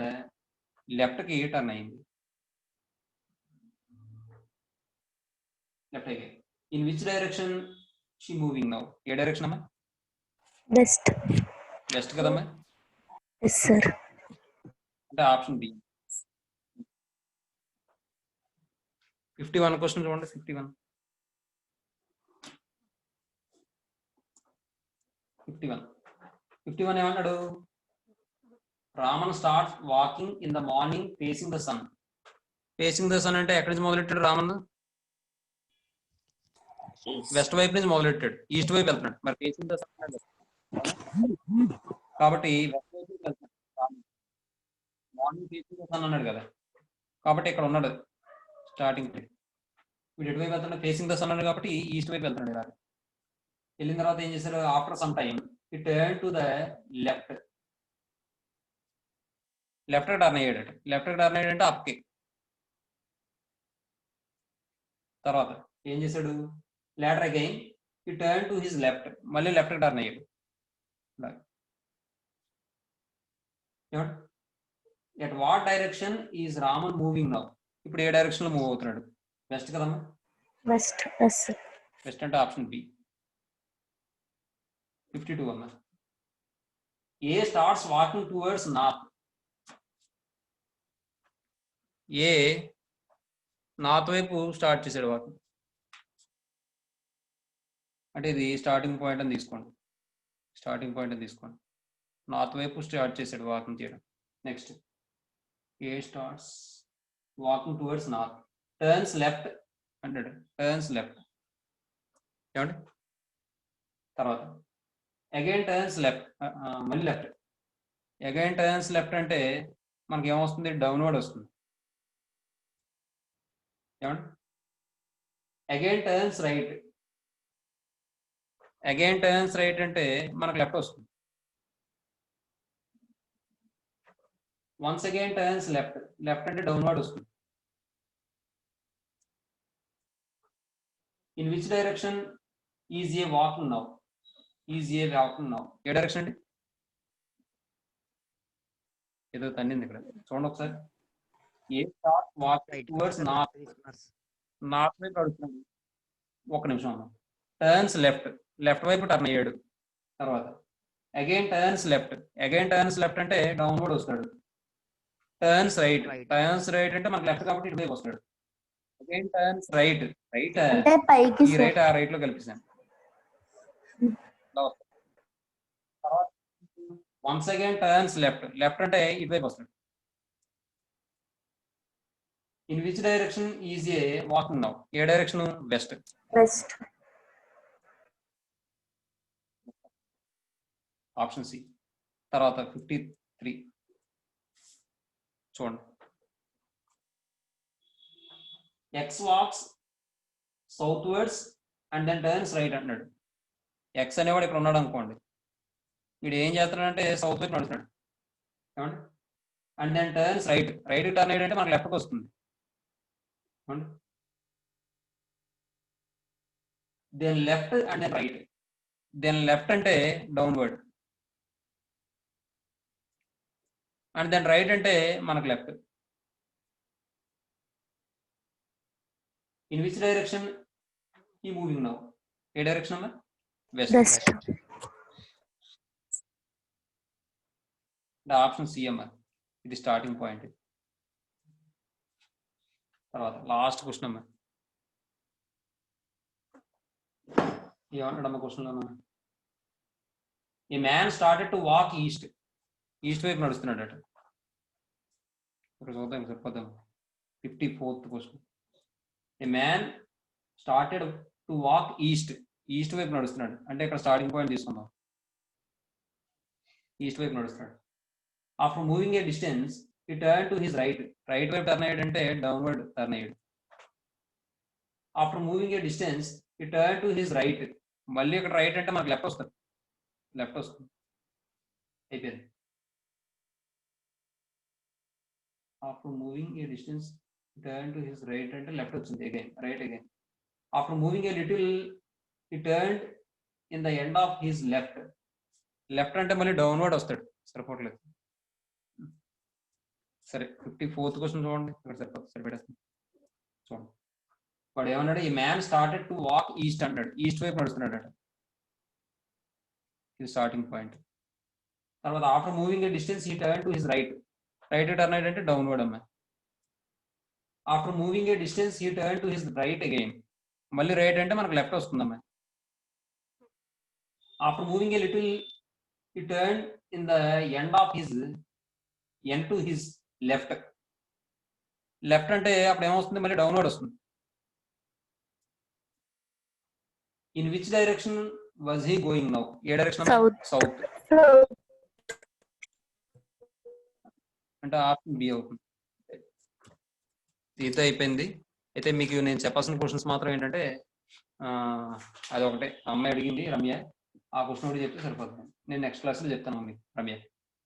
left కి turn అయింది. Left again. In which direction she moving now? ఏ direction అమ్మా? West. West కదమ్మా. Yes sir. అంటే option B. 51 question చూడండి. 51 51 ఏమన్నాడు? Raman start walking in the morning facing the sun. Facing the sun అంటే ఎక్కడి నుంచి మొదలెట్టాడు రామన్? వెస్ట్ వైపు నుంచి మొదలెట్టాడు, ఈస్ట్ వైపు వెళ్తున్నాడు. మరి ఫేసింగ్ ద సన్ కాబట్టి వెస్ట్ వైపు వెళ్తున్నాడు. మార్నింగ్ ఫేసింగ్ ద సన్ అన్నాడు కదా, కాబట్టి ఇక్కడ ఉన్నాడు స్టార్టింగ్. వీడు ఎటువైపు వెళ్తున్నాడు? ఫేసింగ్ ద సన్ అన్నాడు కాబట్టి ఈస్ట్ వైపు వెళ్తున్నాడు. ఇలా వెళ్ళిన తర్వాత ఏం చేశారు? After some time it turn to the left. Left turn అయ్యాడు. లెఫ్ట్ టర్న్ అయ్యాడంటే అప్కి. తర్వాత ఏం చేశాడు? Later again he turn to his left. మళ్ళీ లెఫ్ట్ టర్న్ అయ్యాడు. At what direction is Raman moving now? ఇప్పుడు ఏ డైరెక్షన్ లో మూవ్ అవుతున్నాడు? వెస్ట్ కదమ్మా. వెస్ట్. ఎస్. వెస్ట్ అంటే ఆప్షన్ బి. 52 అమ్మా. A starts walking towards north. A north వైపు స్టార్ట్ చేశాడు వాకింగ్. అంటే ఇది స్టార్టింగ్ పాయింట్ అని తీసుకోండి. స్టార్టింగ్ పాయింట్ అని తీసుకోండి. నార్త్ వైపు స్టార్ట్ చేశాడు వాకింగ్ చేయడం. Next A starts walking towards north, turns left అంటాడు. టర్న్స్ లెఫ్ట్ ఏమండి? తర్వాత అగైన్ టర్న్స్ లెఫ్ట్, మళ్ళీ లెఫ్ట్. అగైన్ టర్న్స్ లెఫ్ట్ అంటే మనకి ఏమొస్తుంది? డౌన్వర్డ్ వస్తుంది. ఏమండి? Again turns right. Again turns right అంటే మనకు లెఫ్ట్ వస్తుంది. Once again turns left. Left అంటే డౌన్వర్డ్ వస్తుంది. In which direction is A walking now? Is A walking now ఏ డైరెక్షన్ అండి? ఏదో తన్నింది ఇక్కడ, చూడండి ఒకసారి. A start walking towards north. North వైపు నడుస్తున్నాడు. ఒక నిమిషం అన్న. Turns left. లెఫ్ట్ వైపు టర్న్ అయ్యాడు. తర్వాత again turns left. Again turns left అంటే డౌన్వర్డ్ వస్తాడు. Turns right. టర్న్స్ రైట్ అంటే మనకు లెఫ్ట్ కాబట్టి ఇటువైపు వస్తాడు. Again turns right. రైట్ అంటే పైకి ఈ రైట్ ఆ రైట్ లో కల్పిస్తాను. తర్వాత once again turns left. Left అంటే ఇటువైపు వస్తాడు. In which direction is A walking now? ఏ direction? West. West. Option C. తర్వాత 53 చూడండి. X walks southwards and then turns right అంటున్నాడు. ఎక్స్ అనేవాడు ఇక్కడ ఉన్నాడు అనుకోండి. వీడు ఏం చేస్తున్నాడంటే సౌత్ వైపు నడుస్తున్నాడు. ఏమండి? And then turns right. Right turn అయ్యాడంటే మనకు లెఫ్ట్కి వస్తుంది. Then left and then right. Then left అంటే డౌన్వర్డ్ అండ్ దెన్ రైట్ అంటే మనకు left. In which direction he moving now? ఏ డైరెక్షన్ అమ్మా? వెస్ట్. ఆప్షన్ సి అమ్మా. ఇది స్టార్టింగ్ పాయింట్. తర్వాత లాస్ట్ క్వశ్చన్ అమ్మా. ఏమన్నాడమ్మా క్వశ్చన్లో? ఈ man started to walk east. East వైపు నడుస్తున్నాడు అట. ఇక్కడ చూద్దాం, సరిపోద్దాం. 54th question. A man started to walk east. East వైపు నడుస్తున్నాడు అంటే ఇక్కడ స్టార్టింగ్ పాయింట్ తీసుకుందాం. ఈస్ట్ వైపు నడుస్తున్నాడు. ఆఫ్టర్ మూవింగ్ ఏ డిస్టెన్స్ ఈ turn to his right. Right వైపు టర్న్ అయ్యాడు అంటే డౌన్వర్డ్ టర్న్ అయ్యాడు. ఆఫ్టర్ మూవింగ్ ఏ డిస్టెన్స్ ఈ టర్న్ టు హిస్ రైట్. మళ్ళీ ఇక్కడ రైట్ అంటే మనకు లెఫ్ట్ వస్తుంది. లెఫ్ట్ వస్తుంది. అయిపోయింది. After moving a distance turn to his right అంటే లెఫ్ట్ వచ్చింది. Again right again. After moving a little he turn in the end of his left. Left అంటే మళ్ళీ డౌన్వర్డ్ వస్తాడు. సరిపోవట్లేదు. సరే 54th క్వశ్చన్ చూడండి. ఇక్కడ సరిపోతుంది. సరిపెట్టేస్తుంది. చూడండి. వాడు ఏమన్నాడు? ఈ man started to walk east అంటాడు. ఈస్ట్ వైపు నడుస్తున్నాడు అట. ఇది స్టార్టింగ్ పాయింట్. తర్వాత ఆఫ్టర్ మూవింగ్ ఏ డిస్టెన్స్ ఈ turn to his right. Right turn అంటే డౌన్వర్డ్ అమ్మా. ఆఫ్టర్ మూవింగ్ ఏ డిస్టెన్స్ ఈ turn to his right again. మళ్ళీ రైట్ అంటే మనకు లెఫ్ట్ వస్తుందమ్మా. After moving a little, he turned in the end of his end to his left. Left అంటే అప్పుడు ఏమొస్తుంది, మళ్ళీ డౌన్వర్డ్ వస్తుంది. In which direction was he going now? ఏ డైరెక్షన్? South. సౌత్ అంటే ఆప్షన్ బి అవుతుంది. దీంతో అయిపోయింది. అయితే మీకు నేను చెప్పాల్సిన క్వశ్చన్స్ మాత్రం ఏంటంటే అది ఒకటే, అమ్మాయి అడిగింది రమ్య, ఆ క్వశ్చన్ ఒకటి చెప్తే సరిపోతుంది. నేను నెక్స్ట్ క్లాస్లో చెప్తాను మీకు రమ్య.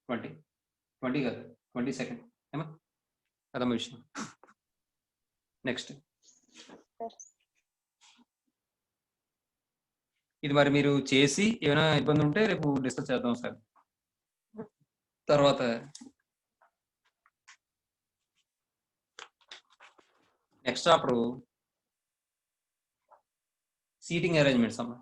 20 కాదు 22 ఏమా కదమ్మ విషయం. నెక్స్ట్ ఇది మరి మీరు చేసి ఏమైనా ఇబ్బంది ఉంటే రేపు డిస్కస్ చేద్దాం సార్. తర్వాత నెక్స్ట్ అప్పుడు సీటింగ్ అరేంజ్మెంట్స్ అమ్మా.